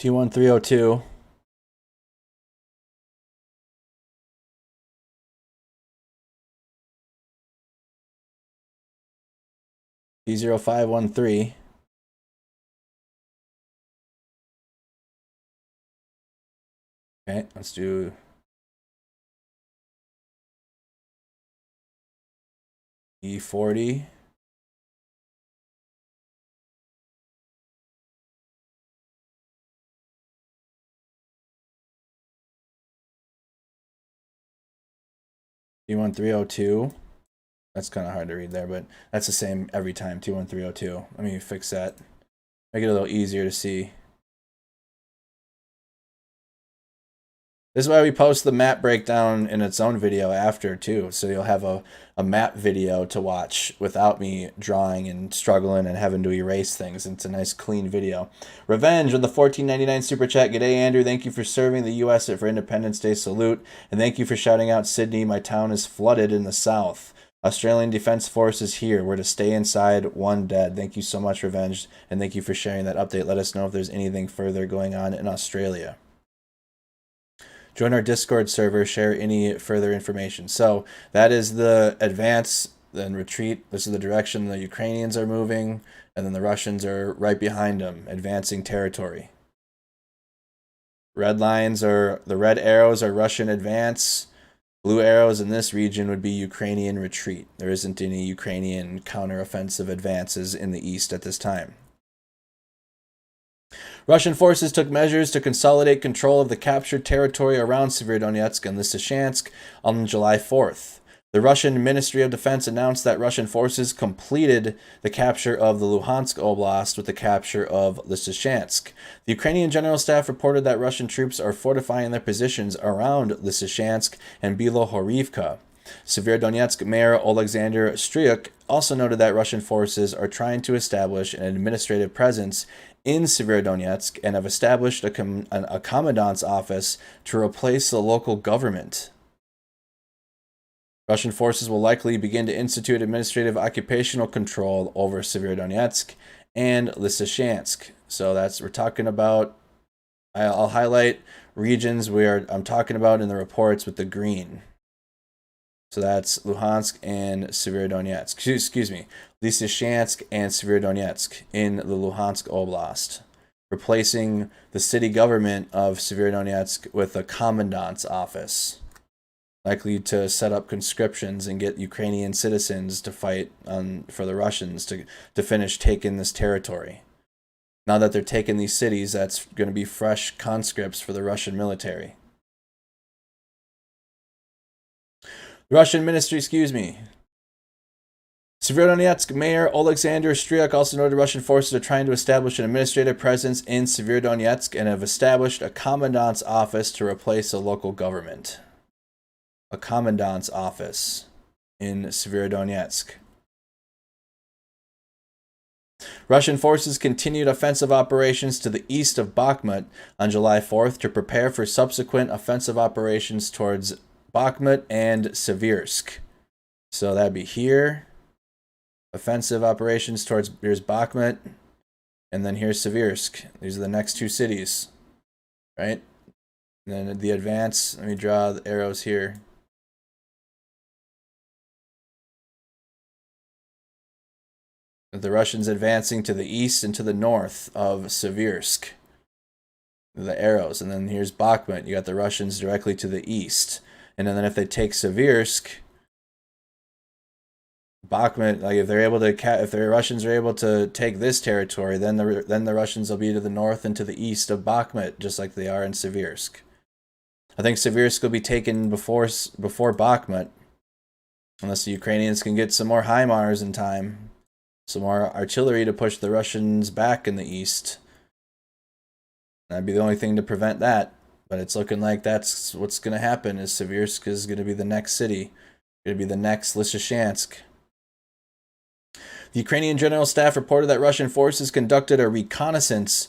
T1302. T0513. Okay, let's do E40. T1302. That's kind of hard to read there, but that's the same every time. T1302. Let me fix that. Make it a little easier to see. This is why we post the map breakdown in its own video after too, so you'll have a map video to watch without me drawing and struggling and having to erase things. It's a nice clean video. Revenge with the $14.99 super chat. G'day Andrew, thank you for serving the U.S. for Independence Day salute, and thank you for shouting out Sydney. My town is flooded in the south. Australian Defence Forces here. We're to stay inside, 1 dead. Thank you so much, Revenge, and thank you for sharing that update. Let us know if there's anything further going on in Australia. Join our Discord server, share any further information. So that is the advance, then retreat. This is the direction the Ukrainians are moving, and then the Russians are right behind them, advancing territory. Red lines are, the red arrows are Russian advance. Blue arrows in this region would be Ukrainian retreat. There isn't any Ukrainian counteroffensive advances in the east at this time. Russian forces took measures to consolidate control of the captured territory around Severodonetsk and Lysychansk on July 4th. The Russian Ministry of Defense announced that Russian forces completed the capture of the Luhansk Oblast with the capture of Lysychansk. The Ukrainian General Staff reported that Russian troops are fortifying their positions around Lysychansk and Bilohorivka. Severodonetsk Mayor Alexander Stryuk also noted that Russian forces are trying to establish an administrative presence in Severodonetsk and have established a commandant's office to replace the local government. Russian forces will likely begin to institute administrative occupational control over Severodonetsk and Lysychansk. So we're talking about, I'll highlight regions where I'm talking about in the reports with the green. So that's Luhansk and Severodonetsk. Excuse me, Lysychansk and Severodonetsk in the Luhansk Oblast, replacing the city government of Severodonetsk with a commandant's office, likely to set up conscriptions and get Ukrainian citizens to fight for the Russians to finish taking this territory. Now that they're taking these cities, that's going to be fresh conscripts for the Russian military. Russian ministry, Severodonetsk Mayor Alexander Stryuk also noted Russian forces are trying to establish an administrative presence in Severodonetsk and have established a commandant's office to replace a local government. A commandant's office. in Severodonetsk. Russian forces continued offensive operations to the east of Bakhmut on July 4th to prepare for subsequent offensive operations towards Bakhmut and Seversk. So that'd be here. Offensive operations towards, here's Bakhmut, and then here's Seversk. These are the next two cities, right? And then the advance, let me draw the arrows here. The Russians advancing to the east and to the north of Seversk. The arrows. And then here's Bakhmut. You got the Russians directly to the east. And then if they take Seversk, Bakhmut, like if the Russians are able to take this territory, then the Russians will be to the north and to the east of Bakhmut, just like they are in Seversk. I think Seversk will be taken before Bakhmut, unless the Ukrainians can get some more HIMARS in time. Some more artillery to push the Russians back in the east. That'd be the only thing to prevent that. But it's looking like that's what's going to happen. Is Seversk is going to be the next city. Going to be the next Lysychansk. The Ukrainian General Staff reported that Russian forces conducted a reconnaissance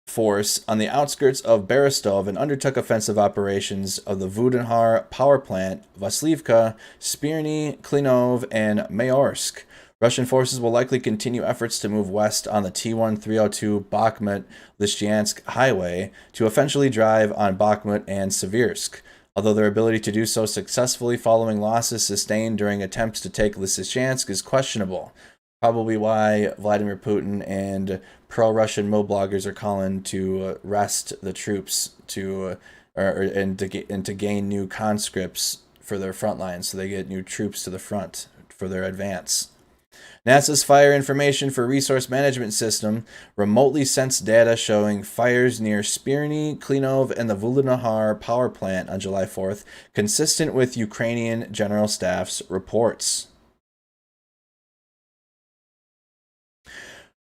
force on the outskirts of Berestov and undertook offensive operations of the Vudenhar power plant, Vaslivka, Spirny, Klinov, and Mayorsk. Russian forces will likely continue efforts to move west on the T-1302 Bakhmut-Lysychansk highway to eventually drive on Bakhmut and Seversk, although their ability to do so successfully following losses sustained during attempts to take Lysychansk is questionable. Probably why Vladimir Putin and pro-Russian Mo-bloggers are calling to rest the troops and to gain new conscripts for their front lines, so they get new troops to the front for their advance. NASA's Fire Information for Resource Management System remotely sensed data showing fires near Spirny, Klinov, and the Vudenhar power plant on July 4th, consistent with Ukrainian General Staff's reports.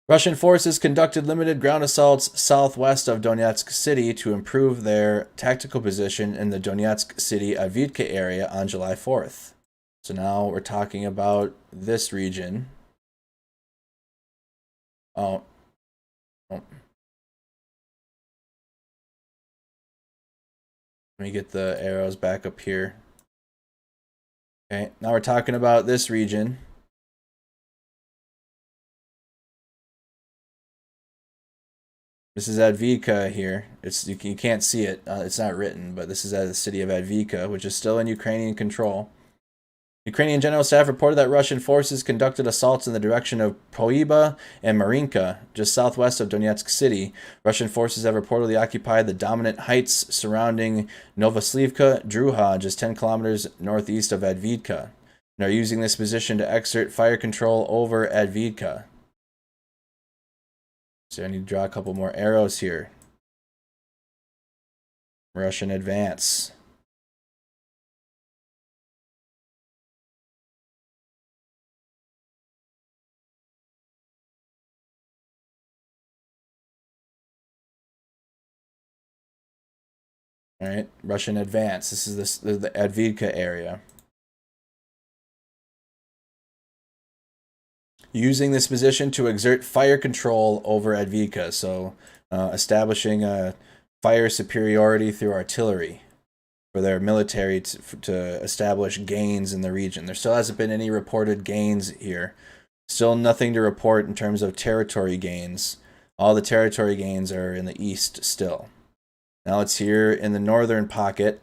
Russian forces conducted limited ground assaults southwest of Donetsk City to improve their tactical position in the Donetsk City Avdiivka area on July 4th. So now we're talking about this region. Oh. Let me get the arrows back up here. Okay, now we're talking about this region. This is Avdiivka here. You can't see it. It's not written, but this is at the city of Avdiivka, which is still in Ukrainian control. Ukrainian General Staff reported that Russian forces conducted assaults in the direction of Poiba and Marinka, just southwest of Donetsk City. Russian forces have reportedly occupied the dominant heights surrounding Novoslivka, Druha, just 10 kilometers northeast of Avdiivka, and are using this position to exert fire control over Avdiivka. So I need to draw a couple more arrows here. Russian advance. All right, Russian advance. This is the Avdiivka area. Using this position to exert fire control over Avdiivka, so establishing a fire superiority through artillery for their military to establish gains in the region. There still hasn't been any reported gains here. Still nothing to report in terms of territory gains. All the territory gains are in the east still. Now it's here in the northern pocket.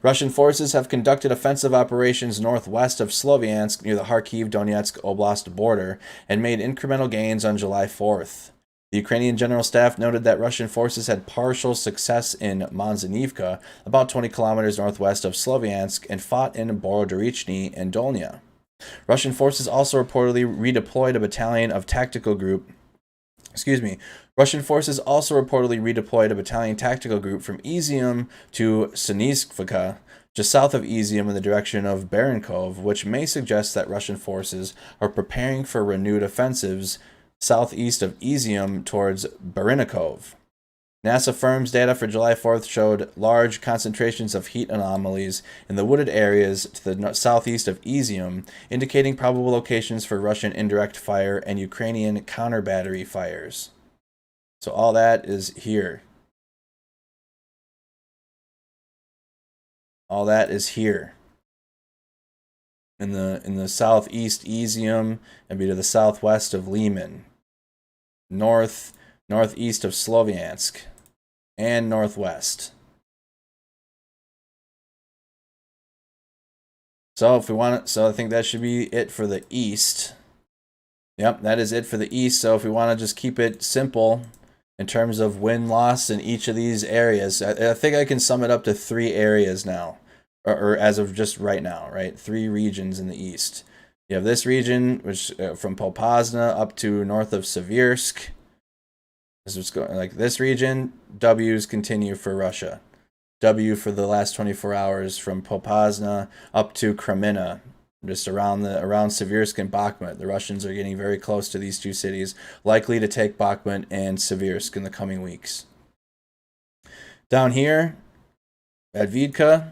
Russian forces have conducted offensive operations northwest of Sloviansk near the Kharkiv-Donetsk Oblast border and made incremental gains on July 4th. The Ukrainian General Staff noted that Russian forces had partial success in Manzanivka, about 20 kilometers northwest of Sloviansk, and fought in Borodarichny and Dolnya. Russian forces also reportedly redeployed a battalion of tactical group Russian forces also reportedly redeployed a battalion tactical group from Izium to Sinizhivka, just south of Izium in the direction of Barankov, which may suggest that Russian forces are preparing for renewed offensives southeast of Izium towards Barankov. NASA firm's data for July 4th showed large concentrations of heat anomalies in the wooded areas to the southeast of Izium, indicating probable locations for Russian indirect fire and Ukrainian counter-battery fires. So all that is here. All that is here. In the southeast Izium, and be to the southwest of Lyman. Northeast of Sloviansk. And northwest. So if we want so I think that should be it for the east. Yep, that is it for the east. So if we want to just keep it simple in terms of win-loss in each of these areas, I think I can sum it up to 3 areas now, or as of just right now, right? 3 regions in the east. You have this region, which from Popasna up to north of Seversk. This is going like this region. W's continue for Russia. W for the last 24 hours from Popasna up to Kreminna, just around Seversk and Bakhmut. The Russians are getting very close to these 2 cities, likely to take Bakhmut and Seversk in the coming weeks. Down here, Advidka,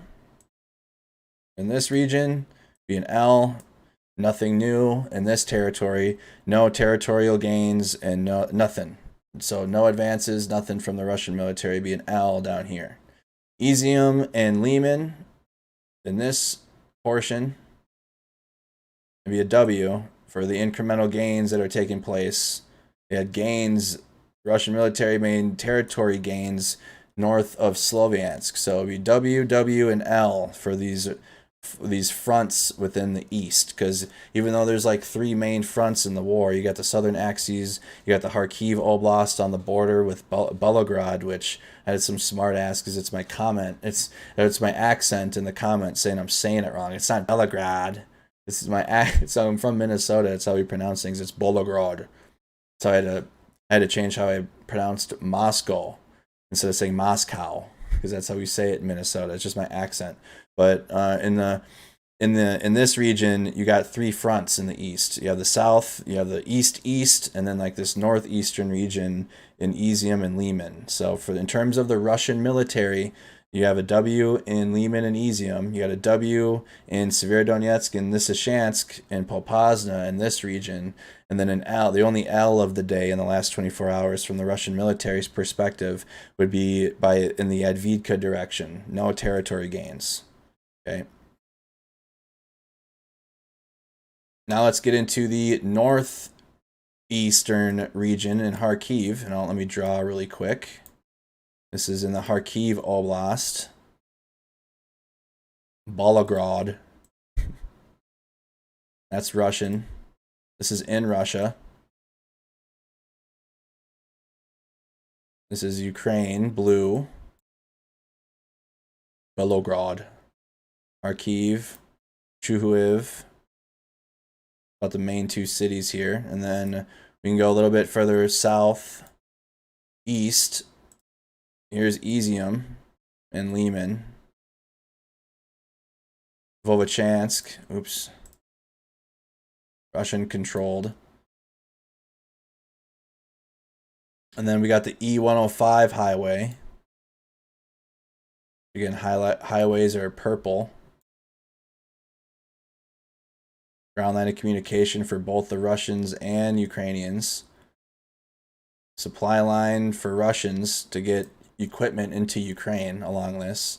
in this region, be an L. Nothing new in this territory. No territorial gains and nothing. So no advances, nothing from the Russian military, be an L down here. Izium and Lyman in this portion, be a W for the incremental gains that are taking place. They had gains, Russian military made territory gains north of Sloviansk. So it'd be W, W, and L for these fronts within the east, because even though there's like 3 main fronts in the war, you got the southern axes, you got the Kharkiv Oblast on the border with Belgorod, which I had some smart ass because it's my comment, it's my accent in the comment saying I'm saying it wrong. It's not Belgorod. This is my so I'm from Minnesota. It's how we pronounce things. It's Belgorod. So I had to change how I pronounced Moscow instead of saying Moscow, because that's how we say it in Minnesota. It's just my accent. But in this region, you got 3 fronts in the east. You have the south, you have the east, and then like this northeastern region in Izium and Lyman. So in terms of the Russian military, you have a W in Lyman and Izium. You got a W in Severodonetsk and Lysychansk and Popasna in this region. And then an L, the only L of the day in the last 24 hours from the Russian military's perspective would be in the Advidka direction. No territory gains. Okay. Now let's get into the northeastern region in Kharkiv. And let me draw really quick. This is in the Kharkiv Oblast. Volgograd. That's Russian. This is in Russia. This is Ukraine, blue. Volgograd. Kharkiv, Chuhuiv, about the main 2 cities here. And then we can go a little bit further south, east. Here's Izium and Lyman. Vovchansk, oops. Russian controlled. And then we got the E105 highway. Again, highways are purple. Ground line of communication for both the Russians and Ukrainians. Supply line for Russians to get equipment into Ukraine along this.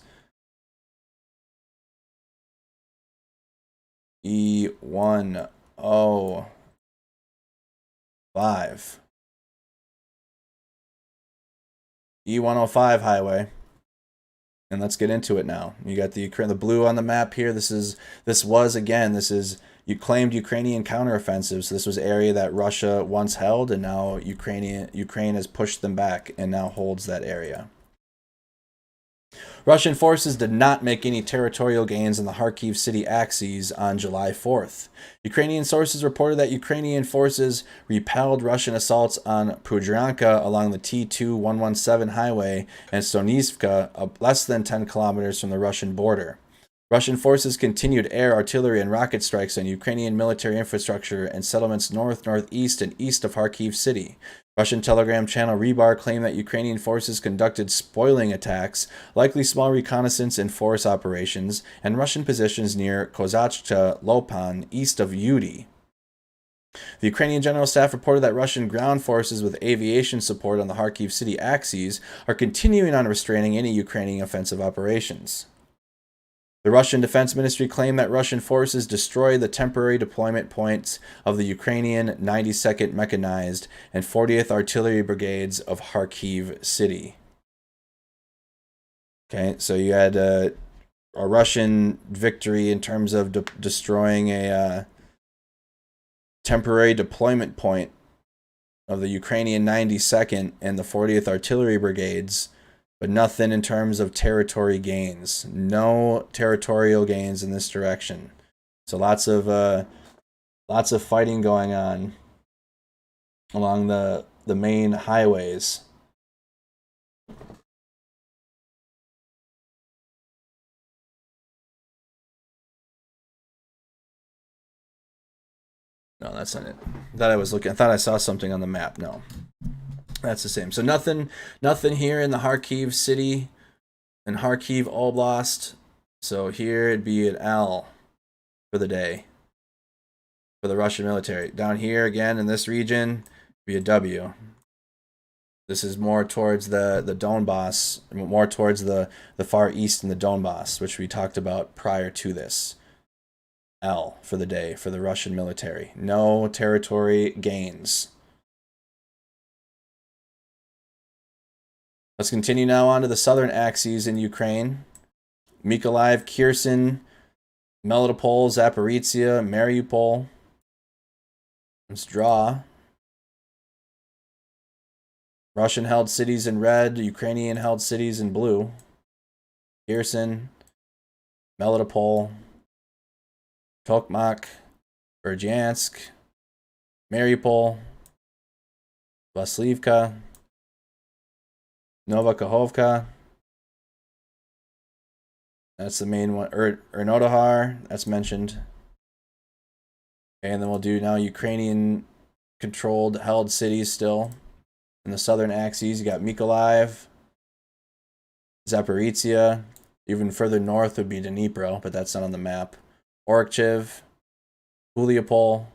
E105. E105 highway. And let's get into it now. You got the blue on the map here. This is you claimed Ukrainian counteroffensive. So this was area that Russia once held, and now Ukraine has pushed them back and now holds that area. Russian forces did not make any territorial gains in the Kharkiv city axes on July 4th. Ukrainian sources reported that Ukrainian forces repelled Russian assaults on Pudranka along the T2117 highway and Sonivka, less than 10 kilometers from the Russian border. Russian forces continued air, artillery, and rocket strikes on Ukrainian military infrastructure and settlements north, northeast, and east of Kharkiv city. Russian telegram channel Rebar claimed that Ukrainian forces conducted spoiling attacks, likely small reconnaissance and force operations, and Russian positions near Kozachta Lopan, east of Yudi. The Ukrainian General Staff reported that Russian ground forces with aviation support on the Kharkiv city axes are continuing on restraining any Ukrainian offensive operations. The Russian Defense Ministry claimed that Russian forces destroyed the temporary deployment points of the Ukrainian 92nd Mechanized and 40th Artillery Brigades of Kharkiv city. Okay, so you had a Russian victory in terms of destroying a temporary deployment point of the Ukrainian 92nd and the 40th Artillery Brigades, but nothing in terms of territory gains. No territorial gains in this direction. So lots of fighting going on along the main highways. No, that's not it. I thought I saw something on the map. No. That's the same. So nothing here in the Kharkiv city and Kharkiv Oblast. So here it'd be an L for the day for the Russian military. Down here again in this region, be a W. This is more towards the Donbass, more towards the far east in the Donbass, which we talked about prior to this. L for the day for the Russian military. No territory gains. Let's continue now on to the southern axes in Ukraine. Mykolaiv, Kherson, Melitopol, Zaporizhia, Mariupol. Let's draw. Russian-held cities in red, Ukrainian-held cities in blue. Kherson, Melitopol, Tokmak, Berdyansk, Mariupol, Vaslivka, Novakhovka. That's the main one. Ernodahar, that's mentioned. And then we'll do now Ukrainian controlled, held cities still. In the southern axes, you got Mykolaiv, Zaporizhia. Even further north would be Dnipro, but that's not on the map. Orychov, Uliapol,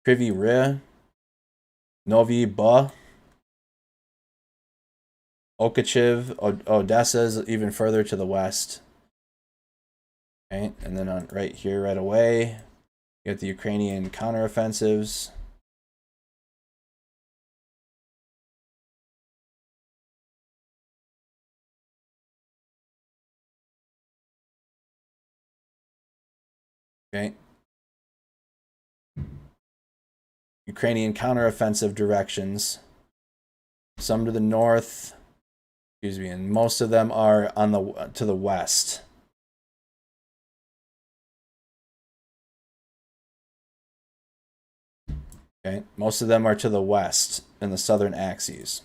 Kryvyi Rih, Novy Ba, Okachiv, Odessa is even further to the west. Okay, and then on right here, right away, you got the Ukrainian counteroffensives. Okay. Ukrainian counteroffensive directions. Some to the north, and most of them are on to the west. Okay, most of them are to the west in the southern axes.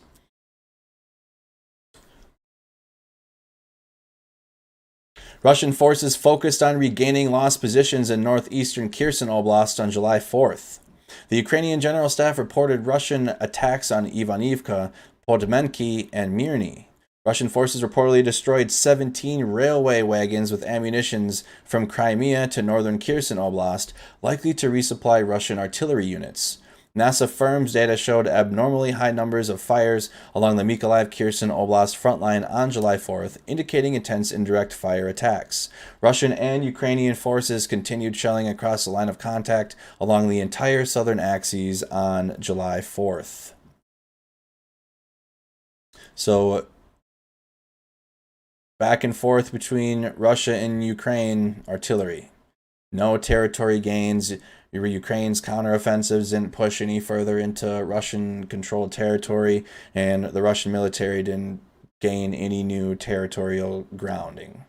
Russian forces focused on regaining lost positions in northeastern Kherson Oblast on July 4th. The Ukrainian General Staff reported Russian attacks on Ivanivka, Podmenki, and Mirny. Russian forces reportedly destroyed 17 railway wagons with ammunitions from Crimea to northern Kherson Oblast, likely to resupply Russian artillery units. NASA firms data showed abnormally high numbers of fires along the Mykolaiv-Kherson Oblast frontline on July 4th, indicating intense indirect fire attacks. Russian and Ukrainian forces continued shelling across the line of contact along the entire southern axes on July 4th. So, back and forth between Russia and Ukraine artillery. No territory gains. Ukraine's counteroffensives didn't push any further into Russian-controlled territory, and the Russian military didn't gain any new territorial grounding.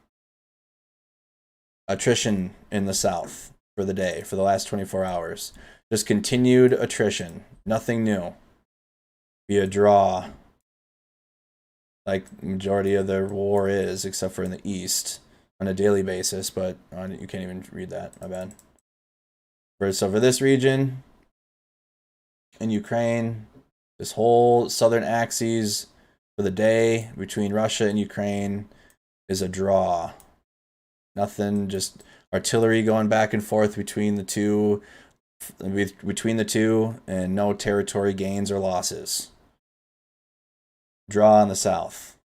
Attrition in the south for the day, for the last 24 hours. Just continued attrition. Nothing new. Be a draw. like majority of the war is, except for in the east on a daily basis. But you can't even read that. My bad. So for this region in Ukraine, this whole southern axis for the day between Russia and Ukraine is a draw. Nothing, just artillery going back and forth between the two, and no territory gains or losses. Draw on the south.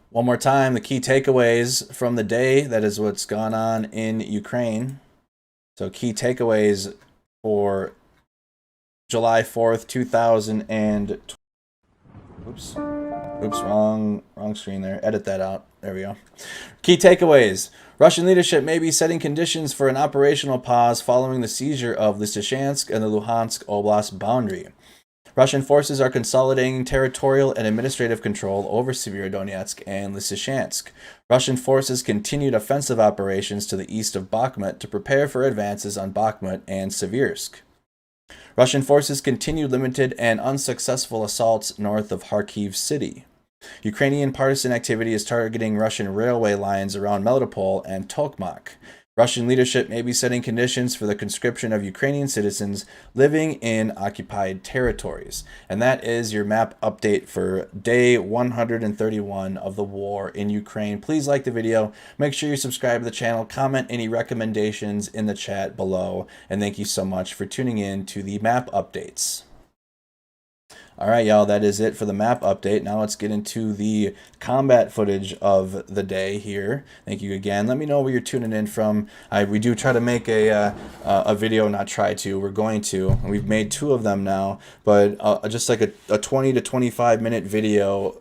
One more time, the key takeaways from the day. That is what's gone on in Ukraine. So key takeaways for July 4th, 2020. Oops, wrong screen there. Edit that out. There we go. Key takeaways. Russian leadership may be setting conditions for an operational pause following the seizure of Lysychansk and the Luhansk Oblast boundary. Russian forces are consolidating territorial and administrative control over Severodonetsk and Lysychansk. Russian forces continued offensive operations to the east of Bakhmut to prepare for advances on Bakhmut and Seversk. Russian forces continued limited and unsuccessful assaults north of Kharkiv city. Ukrainian partisan activity is targeting Russian railway lines around Melitopol and Tokmak. Russian leadership may be setting conditions for the conscription of Ukrainian citizens living in occupied territories. And that is your map update for day 131 of the war in Ukraine. Please like the video. Make sure you subscribe to the channel. Comment any recommendations in the chat below. And thank you so much for tuning in to the map updates. All right, y'all, that is it for the map update. Now let's get into the combat footage of the day here. Thank you again. Let me know where you're tuning in from. We do try to make a video, not try to. We're going to. We've made 2 of them now, but just like a 20 to 25 minute video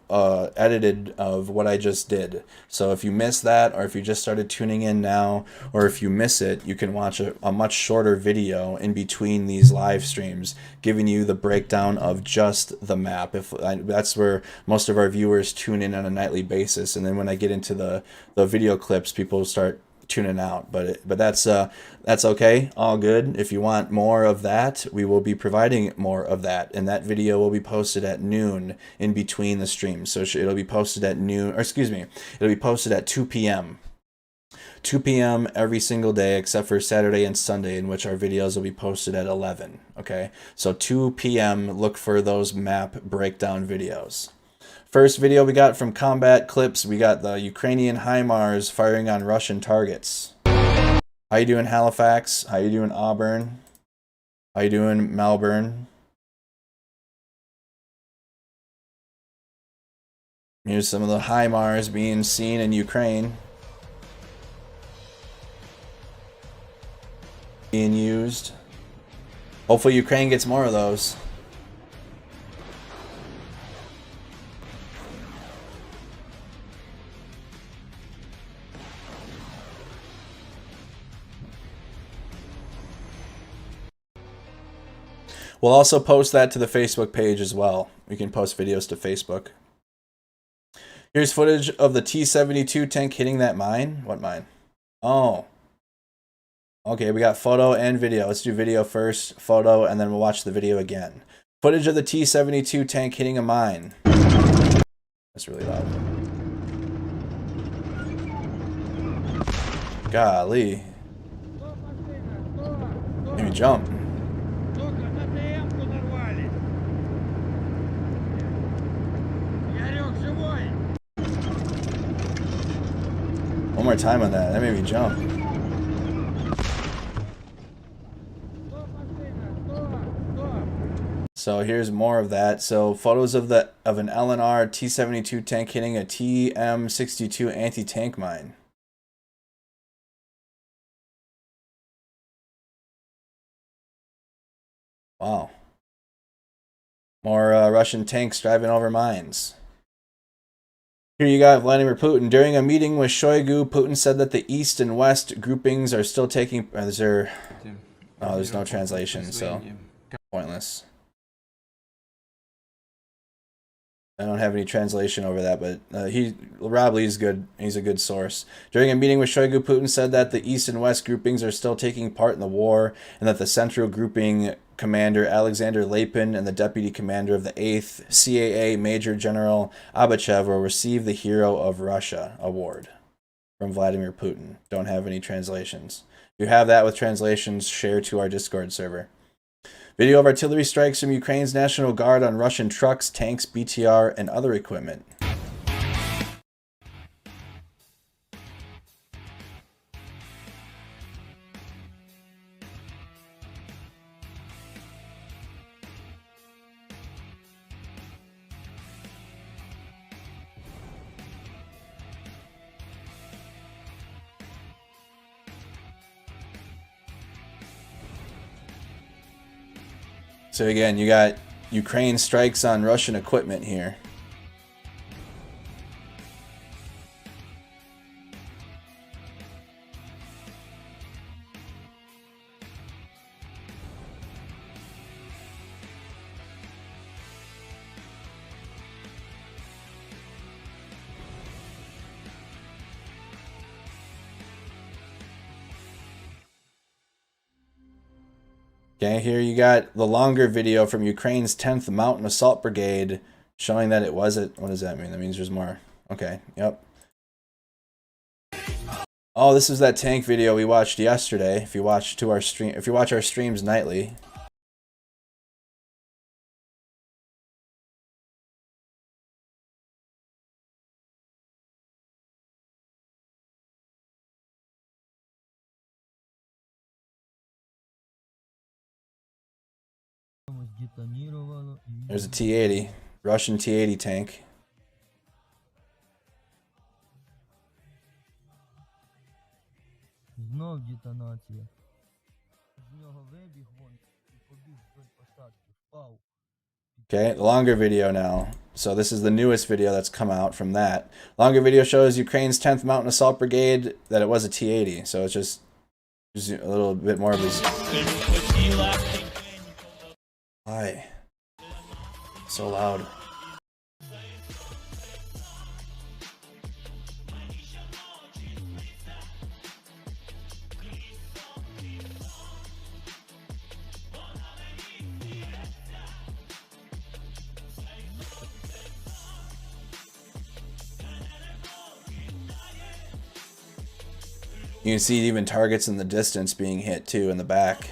edited of what I just did. So if you missed that, or if you just started tuning in now, or if you miss it, you can watch a much shorter video in between these live streams, giving you the breakdown of just the map. That's where most of our viewers tune in on a nightly basis, and then when I get into the video clips, people start tuning out. But that's okay, all good. If you want more of that, we will be providing more of that, and that video will be posted at noon in between the streams. So it'll be posted at noon, or excuse me, it'll be posted at 2 p.m. 2 p.m. every single day except for Saturday and Sunday, in which our videos will be posted at 11. Okay, so 2 p.m. look for those map breakdown videos. First video we got from Combat Clips, we got the Ukrainian HIMARS firing on Russian targets. How you doing, Halifax? How you doing, Auburn? How you doing, Melbourne? Here's some of the HIMARS being seen in Ukraine. Being used. Hopefully Ukraine gets more of those. We'll also post that to the Facebook page as well. We can post videos to Facebook. Here's footage of the T-72 tank hitting that mine. What mine? Oh. Okay, we got photo and video. Let's do video first, photo, and then we'll watch the video again. Footage of the T-72 tank hitting a mine. That's really loud. Golly. Made me jump. One more time on that. That made me jump. So here's more of that. So photos of an LNR T-72 tank hitting a TM-62 anti-tank mine. Wow. More Russian tanks driving over mines. Here you got Vladimir Putin. During a meeting with Shoigu, Putin said that the East and West groupings are still taking... there's no translation, so pointless. I don't have any translation over that, but Rob Lee's good. He's a good source. During a meeting with Shoigu, Putin said that the East and West groupings are still taking part in the war, and that the central grouping Commander Alexander Lapin and the Deputy Commander of the 8th CAA Major General Abachev will receive the Hero of Russia Award from Vladimir Putin. Don't have any translations. If you have that with translations, share to our Discord server. Video of artillery strikes from Ukraine's National Guard on Russian trucks, tanks, BTR, and other equipment. So again, you got Ukraine strikes on Russian equipment here. Okay, here you got the longer video from Ukraine's 10th Mountain Assault Brigade showing that it wasn't. What does that mean? That means there's more. Okay, yep. Oh, this is that tank video we watched yesterday. If you watch our streams nightly. There's a T-80, Russian T-80 tank. Okay, the longer video now. So this is the newest video that's come out from that. Longer video shows Ukraine's 10th Mountain Assault Brigade that it was a T-80. So it's just a little bit more of these. Why? So loud. You can see even targets in the distance being hit too in the back.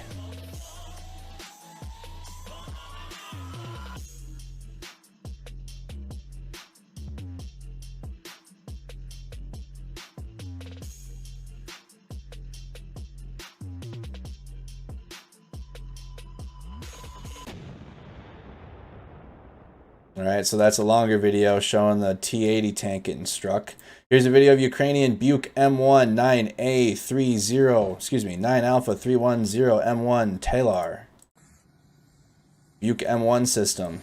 Alright, so that's a longer video showing the T-80 tank getting struck. Here's a video of Ukrainian Buk M1 9A30, excuse me, 9 Alpha 310 M1 Talar. Buk M1 system.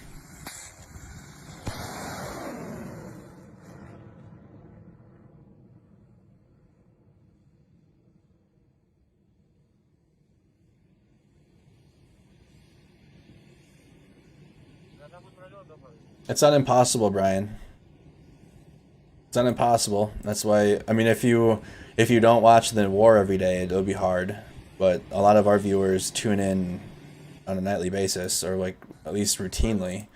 It's not impossible, Brian. It's not impossible. That's why, I mean, if you don't watch the war every day, it'll be hard. But a lot of our viewers tune in on a nightly basis, or like at least routinely.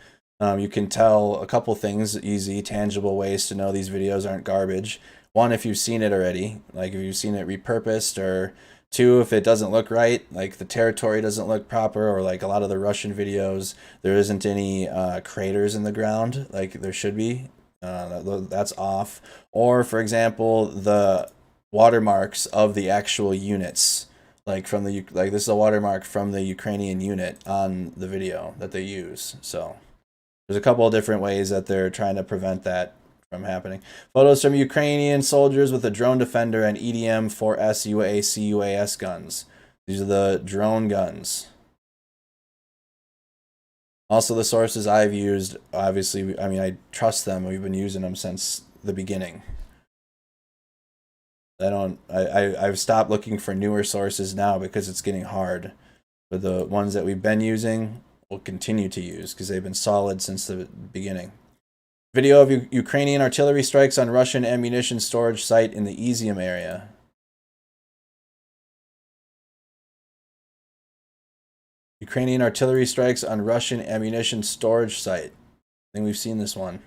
You can tell a couple things, easy, tangible ways to know these videos aren't garbage. One, if you've seen it already, like if you've seen it repurposed, or two, if it doesn't look right, like the territory doesn't look proper, or like a lot of the Russian videos, there isn't any craters in the ground like there should be. That's off. Or, for example, the watermarks of the actual units, like from the this is a watermark from the Ukrainian unit on the video that they use. So there's a couple of different ways that they're trying to prevent that from happening. Photos from Ukrainian soldiers with a drone defender and EDM-4S UAS guns. These are the drone guns. Also, the sources I've used, obviously, I mean, I trust them. We've been using them since the beginning. I've stopped looking for newer sources now because it's getting hard. But the ones that we've been using, we'll continue to use because they've been solid since the beginning. Video of Ukrainian artillery strikes on Russian ammunition storage site in the Izium area. Ukrainian artillery strikes on Russian ammunition storage site. I think we've seen this one.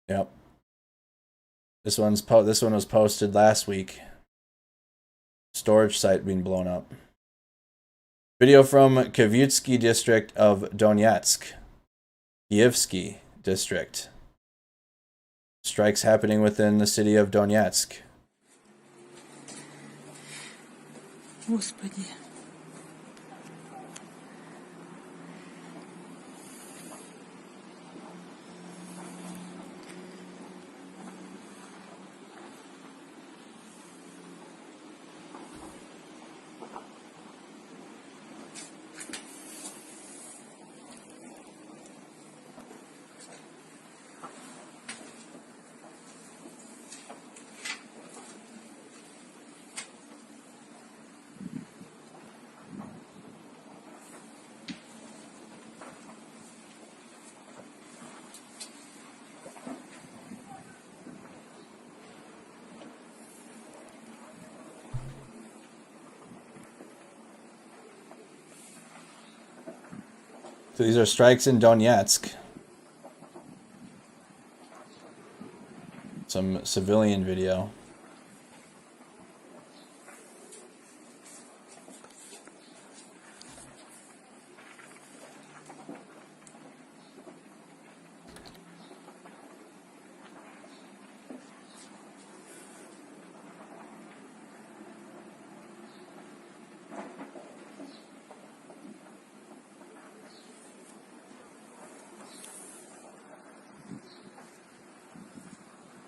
Yep. This one was posted last week. Storage site being blown up. Video from Kavitsky district of Donetsk. Kievsky district. Strikes happening within the city of Donetsk. Господи. So these are strikes in Donetsk. Some civilian video.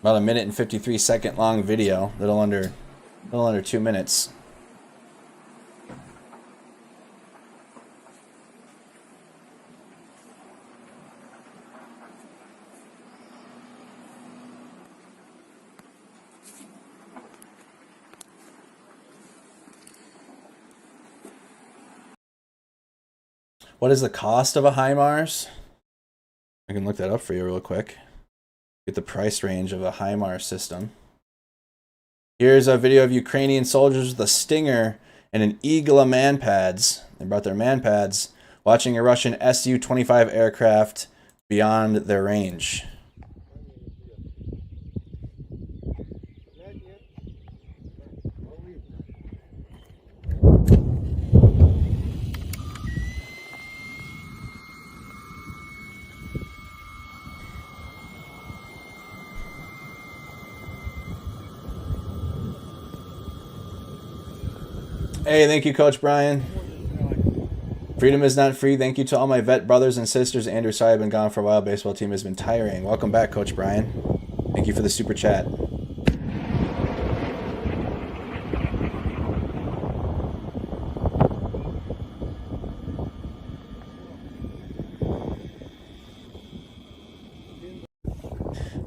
About a minute and 53-second long video, little under 2 minutes. What is the cost of a HIMARS? I can look that up for you real quick. Get the price range of a HIMARS system. Here's a video of Ukrainian soldiers with a Stinger and an Igla manpads. They brought their manpads, watching a Russian Su-25 aircraft beyond their range. Hey, thank you, Coach Brian. Freedom is not free. Thank you to all my vet brothers and sisters. Andrew, sorry I've been gone for a while. Baseball team has been tiring. Welcome back, Coach Brian. Thank you for the super chat.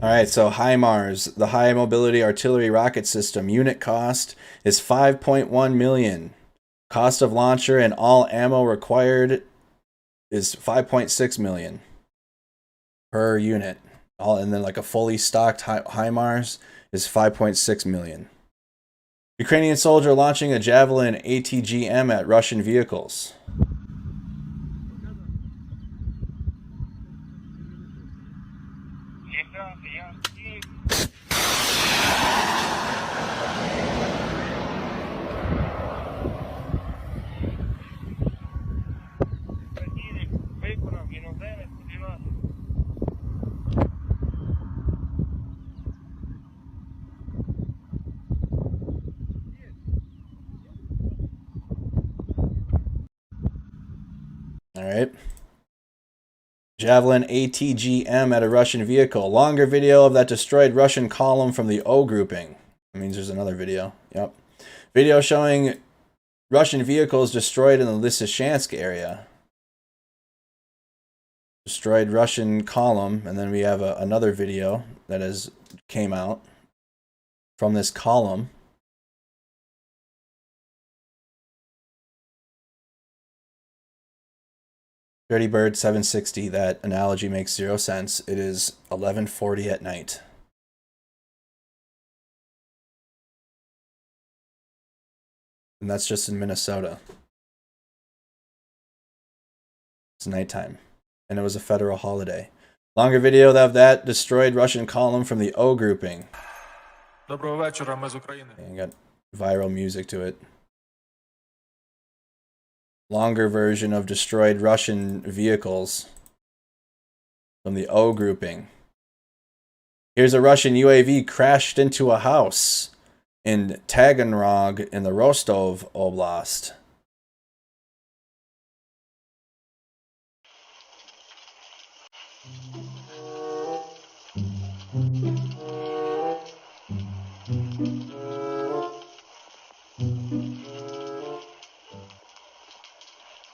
All right, so HIMARS, the High Mobility Artillery Rocket System, unit cost is $5.1 million. Cost of launcher and all ammo required is $5.6 million per unit. And then like a fully stocked HIMARS is $5.6 million. Ukrainian soldier launching a Javelin ATGM at Russian vehicles. All right. Javelin ATGM at a Russian vehicle. Longer video of that destroyed Russian column from the O grouping. That means there's another video. Yep. Video showing Russian vehicles destroyed in the Lysychansk area. Destroyed Russian column. And then we have another video that came out from this column. Dirty Bird 760, that analogy makes 0 sense. It is 11:40 at night. And that's just in Minnesota. It's nighttime. And it was a federal holiday. Longer video of that destroyed Russian column from the O grouping. Доброго вечора, ми з України. And got viral music to it. Longer version of destroyed Russian vehicles from the O grouping. Here's a Russian UAV crashed into a house in Taganrog in the Rostov Oblast.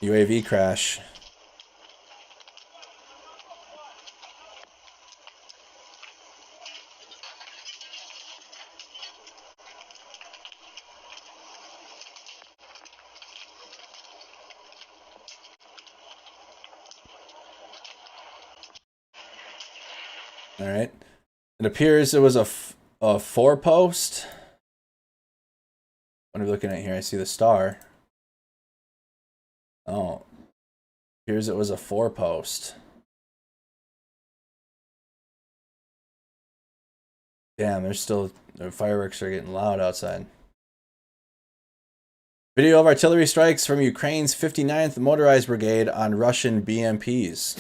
UAV crash. All right. It appears it was a four-post. What are we looking at here? I see the star. Oh. Appears it was a four-post. Damn, the fireworks are getting loud outside. Video of artillery strikes from Ukraine's 59th Motorized Brigade on Russian BMPs.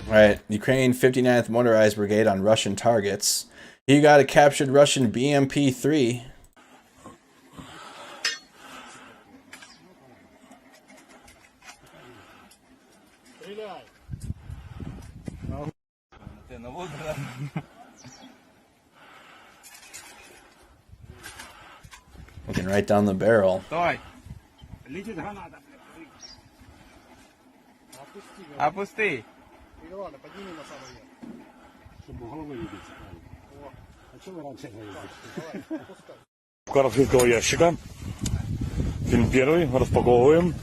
Alright, Ukraine 59th Motorized Brigade on Russian targets. You got a captured Russian BMP-3. Looking right down the barrel. Опусти. Карафинского ящика. Фильм первый. Распаковываем.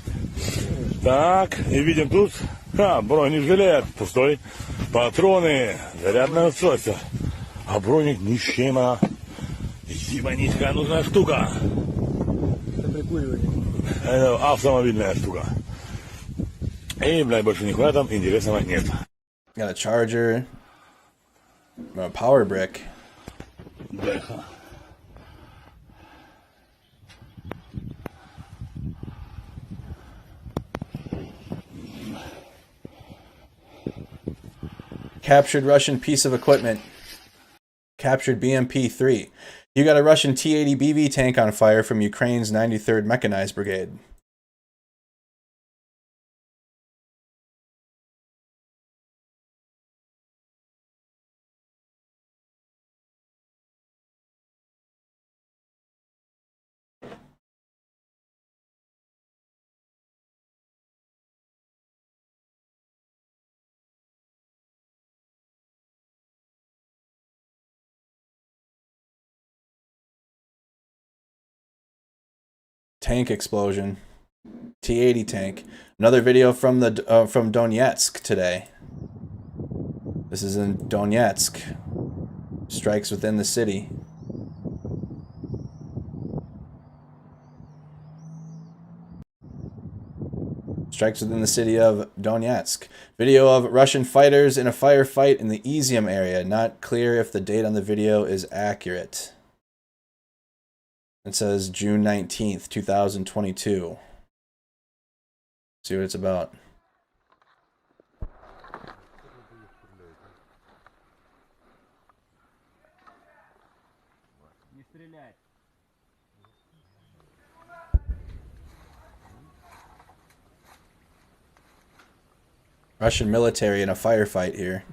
Так, и видим тут бронежилет пустой. Патроны. Зарядное устройство. А броник ни с чем. Ебанитка, нужная штука. Это автомобильная штука. И, блядь, больше нихуя там интересного нет. Got a charger. A power brick. Бляха. Captured Russian piece of equipment. Captured BMP-3. You got a Russian T-80 BV tank on fire from Ukraine's 93rd Mechanized Brigade. Tank explosion. T-80 tank. Another video from the from Donetsk today. This is in Donetsk. Strikes within the city. Strikes within the city of Donetsk. Video of Russian fighters in a firefight in the Izium area. Not clear if the date on the video is accurate. It says June 19th, 2022. See what it's about. Russian military in a firefight here.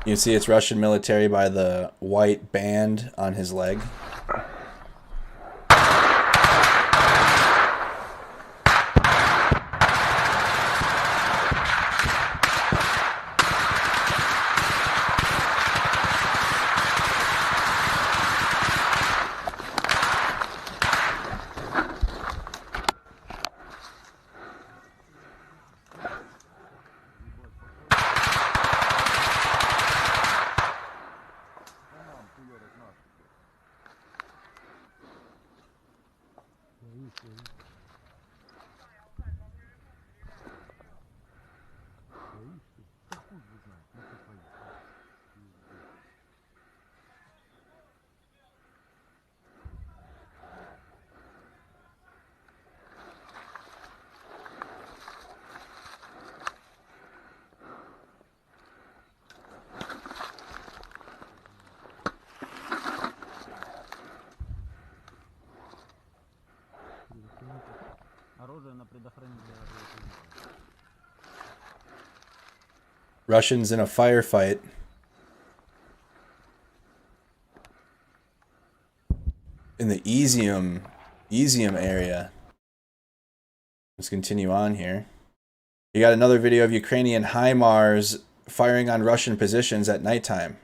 You see it's Russian military by the white band on his leg. Russians in a firefight. In the Izium area. Let's continue on here. You got another video of Ukrainian HIMARS firing on Russian positions at nighttime.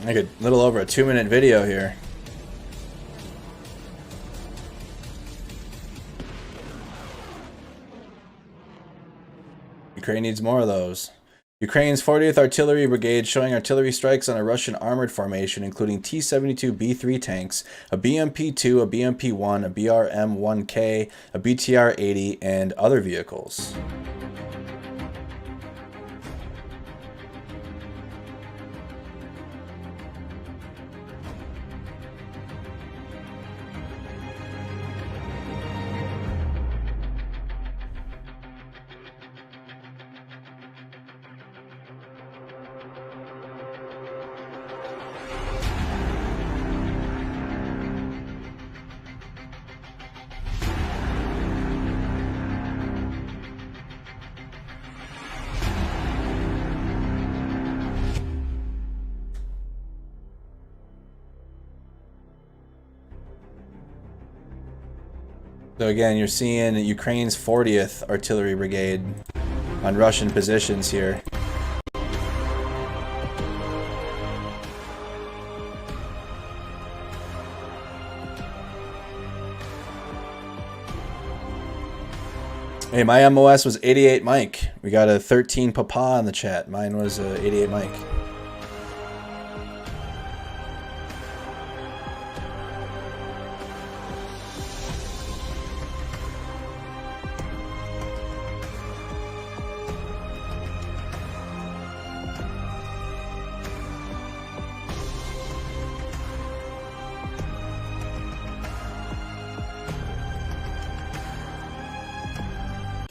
Like a little over a 2-minute video here. Ukraine needs more of those. Ukraine's 40th Artillery Brigade showing artillery strikes on a Russian armored formation, including T-72B3 tanks, a BMP-2, a BMP-1, a BRM-1K, a BTR-80, and other vehicles. So again, you're seeing Ukraine's 40th Artillery Brigade on Russian positions here. Hey, my MOS was 88 Mike. We got a 13 Papa in the chat. Mine was 88 Mike.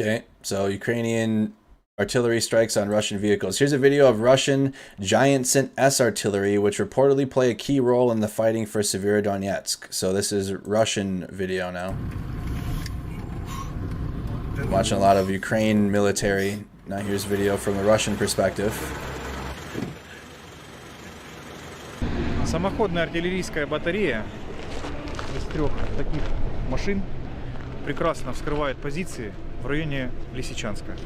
Okay, so Ukrainian artillery strikes on Russian vehicles. Here's a video of Russian Giant S artillery, which reportedly play a key role in the fighting for Severodonetsk. So this is Russian video now. I'm watching a lot of Ukraine military. Now here's video from the Russian perspective. Самоходная артиллерийская батарея из 3 таких машин прекрасно вскрывает позиции в районе Лисичанска.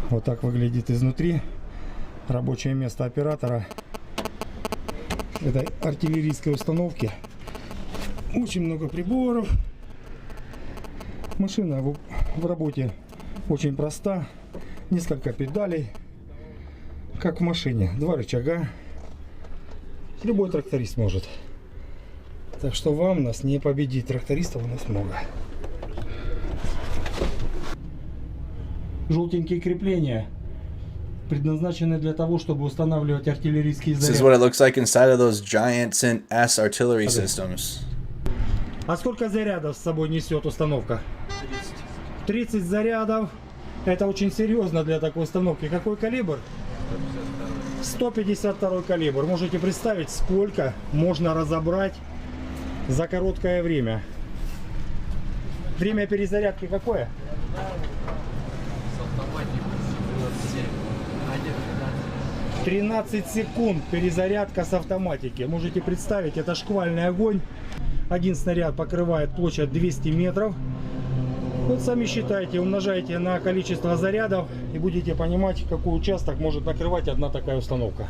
Вот так выглядит изнутри рабочее место оператора этой артиллерийской установки. Очень много приборов. Машина в работе очень проста. Несколько педалей, как в машине. 2 рычага. Любой тракторист может. Так что вам нас не победить. Трактористов у нас много. Желтенькие крепления предназначены для того, чтобы устанавливать артиллерийские заряды. This is what it looks like inside of those Giant-S artillery systems. А сколько зарядов с собой несет установка? 30 зарядов. Это очень серьезно для такой установки. Какой калибр? 152 калибр. Можете представить, сколько можно разобрать за короткое время. Время перезарядки какое? 13 секунд перезарядка с автоматики. Можете представить, это шквальный огонь. Один снаряд покрывает площадь 200 метров. Вот сами считайте, умножайте на количество зарядов и будете понимать, какой участок может накрывать одна такая установка.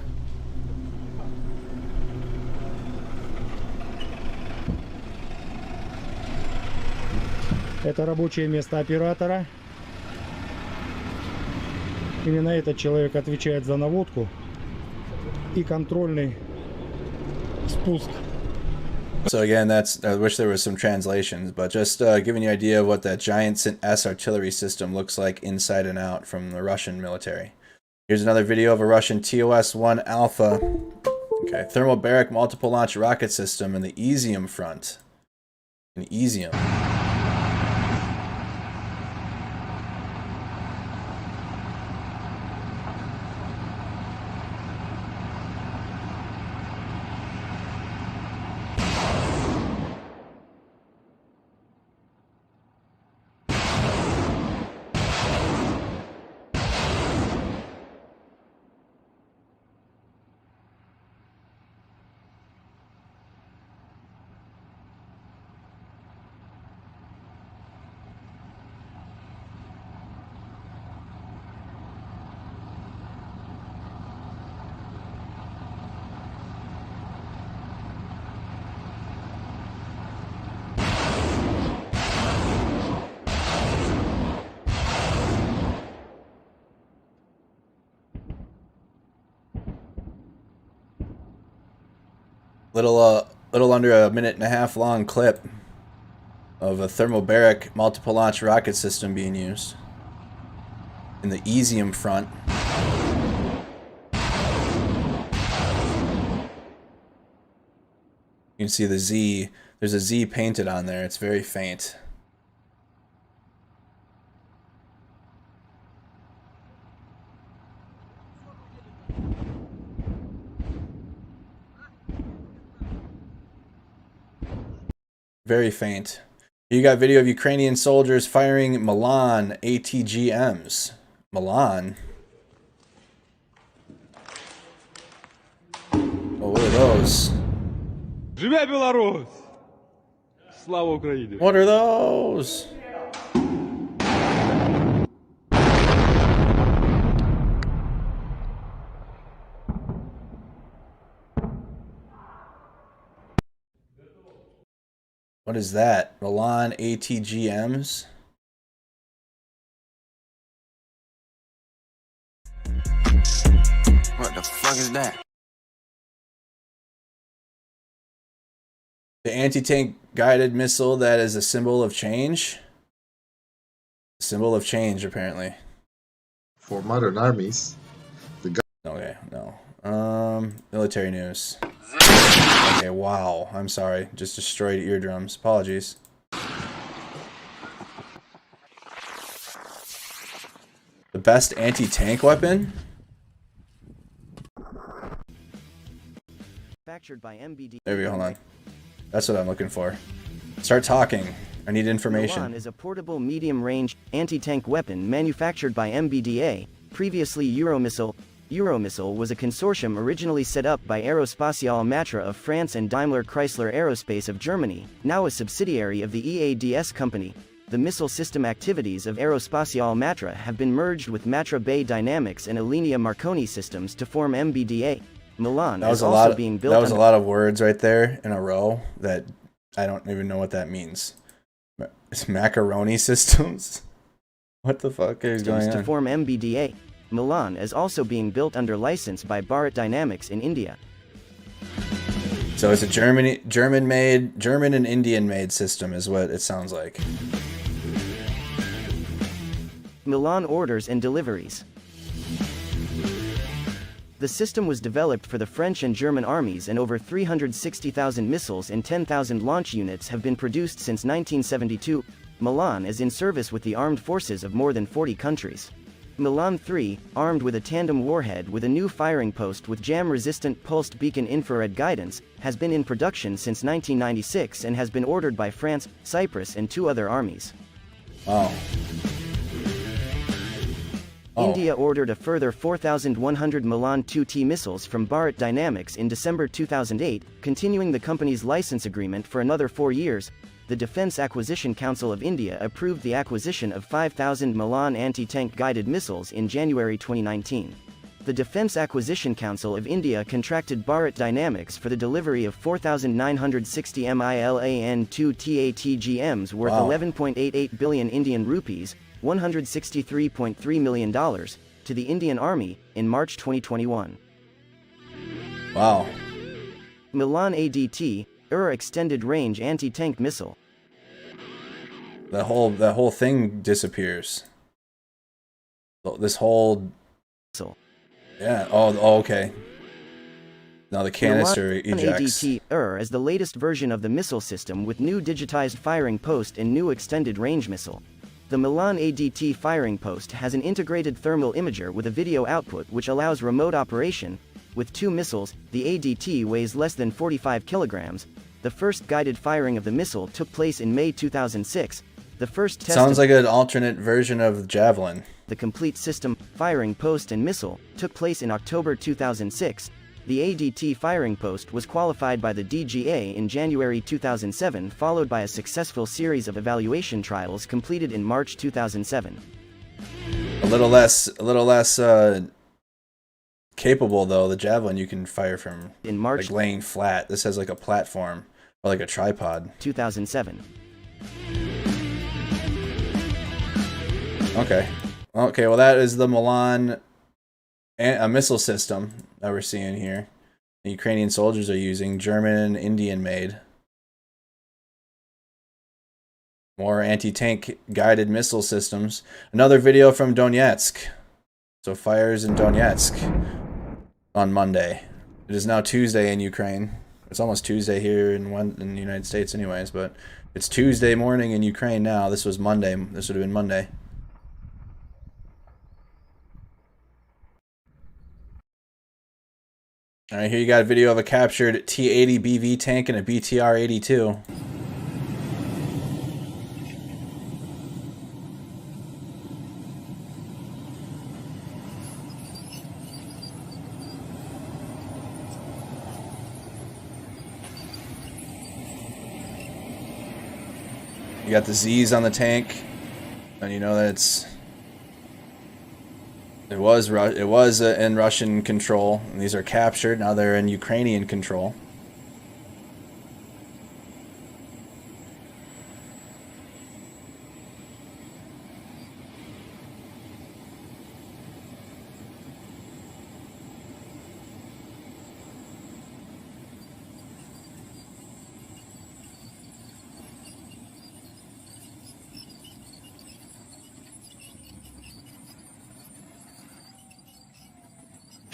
Это рабочее место оператора. Именно этот человек отвечает за наводку и контрольный спуск. So again, that's, I wish there was some translations, but just giving you an idea of what that Giant-S artillery system looks like inside and out from the Russian military. Here's another video of a Russian TOS-1 Alpha, okay, thermobaric multiple launch rocket system in the Izium front. In Izium. Little under a minute and a half long clip of a thermobaric multiple launch rocket system being used in the Izium front. You can see the Z. There's a Z painted on there. It's very faint. Very faint. You got video of Ukrainian soldiers firing Milan ATGMs. Milan? Oh, what are those? Живе Білорусь! Слава Україні! What are those? What is that? Milan ATGMs? What the fuck is that? The anti-tank guided missile that is a symbol of change. symbol of change, apparently. For modern armies, Okay, no. Military news. Okay, wow. I'm sorry. Just destroyed eardrums. Apologies. The best anti-tank weapon? Manufactured by MBD. There we go, hold on. That's what I'm looking for. Start talking. I need information. Milan is a portable medium-range anti-tank weapon manufactured by MBDA, previously Euromissile. Euromissile was a consortium originally set up by Aerospatiale Matra of France and Daimler Chrysler Aerospace of Germany, now a subsidiary of the EADS company. The missile system activities of Aerospatiale Matra have been merged with Matra Bay Dynamics and Alenia Marconi Systems to form MBDA. Milan is also being built. That was a lot of words right there in a row that I don't even know what that means. It's macaroni systems? What the fuck is going on? To form MBDA. Milan is also being built under license by Bharat Dynamics in India. So it's a German and Indian made system is what it sounds like. Milan orders and deliveries. The system was developed for the French and German armies, and over 360,000 missiles and 10,000 launch units have been produced since 1972. Milan is in service with the armed forces of more than 40 countries. Milan III, armed with a tandem warhead with a new firing post with jam-resistant pulsed beacon infrared guidance, has been in production since 1996 and has been ordered by France, Cyprus and 2 other armies. Oh. India ordered a further 4,100 Milan 2T missiles from Bharat Dynamics in December 2008, continuing the company's license agreement for another 4 years. The Defence Acquisition Council of India approved the acquisition of 5,000 Milan anti-tank guided missiles in January 2019. The Defence Acquisition Council of India contracted Bharat Dynamics for the delivery of 4,960 MILAN 2 TATGMs worth 11.88 billion Indian rupees, $163.3 million, to the Indian Army, in March 2021. Wow. Milan ADT, extended range anti-tank missile. That whole thing disappears. This whole... Yeah, oh okay. Now the canister ejects. ADT is the latest version of the missile system with new digitized firing post and new extended range missile. The Milan ADT firing post has an integrated thermal imager with a video output which allows remote operation. With 2 missiles, the ADT weighs less than 45 kilograms. The first guided firing of the missile took place in May 2006. The first test sounds like an alternate version of Javelin. The complete system, firing post and missile, took place in October 2006. The ADT firing post was qualified by the DGA in January 2007, followed by a successful series of evaluation trials completed in March 2007. A little less capable though. The Javelin you can fire from in March, like laying flat. This has like a platform or like a tripod. 2007. Okay. Well, that is the Milan a missile system that we're seeing here. The Ukrainian soldiers are using, German and Indian made. More anti-tank guided missile systems. Another video from Donetsk. So fires in Donetsk on Monday. It is now Tuesday in Ukraine. It's almost Tuesday here in the United States anyways, but it's Tuesday morning in Ukraine now. This was Monday. This would have been Monday. Alright, here you got a video of a captured T-80 BV tank and a BTR-82. You got the Z's on the tank, and you know that it was in Russian control, and these are captured. Now they're in Ukrainian control.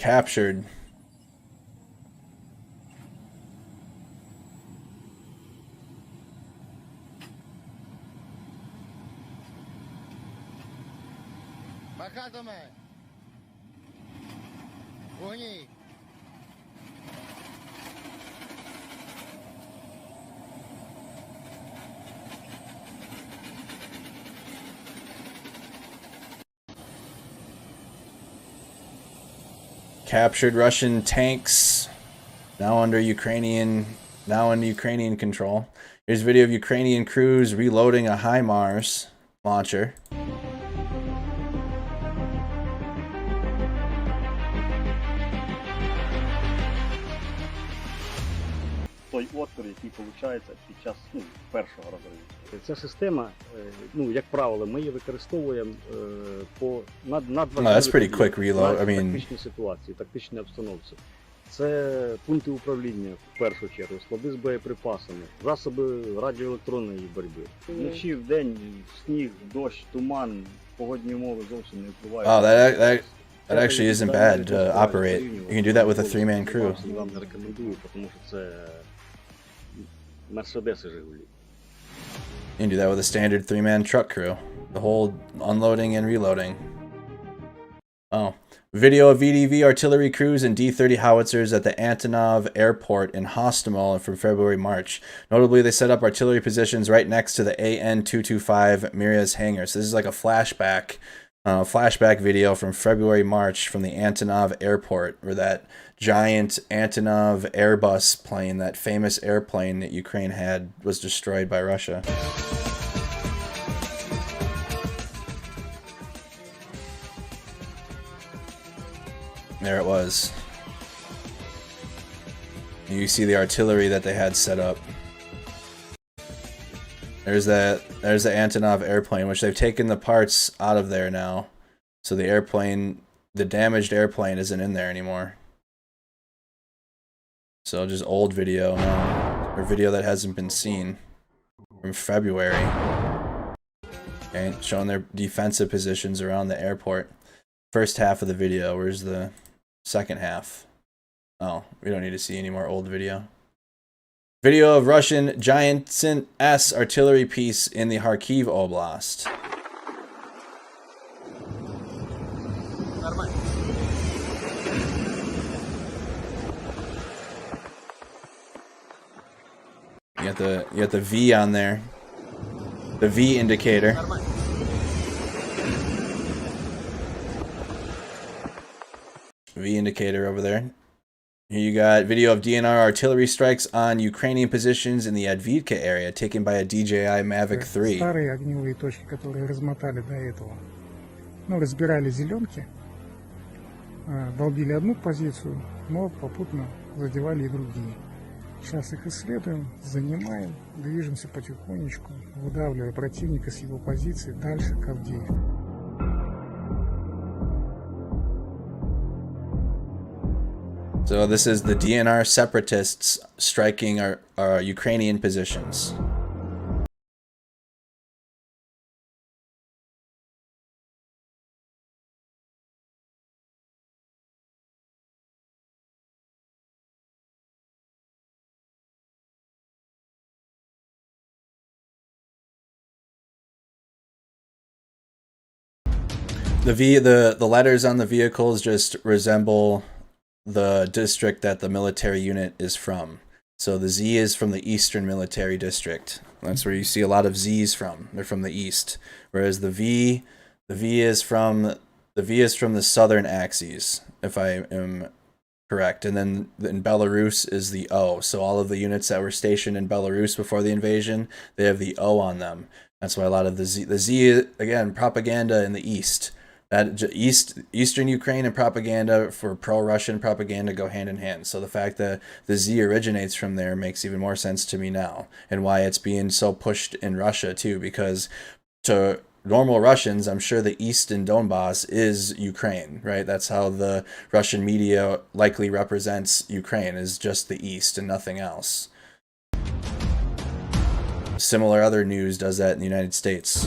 captured. Captured Russian tanks now under Ukrainian control. Here's a video of Ukrainian crews reloading a HIMARS launcher. Той отпір, який виходить під час першого розриву. Ця система, як правило, ми її використовуємо по тактичній ситуації, тактичній обстановці. Це пункти управління, в першу чергу, склади з боєприпасами, засоби радіоелектронної боротьби. Вночі, вдень, сніг, дощ, туман, погодні умови зовсім не впливають. Oh, that actually isn't bad to operate. You can do that with a 3-man crew. Я вам не рекомендую, тому що це Мерседеси Жигулі. You can do that with a standard 3-man truck crew. The whole unloading and reloading. Oh. Video of VDV artillery crews and D-30 howitzers at the Antonov airport in Hostomel from February-March. Notably, they set up artillery positions right next to the AN-225 Mirias hangar. So this is like a flashback video from February-March from the Antonov airport, where that giant Antonov Airbus plane, that famous airplane that Ukraine had, was destroyed by Russia. There it was. You see the artillery that they had set up. There's the Antonov airplane, which they've taken the parts out of there now. So the airplane, the damaged airplane isn't in there anymore. So just old video now, or video that hasn't been seen from February. Okay, showing their defensive positions around the airport. First half of the video, where's the second half? Oh, we don't need to see any more old video. Video of Russian Jayland S artillery piece in the Kharkiv Oblast. You got the V on there. The V indicator. V indicator over there. Here you got video of DNR artillery strikes on Ukrainian positions in the Advitka area taken by a DJI Mavic 3. Старые огневые точки, которые размотали до этого. Разбирали зеленки, долбили одну позицию, но попутно задевали и другие. Сейчас их исследуем, занимаем, движемся потихонечку, выдавливая противника с его позиции дальше к Авдеевке. So this is the DNR separatists striking our Ukrainian positions. The letters on the vehicles just resemble the district that the military unit is from. So the Z is from the Eastern Military District. That's where you see a lot of Z's from. They're from the east. Whereas the V is from the southern axes, if I am correct. And then in Belarus is the O. So all of the units that were stationed in Belarus before the invasion, they have the O on them. That's why a lot of the Z again, propaganda in the east. That Eastern Ukraine and propaganda for pro-Russian propaganda go hand in hand. So the fact that the Z originates from there makes even more sense to me now, and why it's being so pushed in Russia too. Because to normal Russians, I'm sure the East in Donbass is Ukraine, right? That's how the Russian media likely represents Ukraine, is just the East and nothing else. Similar other news does that in the United States.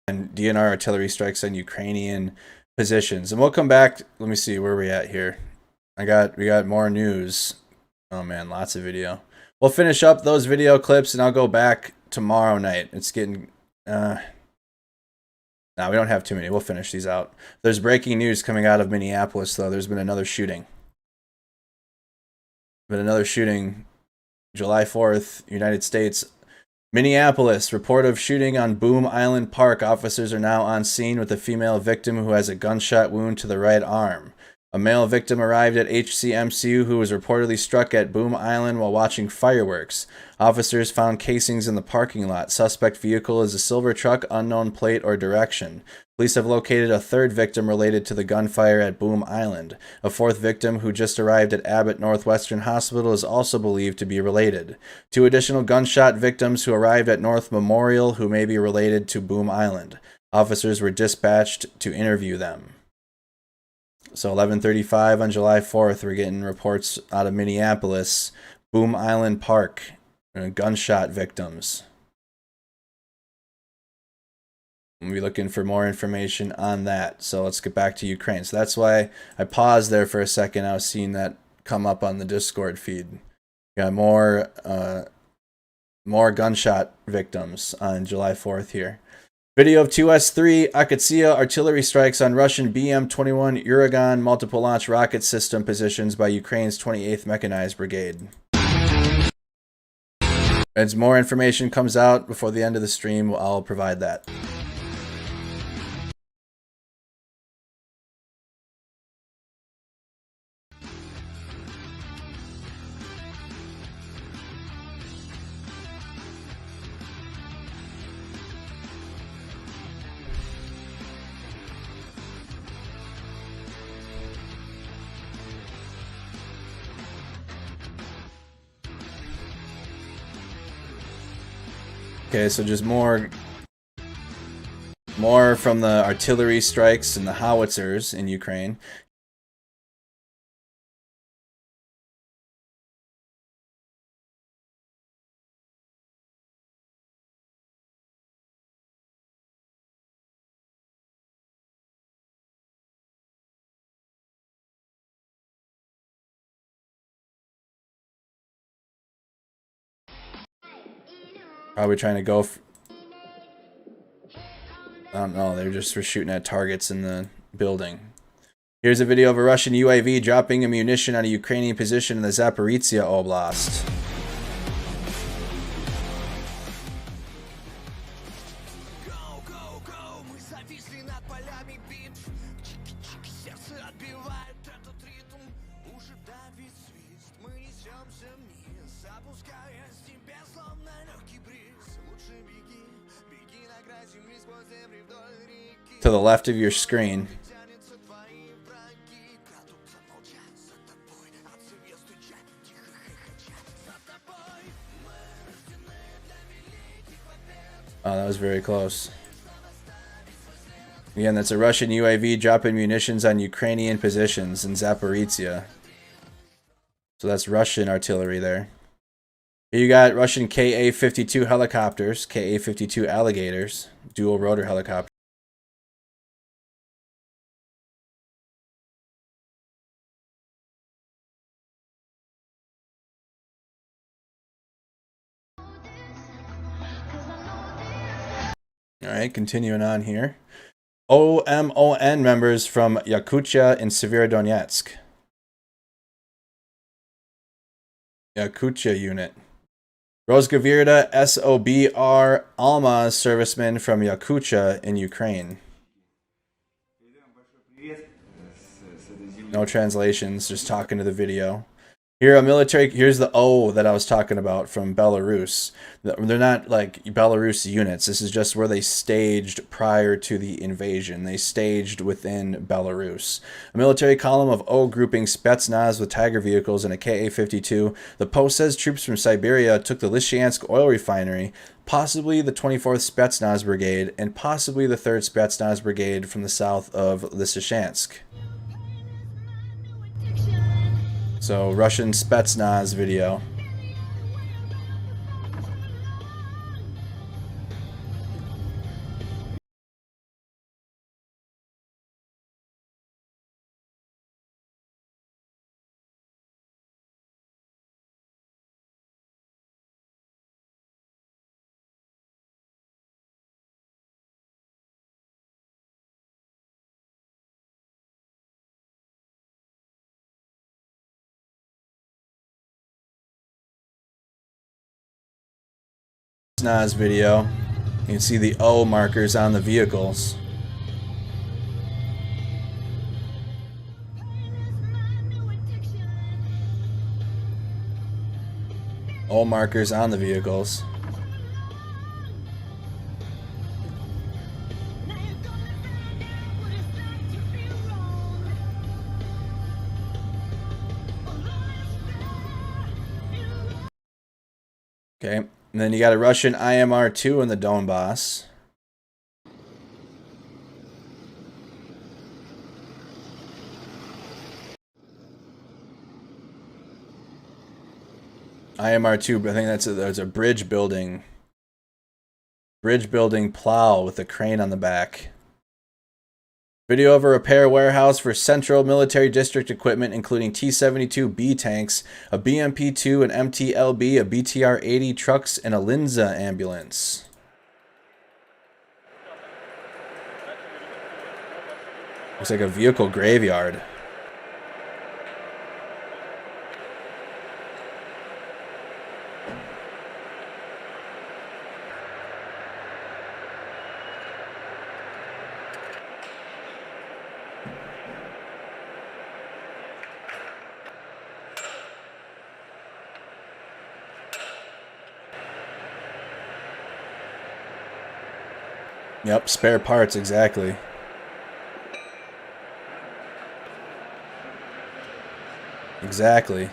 and DNR artillery strikes on Ukrainian positions. And we'll come back. Let me see where we're at here. We got more news. Oh man, lots of video. We'll finish up those video clips and I'll go back tomorrow night. It's getting no, we don't have too many. We'll finish these out. There's breaking news coming out of Minneapolis though. There's been another shooting. July 4th, United States. Minneapolis, report of shooting on Boom Island Park. Officers are now on scene with a female victim who has a gunshot wound to the right arm. A male victim arrived at HCMCU who was reportedly struck at Boom Island while watching fireworks. Officers found casings in the parking lot. Suspect vehicle is a silver truck, unknown plate or direction. Police have located a third victim related to the gunfire at Boom Island. A fourth victim who just arrived at Abbott Northwestern Hospital is also believed to be related. 2 additional gunshot victims who arrived at North Memorial who may be related to Boom Island. Officers were dispatched to interview them. So 11:35 on July 4th, we're getting reports out of Minneapolis. Boom Island Park, gunshot victims. We'll be looking for more information on that. So let's get back to Ukraine. So that's why I paused there for a second. I was seeing that come up on the Discord feed. Got more gunshot victims on July 4th here. Video of 2S3 Akatsia artillery strikes on Russian BM-21 Uragan multiple launch rocket system positions by Ukraine's 28th Mechanized Brigade. As more information comes out before the end of the stream, I'll provide that. Okay, so just more from the artillery strikes and the howitzers in Ukraine. Probably trying to go. I don't know. They're just shooting at targets in the building. Here's a video of a Russian UAV dropping ammunition on a Ukrainian position in the Zaporizhia Oblast. To the left of your screen. Oh, that was very close. Again, that's a Russian UAV dropping munitions on Ukrainian positions in Zaporizhia. So that's Russian artillery there. Here you got Russian Ka-52 helicopters, Ka-52 alligators, dual rotor helicopters. All right, continuing on here. OMON members from Yakutia and Severodonetsk. Yakutia unit. Rozgavirda SOBR Alma servicemen from Yakutia in Ukraine. No translations, just talking to the video. Here, here's the O that I was talking about from Belarus. They're not like Belarus units. This is just where they staged prior to the invasion. They staged within Belarus. A military column of O grouping Spetsnaz with Tiger vehicles and a Ka-52. The Post says troops from Siberia took the Lysychansk oil refinery, possibly the 24th Spetsnaz Brigade, and possibly the 3rd Spetsnaz Brigade from the south of Lysychansk. So, Russian Spetsnaz video. Snaz video. You can see the O markers on the vehicles. O markers on the vehicles. Okay, and then you got a Russian IMR-2 in the Donbass. IMR-2, I think that's a bridge building. Bridge building plow with a crane on the back. Video of a repair warehouse for Central Military District equipment, including T-72B tanks, a BMP-2, an MTLB, a BTR-80 trucks, and a Linza ambulance. Looks like a vehicle graveyard. Yep, spare parts, exactly. Exactly.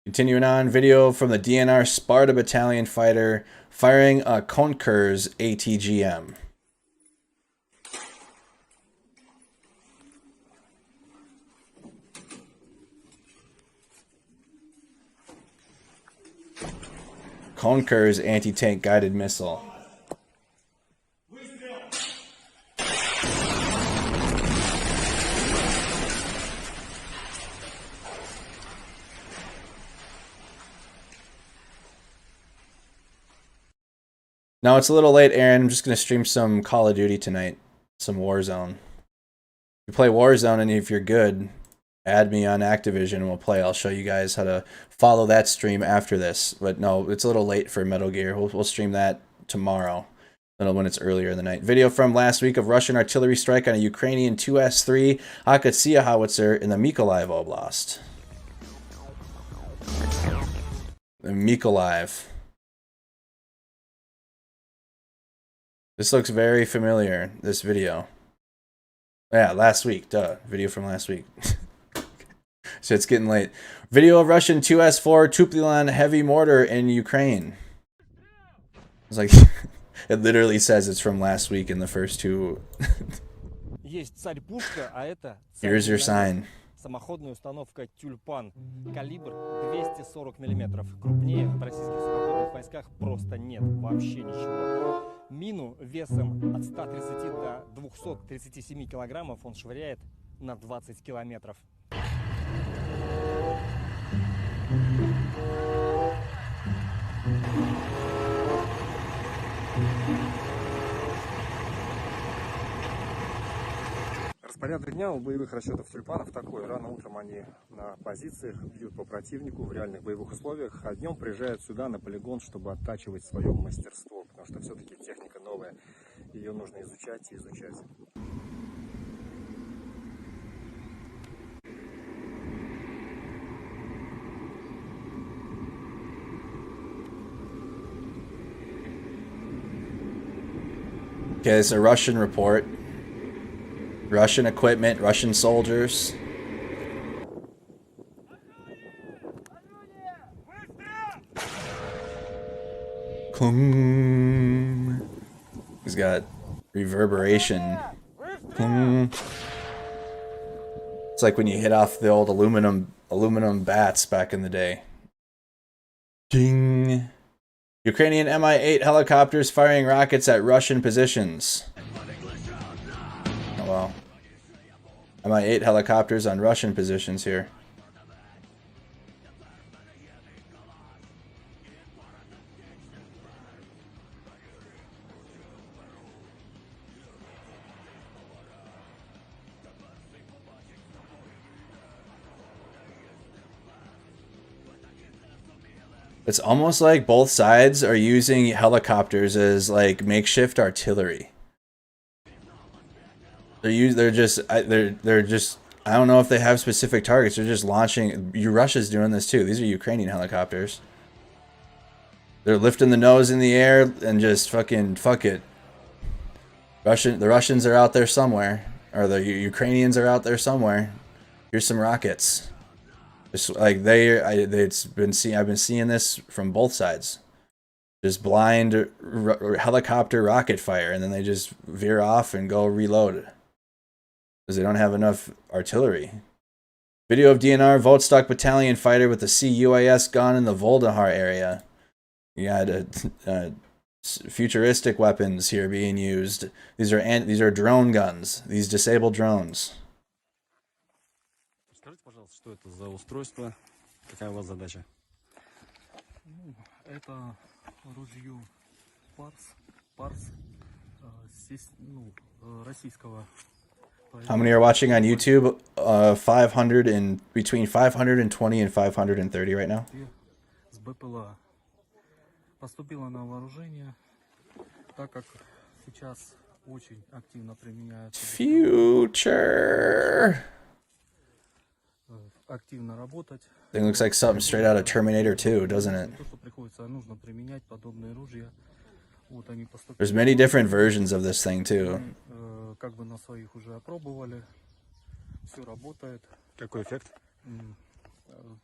Continuing on, video from the DNR Sparta Battalion fighter firing a Konkurs ATGM. Konkurs anti-tank guided missile. Now it's a little late, Aaron. I'm just going to stream some Call of Duty tonight. Some Warzone. If you play Warzone and if you're good, add me on Activision and we'll play. I'll show you guys how to follow that stream after this. But no, it's a little late for Metal Gear. We'll stream that tomorrow when it's earlier in the night. Video from last week of Russian artillery strike on a Ukrainian 2S3 Akatsia howitzer in the Mykolaiv Oblast. The Mykolaiv. This looks very familiar, this video. Yeah, last week, duh. Video from last week. So it's getting late. Video of Russian 2S4 Tupolev heavy mortar in Ukraine. It's like, it literally says it's from last week in the first two. Here's your sign. Самоходная установка «Тюльпан». Калибр 240 мм. Крупнее в российских сухопутных войсках просто нет. Вообще ничего. Мину весом от 130 до 237 килограммов он швыряет на 20 километров. Порядок дня у боевых расчетов тюльпанов такой. Рано утром они на позициях, бьют по противнику в реальных боевых условиях, а днем приезжают сюда на полигон, чтобы оттачивать свое мастерство, потому что все-таки техника новая, ее нужно изучать и изучать. Okay, it's a Russian report. Russian equipment, Russian soldiers. Kung. He's got reverberation. Kung. It's like when you hit off the old aluminum bats back in the day. Ding. Ukrainian Mi-8 helicopters firing rockets at Russian positions. Oh wow. Mi-8 helicopters on Russian positions here. It's almost like both sides are using helicopters as like makeshift artillery. They're just I don't know if they have specific targets. They're just launching. Russia's doing this too. These are Ukrainian helicopters. They're lifting the nose in the air and just fucking fuck it. The Russians are out there somewhere, or the Ukrainians are out there somewhere. Here's some rockets. Just like I've been seeing this from both sides. Just blind helicopter rocket fire, and then they just veer off and go reload because they don't have enough artillery. Video of DNR Volstock Battalion fighter with the CUAS gun in the Voldemar area. You got futuristic weapons here being used. These are drone guns. These disabled drones. Скажите, пожалуйста, что это за устройство? Какая у вас задача? Это ружье Парс российского. How many are watching on YouTube? 500 and between 520 and 530 right now. С БПЛА поступило на вооружение, так как сейчас очень активно применяется. Future. Активно работать. Thing looks like something straight out of Terminator 2, doesn't it? То, что приходится, нужно применять подобные ружья. Вот они поступили. There's many different versions of this thing too. Как бы на своих уже опробовали. Все работает. Какой эффект?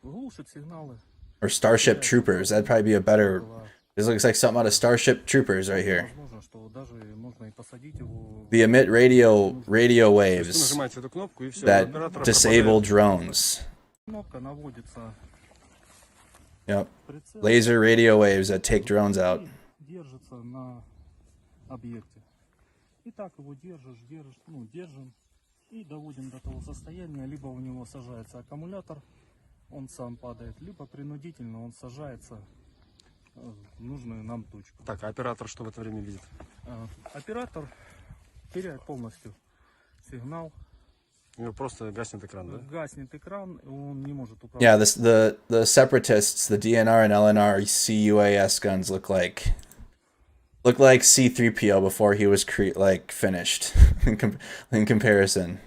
Глушит сигналы. Or Starship Troopers. That'd probably be a better. This looks like something out of Starship Troopers right here. They emit radio waves that disable drones. Yep. Laser radio waves that take drones out. Держится на объекте. И так его держим и доводим до того состояния, либо у него сажается аккумулятор, он сам падает, либо принудительно он сажается в нужную нам точку. Так, а оператор что в это время видит? Оператор теряет полностью сигнал. У него просто гаснет экран, да? Гаснет экран, он не может управлять. Yeah, the separatists, the DNR and LNR CUAS guns look like C-3PO before he was finished in comparison.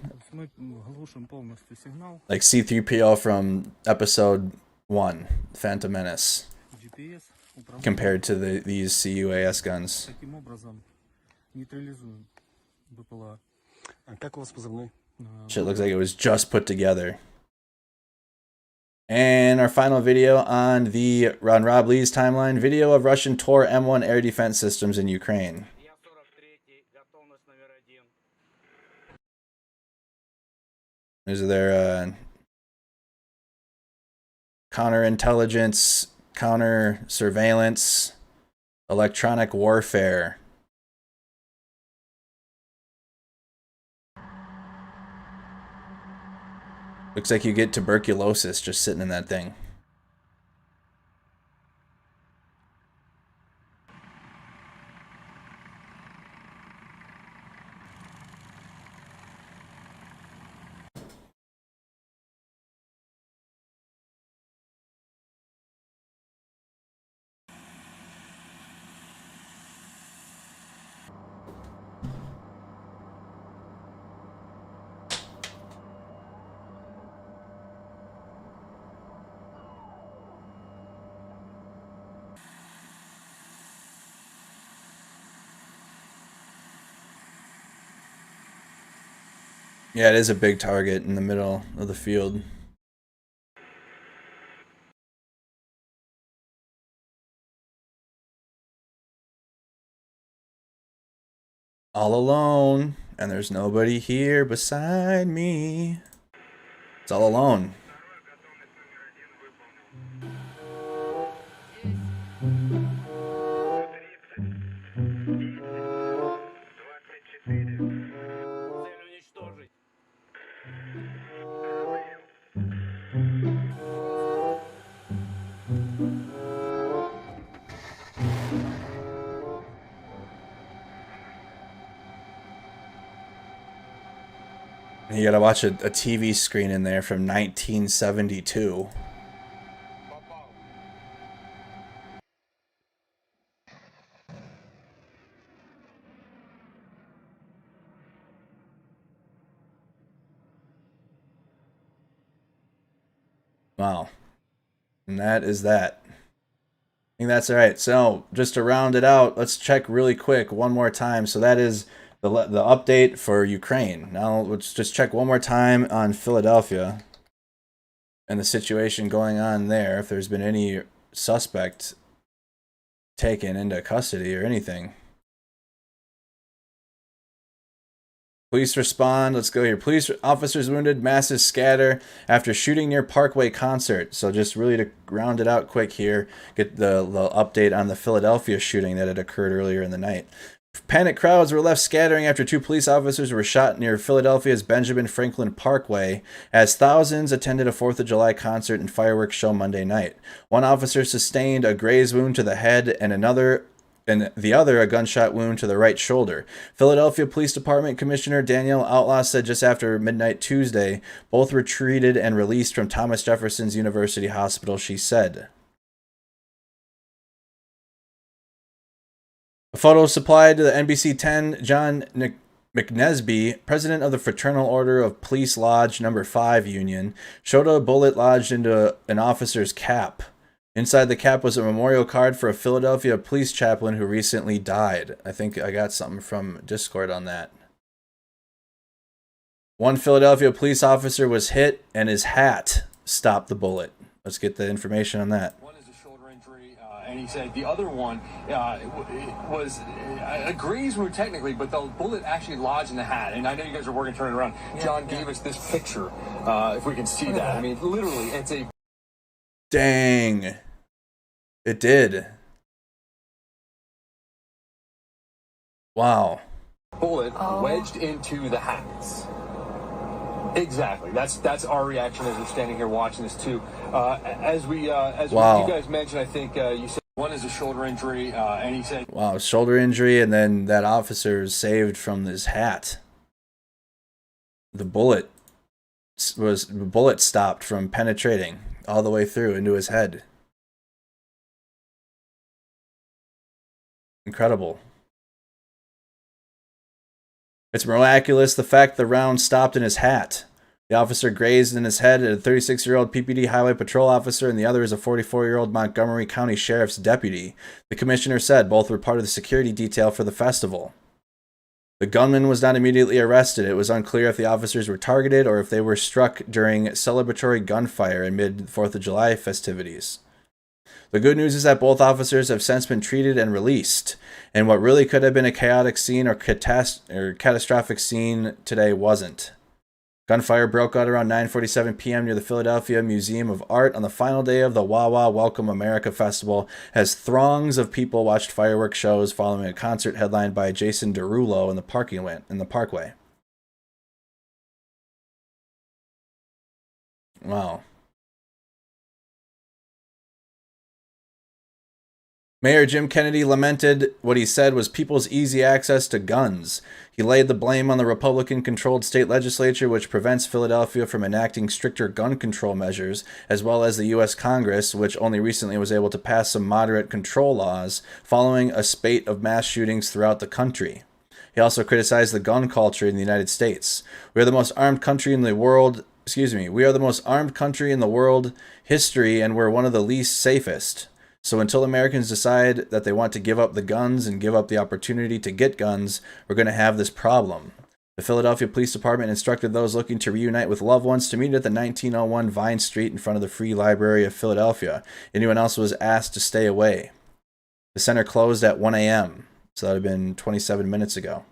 Like C-3PO from episode 1, Phantom Menace, compared to these CUAS guns. Shit looks like it was just put together. And our final video on Rob Lee's timeline, video of Russian Tor M1 air defense systems in Ukraine. These are their counterintelligence, counter surveillance, electronic warfare. Looks like you get tuberculosis just sitting in that thing. Yeah, it is a big target in the middle of the field. All alone, and there's nobody here beside me. It's all alone. You gotta watch a TV screen in there from 1972. Wow. And that is that. I think that's all right. So just to round it out, let's check really quick one more time. So that is the update for Ukraine. Now let's just check one more time on Philadelphia and the situation going on there. If there's been any suspect taken into custody or anything. Police respond. Let's go here. Police officers wounded, masses scatter after shooting near Parkway concert. So just really to round it out quick here, get the update on the Philadelphia shooting that had occurred earlier in the night. Panicked crowds were left scattering after 2 police officers were shot near Philadelphia's Benjamin Franklin Parkway as thousands attended a 4th of July concert and fireworks show Monday night. One officer sustained a graze wound to the head and the other a gunshot wound to the right shoulder. Philadelphia Police Department Commissioner Danielle Outlaw said just after midnight Tuesday, both were treated and released from Thomas Jefferson's University Hospital, she said. A photo supplied to the NBC 10, John McNesby, president of the Fraternal Order of Police Lodge No. 5 Union, showed a bullet lodged into an officer's cap. Inside the cap was a memorial card for a Philadelphia police chaplain who recently died. I think I got something from Discord on that. One Philadelphia police officer was hit and his hat stopped the bullet. Let's get the information on that. One is a shoulder injury, and he said the other one was a graze wound technically, but the bullet actually lodged in the hat. And I know you guys are working to turn it around. John gave us this picture, if we can see that. I mean, literally, it's a... Dang. It did. Wow. Bullet wedged into the hats. Exactly. That's our reaction as we're standing here watching this too. As you guys mentioned, I think you said one is a shoulder injury, and he said, wow, shoulder injury, and then that officer is saved from his hat. The bullet stopped from penetrating all the way through into his head. Incredible. It's miraculous the fact the round stopped in his hat. The officer grazed in his head at a 36-year-old PPD highway patrol officer, and the other is a 44-year-old Montgomery County Sheriff's deputy. The commissioner said both were part of the security detail for the festival. The gunman was not immediately arrested. It was unclear if the officers were targeted or if they were struck during celebratory gunfire amid 4th of July festivities. The good news is that both officers have since been treated and released, and what really could have been a chaotic scene or catastrophic scene today wasn't. Gunfire broke out around 9:47 p.m. near the Philadelphia Museum of Art on the final day of the Wawa Welcome America Festival, as throngs of people watched fireworks shows following a concert headlined by Jason Derulo in the Parkway. Wow. Mayor Jim Kennedy lamented what he said was people's easy access to guns. He laid the blame on the Republican-controlled state legislature, which prevents Philadelphia from enacting stricter gun control measures, as well as the U.S. Congress, which only recently was able to pass some moderate control laws following a spate of mass shootings throughout the country. He also criticized the gun culture in the United States. We are the most armed country in the world. We are the most armed country in the world history, and we're one of the least safest. So until Americans decide that they want to give up the guns and give up the opportunity to get guns, we're going to have this problem. The Philadelphia Police Department instructed those looking to reunite with loved ones to meet at the 1901 Vine Street in front of the Free Library of Philadelphia. Anyone else was asked to stay away. The center closed at 1 a.m., so that would have been 27 minutes ago.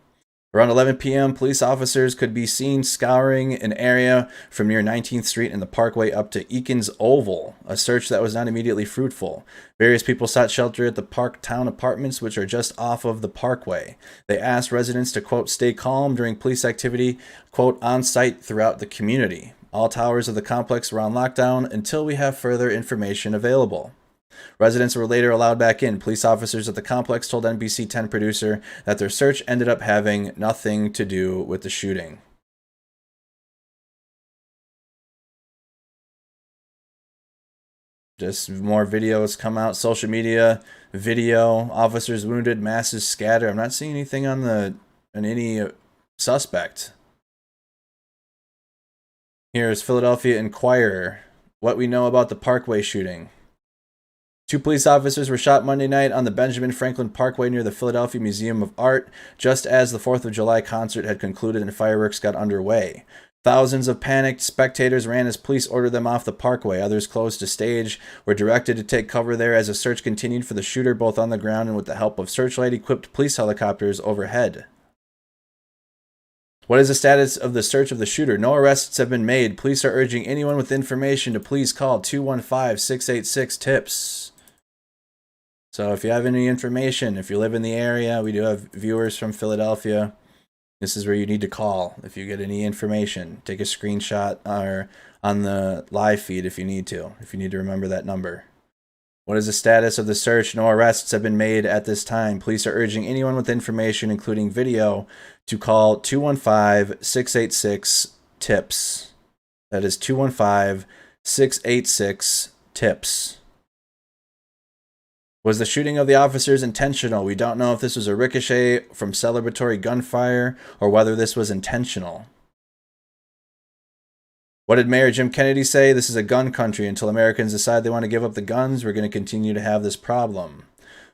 Around 11 p.m., police officers could be seen scouring an area from near 19th Street and the Parkway up to Eakins Oval, a search that was not immediately fruitful. Various people sought shelter at the Parktown Apartments, which are just off of the Parkway. They asked residents to, quote, stay calm during police activity, quote, on site throughout the community. All towers of the complex were on lockdown until we have further information available. Residents were later allowed back in. Police officers at the complex told NBC 10 producer that their search ended up having nothing to do with the shooting. Just more videos come out. Social media video. Officers wounded. Masses scatter. I'm not seeing anything on any suspect. Here's Philadelphia Inquirer. what we know about the Parkway shooting. 2 police officers were shot Monday night on the Benjamin Franklin Parkway near the Philadelphia Museum of Art, just as the 4th of July concert had concluded and fireworks got underway. Thousands of panicked spectators ran as police ordered them off the parkway. Others close to stage were directed to take cover there as a search continued for the shooter both on the ground and with the help of searchlight-equipped police helicopters overhead. What is the status of the search of the shooter? No arrests have been made. Police are urging anyone with information to please call 215-686-TIPS. So if you have any information, if you live in the area, we do have viewers from Philadelphia. This is where you need to call if you get any information. Take a screenshot or on the live feed if you need to remember that number. What is the status of the search? No arrests have been made at this time. Police are urging anyone with information, including video, to call 215-686-TIPS. That is 215-686-TIPS. Was the shooting of the officers intentional? We don't know if this was a ricochet from celebratory gunfire or whether this was intentional. What did Mayor Jim Kennedy say? This is a gun country. Until Americans decide they want to give up the guns, we're going to continue to have this problem.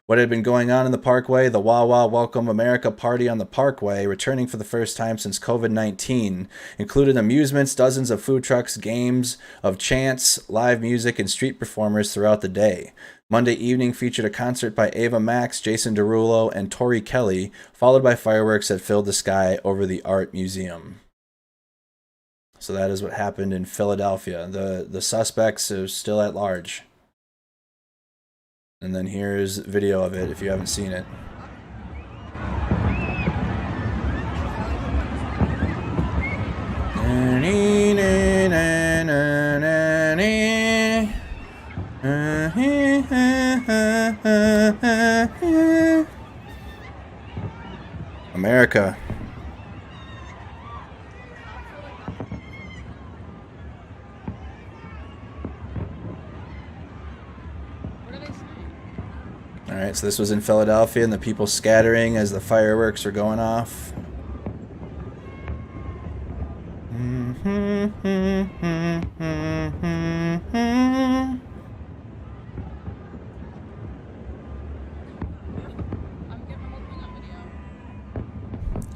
What had been going on in the Parkway? The Wawa Welcome America party on the Parkway, returning for the first time since COVID-19, included amusements, dozens of food trucks, games of chants, live music, and street performers throughout the day. Monday evening featured a concert by Ava Max, Jason Derulo, and Tori Kelly, followed by fireworks that filled the sky over the art museum. So that is what happened in Philadelphia. The suspects are still at large. And then here's video of it if you haven't seen it. America. All right, so this was in Philadelphia and the people scattering as the fireworks are going off.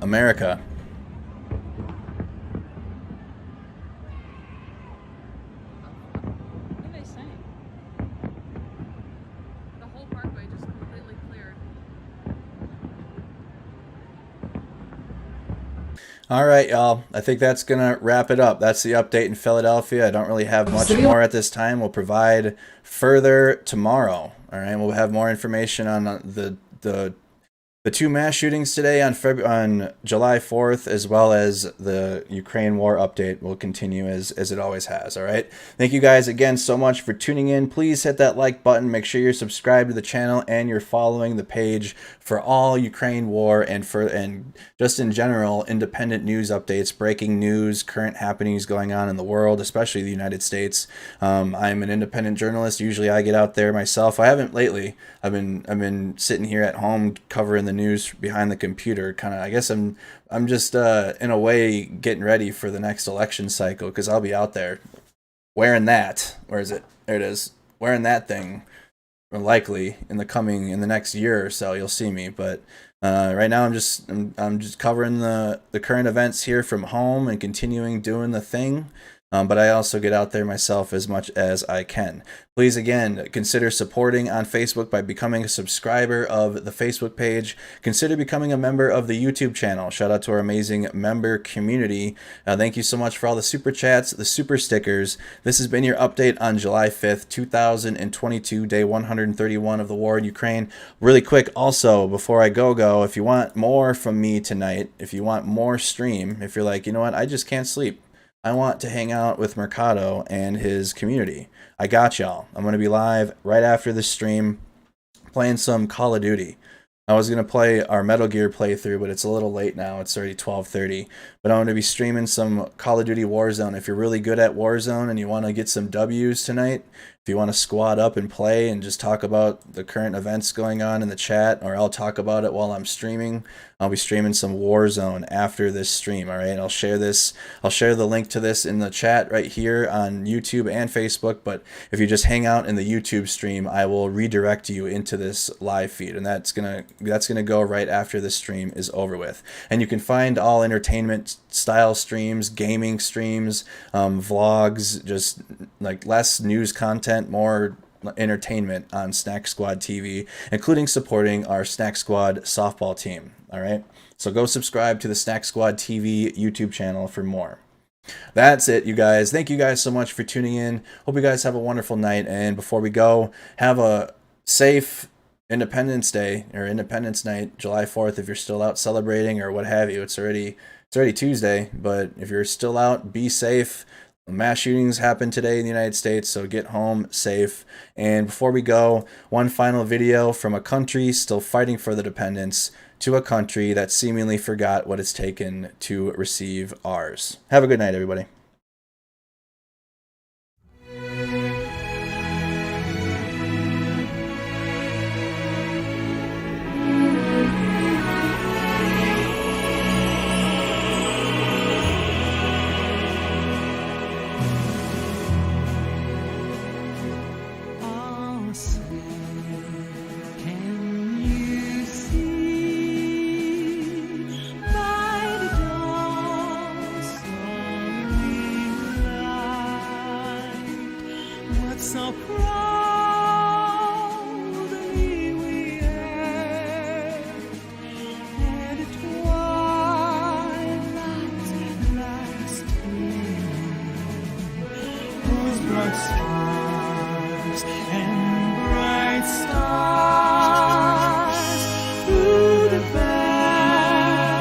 America. What are they saying? The whole parkway just completely cleared. All right, y'all. I think that's going to wrap it up. That's the update in Philadelphia. I don't really have much more at this time. We'll provide further tomorrow. All right, we'll have more information on the 2 mass shootings today on July 4th, as well as the Ukraine war update will continue as it always has. All right. Thank you guys again so much for tuning in. Please hit that like button. Make sure you're subscribed to the channel and you're following the page for all Ukraine war and just in general independent news updates, breaking news, current happenings going on in the world, especially the United States. I'm an independent journalist. Usually I get out there myself. I haven't lately. I've been sitting here at home covering the news behind the computer. Kind of, I guess I'm just in a way getting ready for the next election cycle because I'll be out there wearing that. Where is it? There it is. Wearing that thing. Likely in the next year or so you'll see me, but right now I'm just covering the current events here from home and continuing doing the thing. But I also get out there myself as much as I can. Please, again, consider supporting on Facebook by becoming a subscriber of the Facebook page. Consider becoming a member of the YouTube channel. Shout out to our amazing member community. Thank you so much for all the super chats, the super stickers. This has been your update on July 5th, 2022, day 131 of the war in Ukraine. Really quick, also, before I go, if you want more from me tonight, if you want more stream, if you're like, you know what, I just can't sleep. I want to hang out with Mercado and his community. I got y'all. I'm going to be live right after this stream playing some Call of Duty. I was going to play our Metal Gear playthrough, but it's a little late now. It's already 12:30. But I'm going to be streaming some Call of Duty Warzone. If you're really good at Warzone and you want to get some W's tonight, If you want to squad up and play and just talk about the current events going on in the chat, or I'll talk about it while I'm streaming, I'll be streaming some Warzone after this stream, all right? I'll share the link to this in the chat right here on YouTube and Facebook, but if you just hang out in the YouTube stream, I will redirect you into this live feed, and that's gonna go right after this stream is over with. And you can find all entertainment style streams, gaming streams, vlogs, just like less news content, more entertainment on Snack Squad TV, including supporting our Snack Squad softball team. All right, so go subscribe to the Snack Squad TV YouTube channel for more. That's it, you guys. Thank you guys so much for tuning in. Hope you guys have a wonderful night, and before we go, have a safe Independence Day or Independence Night, July 4th, if you're still out celebrating or what have you. It's already Tuesday, but if you're still out, be safe. Mass shootings happened today in the United States, so get home safe. And before we go, one final video from a country still fighting for the independence to a country that seemingly forgot what it's taken to receive ours. Have a good night, everybody. So proudly we air, and at twilight's last gleam, those blood stars and bright stars through the perilous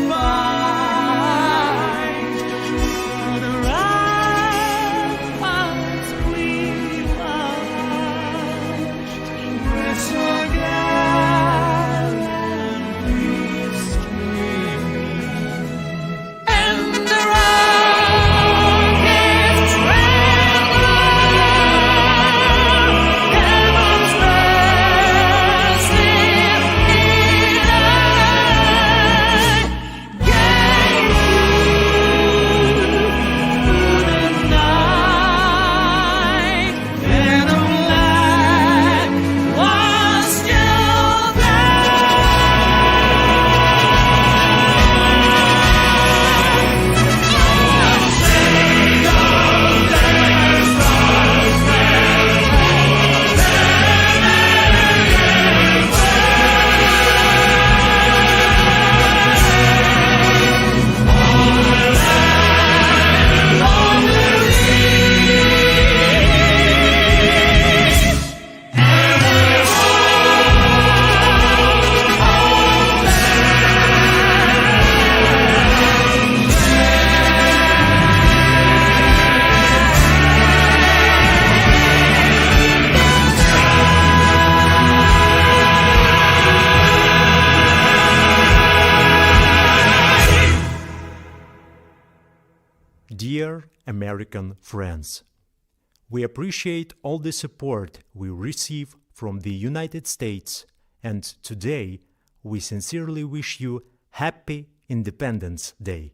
fight for the Dear American friends, we appreciate all the support we receive from the United States, and today we sincerely wish you Happy Independence Day.